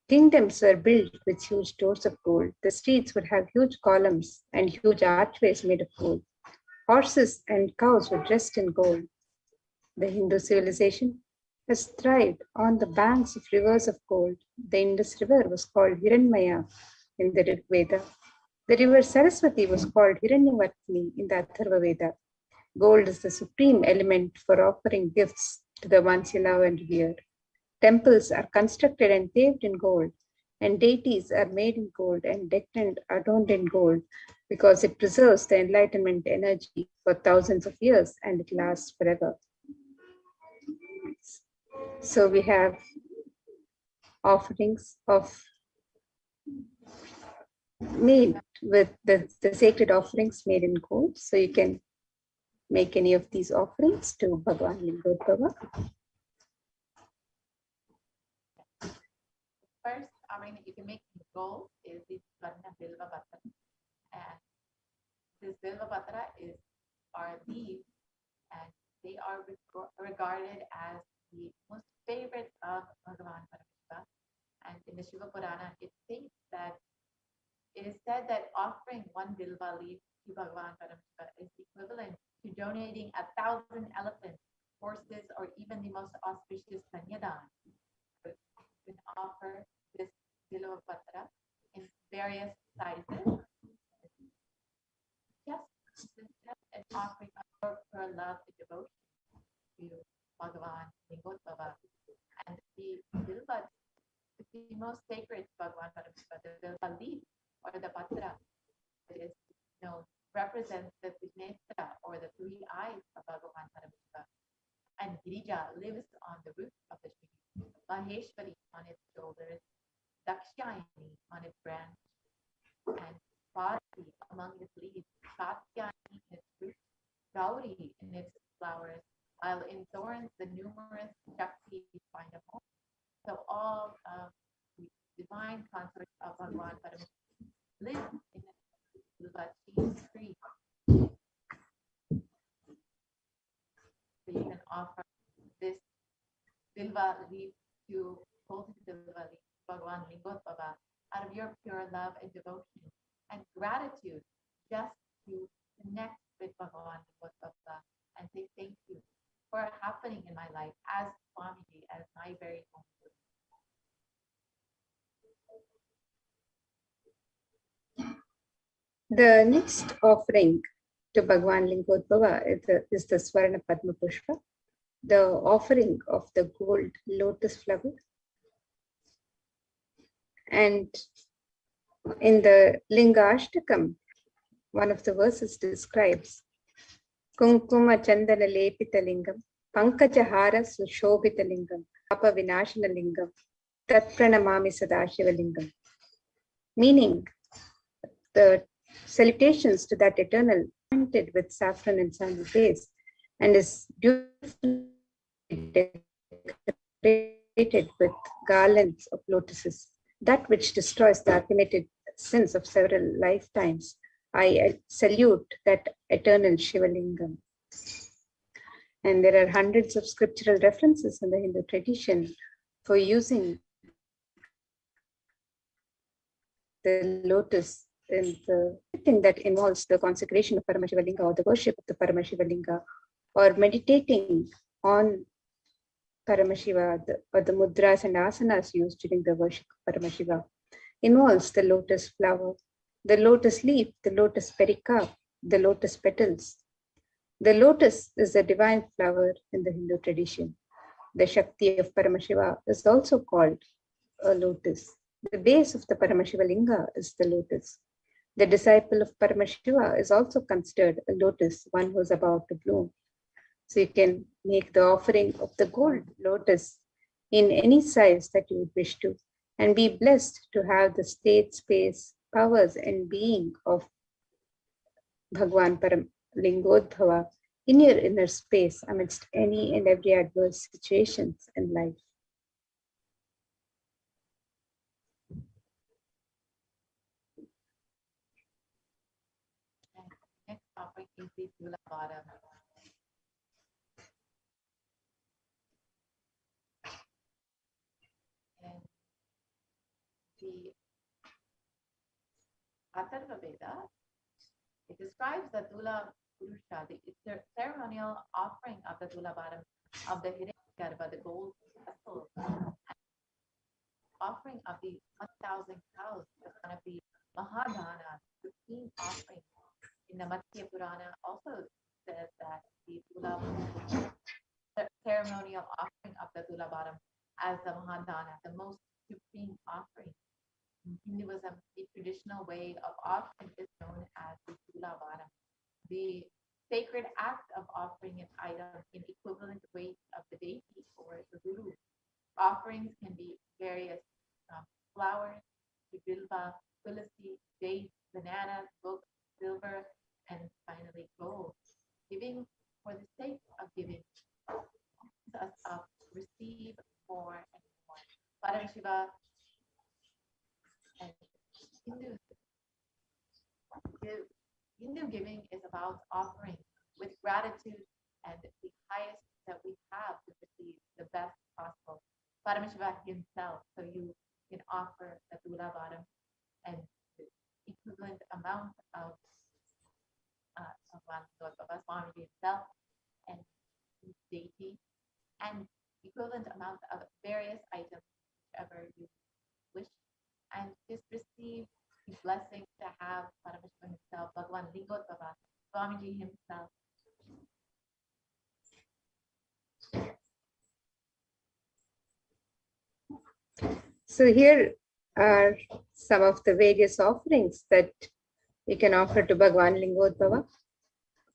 Kingdoms were built with huge stores of gold. The streets would have huge columns and huge archways made of gold. Horses and cows were dressed in gold. The Hindu civilization has thrived on the banks of rivers of gold. The Indus River was called Hiranmaya in the Rig Veda. The river Saraswati was called Hiranyavartini in the Atharva Veda. Gold is the supreme element for offering gifts to the ones you love and revere. Temples are constructed and paved in gold, and deities are made in gold and decked and adorned in gold because it preserves the enlightenment energy for thousands of years and it lasts forever. So we have offerings made with the sacred offerings made in gold. So you can make any of these offerings to Bhagavan Lingodbhava. First offering that you can make in gold is the Swarna Bilva Patra. And this Bilva Patra are leaves, and they are regarded as the most favorite of Bhagavan Paramashiva. And in the Shiva Purana, it states that it is said that offering one Bilva leaf to Bhagavan Paramashiva is equivalent to donating 1,000 elephants, horses, or even the most auspicious Kanyadan. You can offer this Bilva Patra in various sizes. Just an offering of her love and devotion to Bhagavan Lingodbhava. And the Bilva is the most sacred to Bhagavan Paramashiva. The Bilva leaf or the Patra is represents the Vignetra or the three eyes of Bhagavan Paramashiva. And Girija lives on the root of the tree, Maheshwari on its shoulders, Dakshayani on its branch, and Parvati among its leaves, Katyayani in its roots, Gauri in its flowers, while in thorns the numerous Shaktis find a home. So all of the divine consorts of Bhagavan Paramashiva live in the Bilva tree. So you can offer this Bilva leaf to Bilva leaf, Bhagavan Lingodbhava, out of your pure love and devotion and gratitude, just to connect with Bhagavan Lingodbhava and say thank you for happening in my life as Swamiji, as my very own. The next offering to Bhagavan Lingodbhava is the Swarna Padma Pushpa, the offering of the gold lotus flower. And in the Linga Ashtakam, one of the verses describes Kunkuma Chandana Lepita Lingam, Pankajahara Sushobhita Lingam, Papa Vinashana Lingam, Tat Pranamami Sadashiva Lingam, meaning the salutations to that eternal painted with saffron and sandal base and is beautifully decorated with garlands of lotuses, that which destroys the accumulated sins of several lifetimes. I salute that eternal Shiva Lingam. And there are hundreds of scriptural references in the Hindu tradition for using the lotus is the thing that involves the consecration of Paramashiva Linga or the worship of the Paramashiva Linga, or meditating on Paramashiva, or the mudras and asanas used during the worship of Paramashiva, involves the lotus flower, the lotus leaf, the lotus pericarp, the lotus petals. The lotus is a divine flower in the Hindu tradition. The Shakti of Paramashiva is also called a lotus. The base of the Paramashiva Linga is the lotus. The disciple of Paramashiva is also considered a lotus, one who is about to bloom. So you can make the offering of the gold lotus in any size that you would wish to, and be blessed to have the state, space, powers, and being of Bhagwan Lingodbhava in your inner space amidst any and every adverse situations in life. Next offering is the Tula Bottom. And the Atharva Veda, it describes the Tula Purusha, the ceremonial offering of the Tula Bottom of the Hiranyagarbha, the gold vessel, offering of the 1,000 cows as one of the Mahadana, the 15 offering. In the Matsya Purana also says that the Tula ceremonial offering of the Tula Bottom as the Mahadana, the most supreme offering. In Hinduism, the traditional way of offering is known as the Tula Bottom. The sacred act of offering an item in equivalent weight of the deity or the guru. Offerings can be various from flowers to bilva, tulsi, dates, bananas, books, silver, and finally gold. Giving for the sake of giving us up, receive more and more. Paramashiva and Hindu giving is about offering with gratitude and the highest that we have to receive the best possible. Paramashiva himself, so you can offer the Tula Bottom and the equivalent amount of Swamiji himself and his deity, and equivalent amount of various items, whichever you wish, and just receive the blessing to have Paramashiva himself, Bhagwan Lingodbhava, Swamiji himself. So here are some of the various offerings that you can offer to Bhagwan Lingodbhava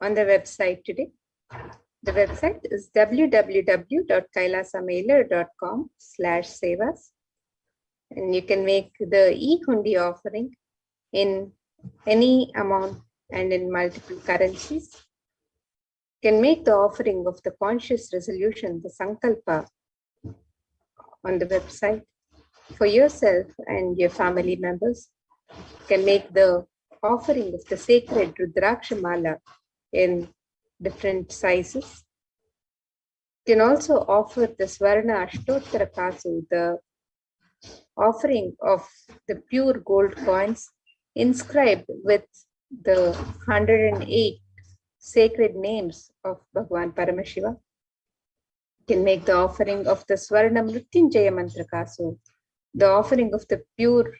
on the website today. The website is www.kailasamailer.com/sevas, and you can make the e-hundi offering in any amount and in multiple currencies. You can make the offering of the conscious resolution, the sankalpa, on the website for yourself and your family members. You can make the offering of the sacred Rudraksha Mala in different sizes. You can also offer the Swarna Ashtottara Kasu, the offering of the pure gold coins inscribed with the 108 sacred names of Bhagwan Paramashiva. You can make the offering of the Swarna Mrityunjaya Mantra Kasu, the offering of the pure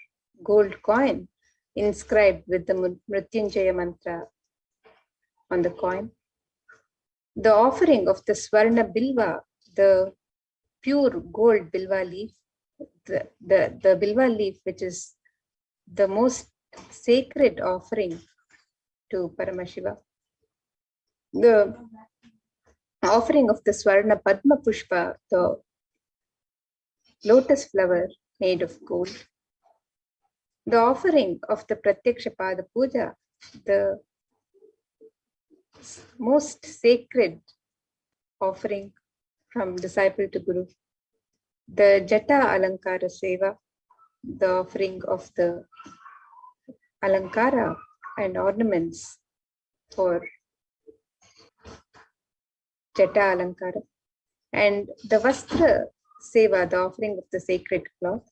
gold coin inscribed with the Mrityunjaya Mantra on the coin. The offering of the Swarna Bilva, the pure gold Bilva leaf, the Bilva leaf, which is the most sacred offering to Paramashiva. The offering of the Swarna Padma Pushpa, the lotus flower made of gold. The offering of the Pratyaksha Pada Puja, the most sacred offering from disciple to guru. The Jata Alankara Seva, the offering of the Alankara and ornaments for Jata Alankara. And the Vastra Seva, the offering of the sacred cloth.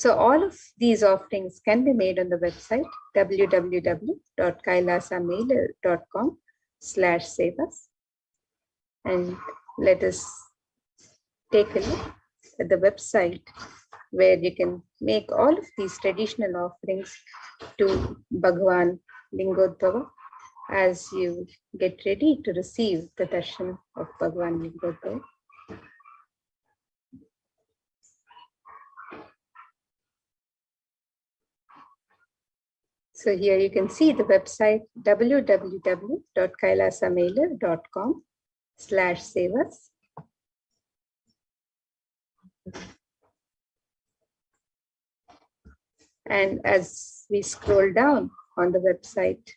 So all of these offerings can be made on the website www.kailasamailer.com/sevas. And let us take a look at the website where you can make all of these traditional offerings to Bhagwan Lingodbhava as you get ready to receive the darshan of Bhagwan Lingodbhava. So here you can see the website www.kailasamailer.com/sevas. And as we scroll down on the website,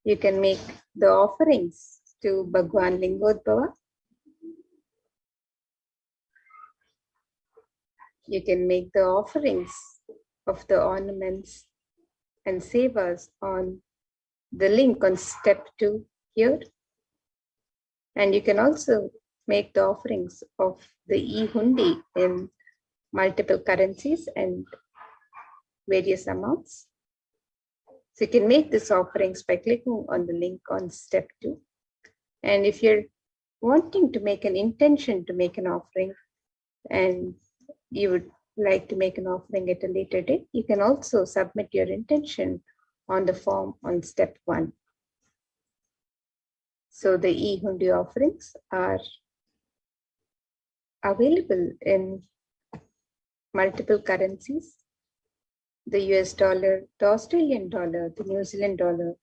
you can make the offerings to Bhagwan Lingodbhava. You can make the offerings of the ornaments and sevas on the link on step 2 here. And you can also make the offerings of the e-hundi in multiple currencies and various amounts. So you can make these offerings by clicking on the link on step 2. And if you're wanting to make an intention to make an offering and you would like to make an offering at a later date, you can also submit your intention on the form on step 1. So the e-hundi offerings are available in multiple currencies: the US dollar, the Australian dollar, the New Zealand dollar,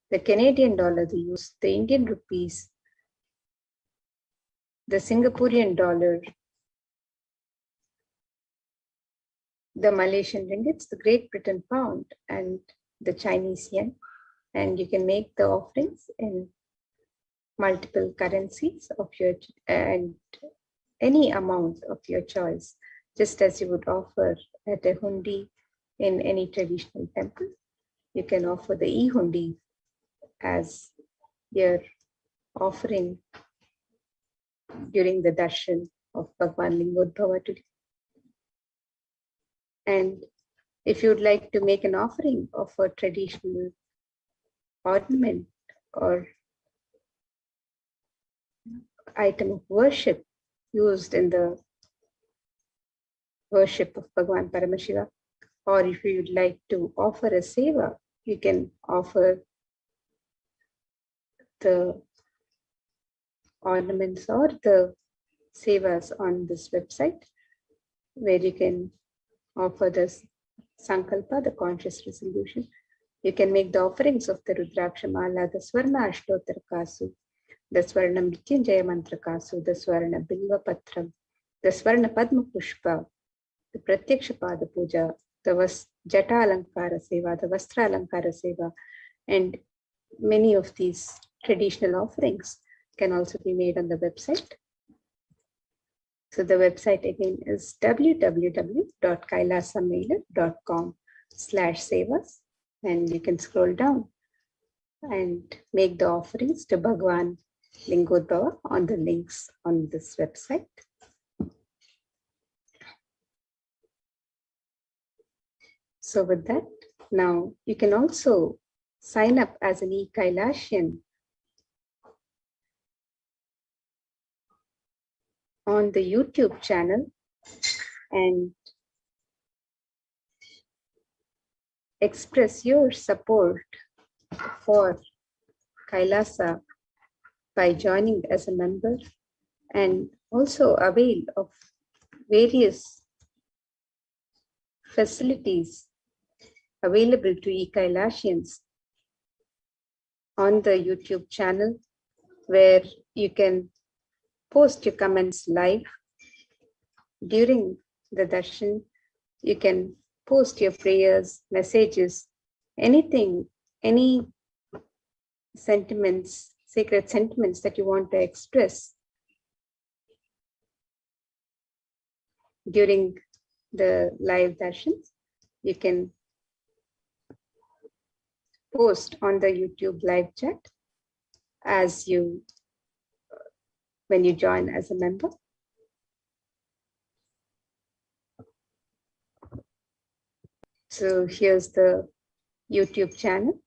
the Canadian dollar, the Indian rupees, the Singaporean dollar, the Malaysian ringgits, the Great Britain pound, and the Chinese yen. And you can make the offerings in multiple currencies of your and any amount of your choice, just as you would offer at a hundi in any traditional temple. You can offer the e-hundi as your offering during the darshan of Bhagwan Lingodbhava today. And if you would like to make an offering of a traditional ornament or item of worship used in the worship of Bhagwan Paramashiva, or if you would like to offer a seva, you can offer the ornaments or the sevas on this website, where you can offer the sankalpa, the conscious resolution. You can make the offerings of the Rudraksha Mala, the Swarna Ashtottara Kasu, the Swarna Mrityunjaya Mantra Kasu, the Swarna Bilva Patram, the Swarna Padma Pushpa, the Pratyaksha Pada Puja, the Jata Alankara Seva, the Vastra Alankara Seva, and many of these traditional offerings can also be made on the website. So the website again is www.kailasamailer.com/sevas, and you can scroll down and make the offerings to Bhagwan Lingodbhava on the links on this website. So with that, now you can also sign up as an e-Kailashian on the YouTube channel and express your support for Kailasa by joining as a member, and also avail of various facilities available to e-Kailashians on the YouTube channel, where you can post your comments live during the darshan. You can post your prayers, messages, anything, any sentiments, sacred sentiments that you want to express during the live darshans. You can post on the YouTube live chat as you when you join as a member. So here's the YouTube channel,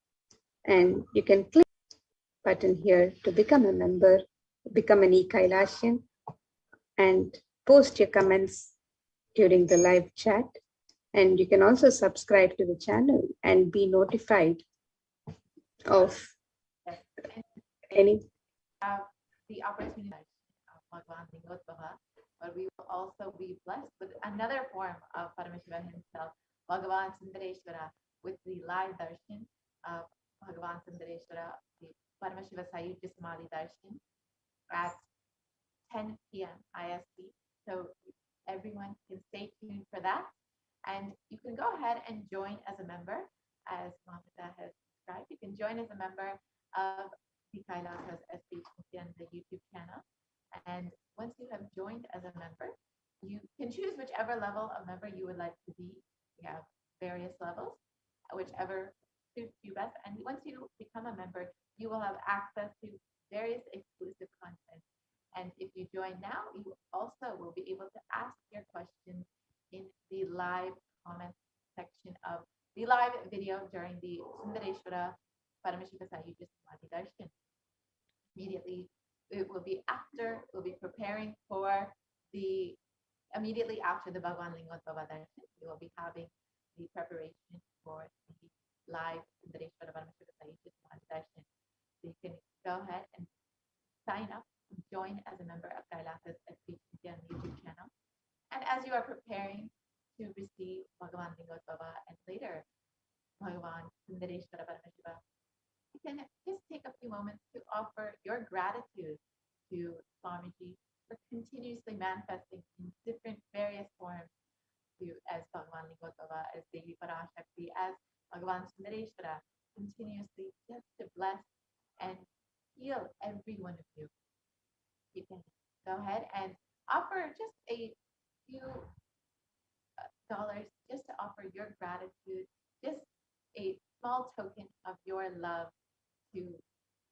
and you can click button here to become a member, become an e-Kailashian, and post your comments during the live chat. And you can also subscribe to the channel and be notified of Yes. any. Have the opportunity of Bhagavan Lingottava, but we will also be blessed with another form of Paramashiva himself, Bhagavan Sundareshwara, with the live darshan of Bhagavan Sundareshwara, the Paramashiva Sayujya Samadhi darshan at 10 p.m. IST. So everyone can stay tuned for that. And you can go ahead and join as a member, as Mamata has described. You can join as a member of the Kailasas HDH Nithyananda YouTube channel. And once you have joined as a member, you can choose whichever level of member you would like to be. We have various levels, whichever suits you best. And once you become a member, you will have access to various exclusive content. And if you join now, you also will be able to ask your questions in the live comment section of the live video during the Sundareshwara Paramashiva Sayujya Samadhi darshan. Immediately, it will be after, we'll be preparing for the, immediately after the Bhagavan Lingottava darshan, we will be having the preparation for the live Sundareshwara Paramashiva Sayujya Samadhi darshan. So you can go ahead and sign up, join as a member of Kailasas HDH Nithyananda YouTube channel. And as you are preparing to receive Bhagavan Lingottava and later Bhagavan Sundareshwara Paramashiva, you can just take a few moments to offer your gratitude to Swamiji for continuously manifesting in different various forms to as Bhagavan Lingottava, as Devi Parashakti, as Bhagavan Sundareshwara, continuously just to bless and heal every one of you. You can go ahead and offer just a few dollars just to offer your gratitude, just a small token of your love, to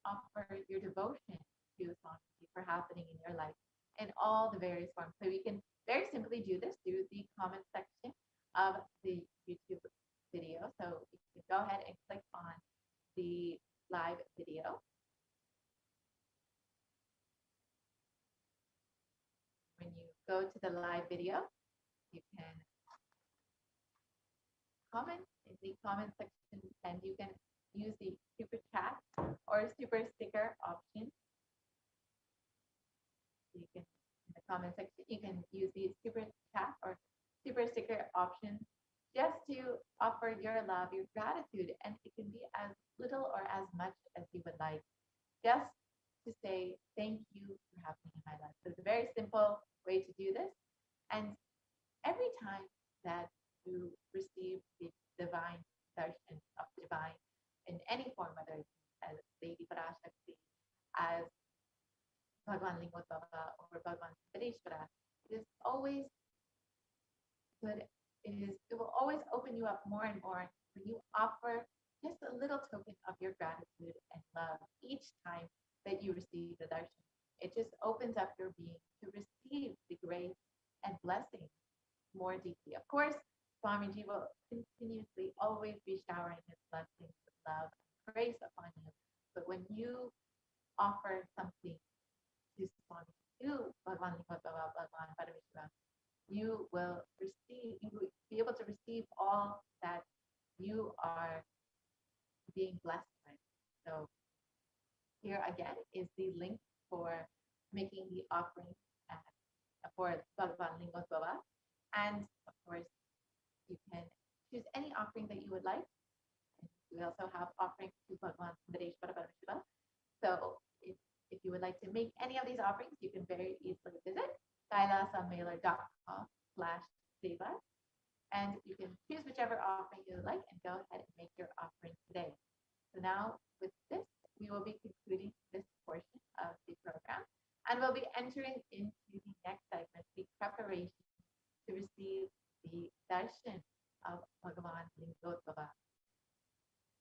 offer your devotion to Swamiji for happening in your life in all the various forms. So you can very simply do this through the comment section of the YouTube video. So you can go ahead and click on the live video. When you go to the live video, you can comment in the comment section, and you can use the super chat or super sticker option. You can, in the comment section, you can use the super chat or super sticker option just to offer your love, your gratitude, and it can be as little or as much as you would like, just to say thank you for happening in my life. So it's a very simple way to do this. And every time that you receive the divine darshan of divine in any form, whether it's as Devi Parashakti, as Bhagavan Lingottava, or Bhagavan Sundareshwara, it is always good. It will always open you up more and more when you offer just a little token of your gratitude and love each time that you receive the darshan. It just opens up your being to receive the grace and blessing more deeply. Of course, Swamiji will continuously always be showering his blessings with love and grace upon you. But when you offer something to Swamiji, to Bhagavan Lingottava, Bhagavan Paramashiva, you will be able to receive all that you are being blessed with. So here again is the link for making the offering for Bhagavan Lingottava. And of course, you can choose any offering that you would like. And we also have offerings to Bhagavan Sundareshwara Paramashiva. So if you would like to make any of these offerings, you can very easily visit kailasamailer.com/seva, and you can choose whichever offering you would like and go ahead and make your offering today. So now with this, we will be concluding this portion of the program, and we'll be entering into the next segment, the preparation to receive the darshan of Bhagavan Lingottava.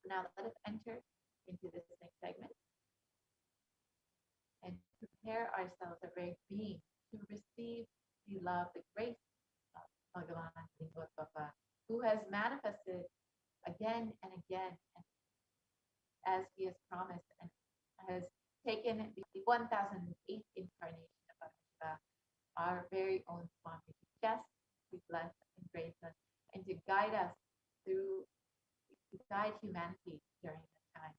Now let us enter into this next segment. And prepare ourselves, our very being, to receive the love, the grace of Bhagavan Baba, who has manifested again and again, and as he has promised, and has taken the 1008th incarnation of Parashakti, our very own Swami, just to bless and grace us and to guide us through, to guide humanity during this time.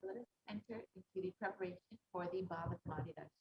Let us enter into the preparation for the Bhava Samadhi Darshan.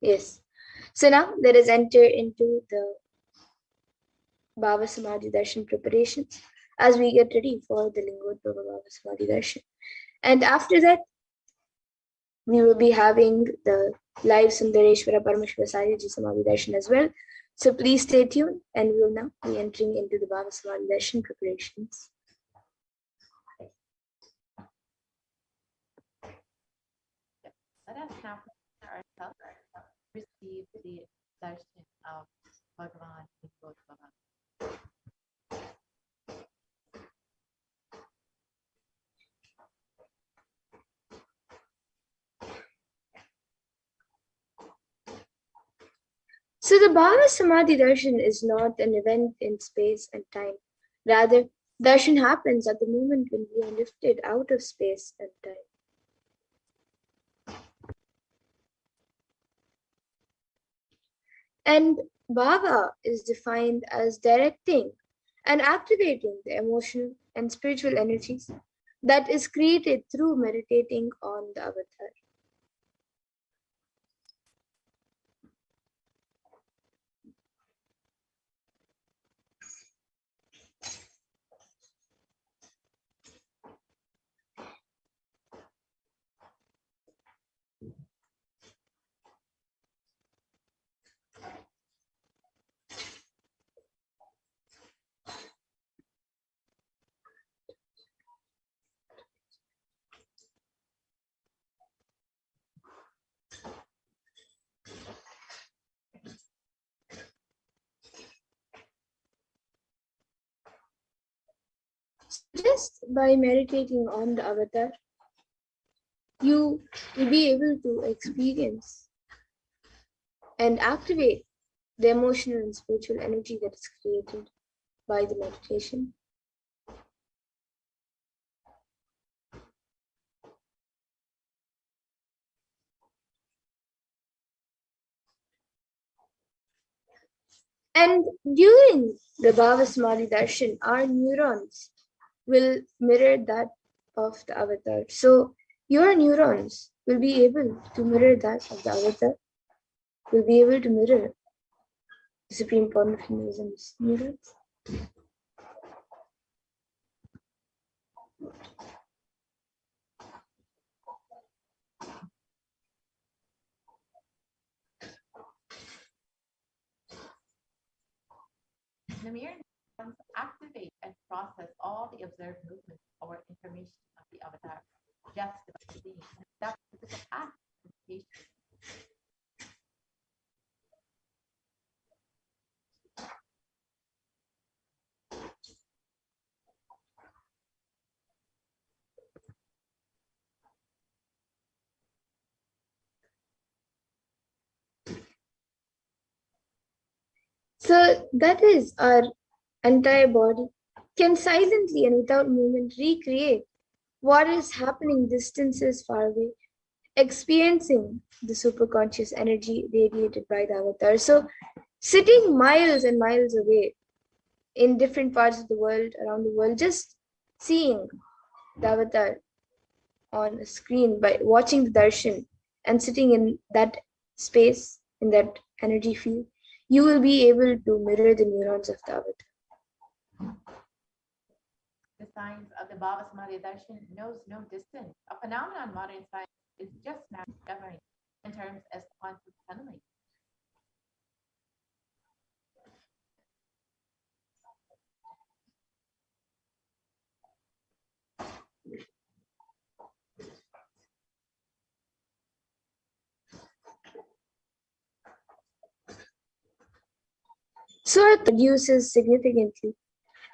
Yes. So now let us enter into the Bhava Samadhi Darshan preparations as we get ready for the Lingodbhava Bhava Samadhi Darshan. And after that, we will be having the live Sundareshwara Paramashiva Sayaji Samadhi Darshan as well. So please stay tuned, and we will now be entering into the Baba Samadhi Darshan preparations. Let us now prepare ourselves to receive the darshan of Bhagavan Bhagavan. So the Bhava Samadhi Darshan is not an event in space and time. Rather, darshan happens at the moment when we are lifted out of space and time. And Bhava is defined as directing and activating the emotional and spiritual energies that is created through meditating on the avatar. Just by meditating on the avatar, you will be able to experience and activate the emotional and spiritual energy that is created by the meditation. And during the Bhava Samadhi Darshan, our neurons will mirror that of the avatar. So your neurons will be able to mirror that of the avatar, will be able to mirror the Supreme Pontific's neurons. The mere neurons activate and process all the observed movements or information of the avatar just by seeing. That's the capacity of meditation. So that is our entire body can silently and without movement recreate what is happening distances far away, experiencing the superconscious energy radiated by the avatar. So sitting miles and miles away in different parts of the world, around the world, just seeing the avatar on a screen by watching the darshan and sitting in that space, in that energy field, you will be able to mirror the neurons of the avatar. The science of the Bhava Samadhi Darshan knows no distance. A phenomenon modern science is just now discovering in terms as quantum tunneling. So it reduces significantly,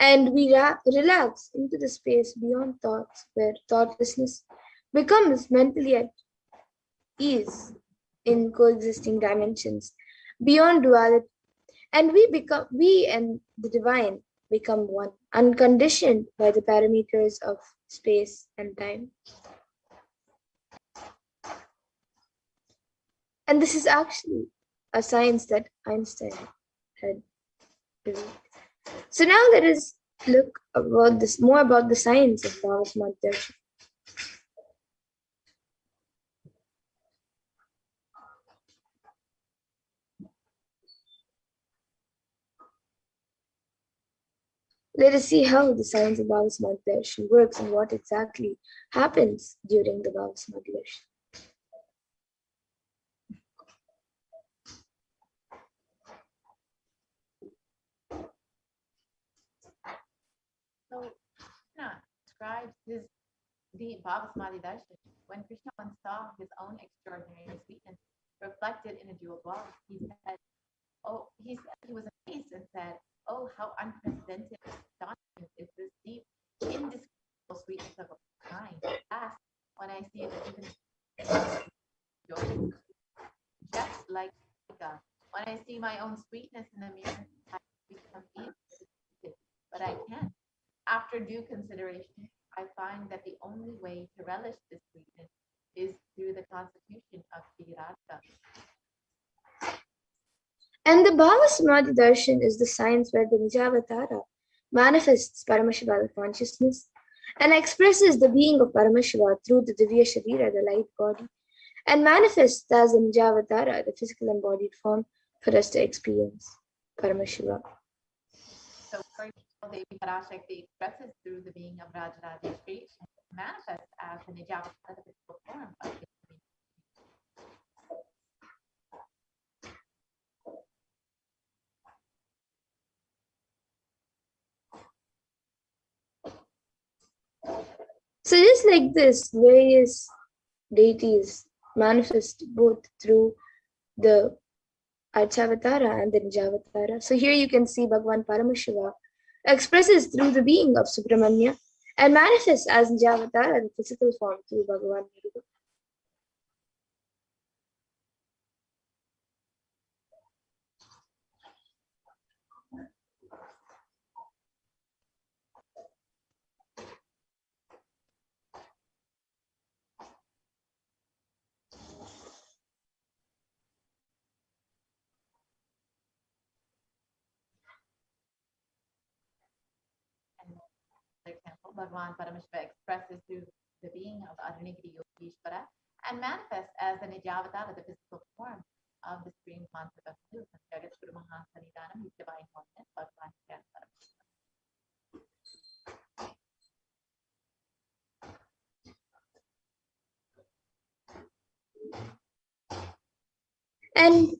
and we relax into the space beyond thoughts, where thoughtlessness becomes mentally at ease in coexisting dimensions beyond duality, and we and the divine become one, unconditioned by the parameters of space and time. And this is actually a science that Einstein had revealed. So now let us look about this more about the science of Bhava Samadhi Darshan. Let us see how the science of Bhava Samadhi Darshan works and what exactly happens during the Bhava Samadhi Darshan. his the Bhavasmadhi Darshan, when Krishna once saw his own extraordinary sweetness reflected in a jeweled wallet, he said, "Oh," he was amazed and said, "Oh, how unprecedented and astonishing is this deep, indescribable sweetness of a kind. Alas, when I see that even just like Ika, when I see my own sweetness in the mirror, I become easily, but I can't. After due consideration, I find that the only way to relish this sweetness is through the constitution of Tirartha." And the Bhava Darshan is the science where the Nijavatara manifests Paramashiva consciousness and expresses the being of Paramashiva through the Divya Sharira, the light body, and manifests as the Nijavatara, the physical embodied form, for us to experience Paramashiva. So, for example, Devi Parashakti expresses through the being of Rajarajeshri and manifests as the Nijavatara, the physical form of the being. So just like this, various deities manifest both through the Archavatara and the Nijavatara. So here you can see Bhagavan Paramashiva expresses through the being of Subramanya and manifests as Nijavatara, the physical form, through Bhagavan Muruga. For example, Bhagavan Paramashiva expresses through the being of Adhanigiri Yogeshwara and manifests as the Nijavatara, the physical form of the Supreme Concept of truth and Jagat Guru Mahasanidanam, his divine oneness, Bhagavan Paramashiva. And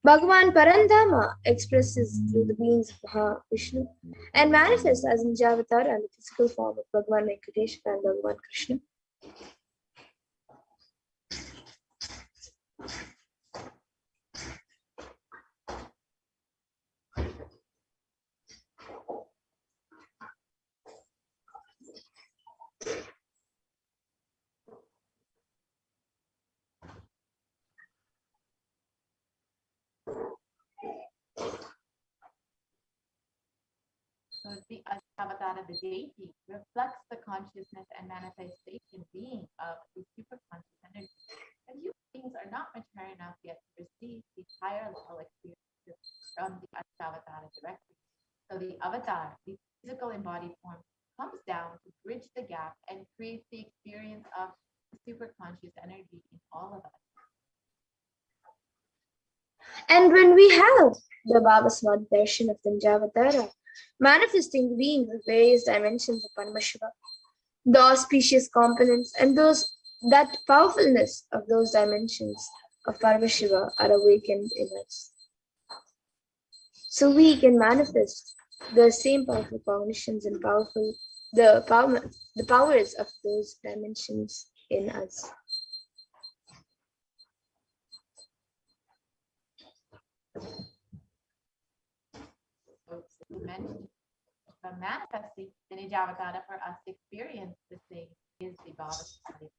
Bhagavan Parandama expresses through the beings of Mahavishnu and manifests as Nijavatara and the physical form of Bhagavan Venkateshwara and Bhagavan Krishna. So the Ashavatara, the deity, reflects the consciousness and manifestation being of the superconscious energy. And human beings are not mature enough yet to receive the higher level experiences from the Ashavatara directly. So the avatar, the physical embodied form, comes down to bridge the gap and create the experience of the superconscious energy in all of us. And when we have the Bhavasmadhi Darshan of the Nijavatara, manifesting the beings of various dimensions of Paramashiva, the auspicious components and that powerfulness of those dimensions of Paramashiva are awakened in us. So we can manifest the same powerful cognitions and the powers of those dimensions in us. So mentioned, but manifesting the Nijavatara for us to experience the same is the Bhavasmadhi.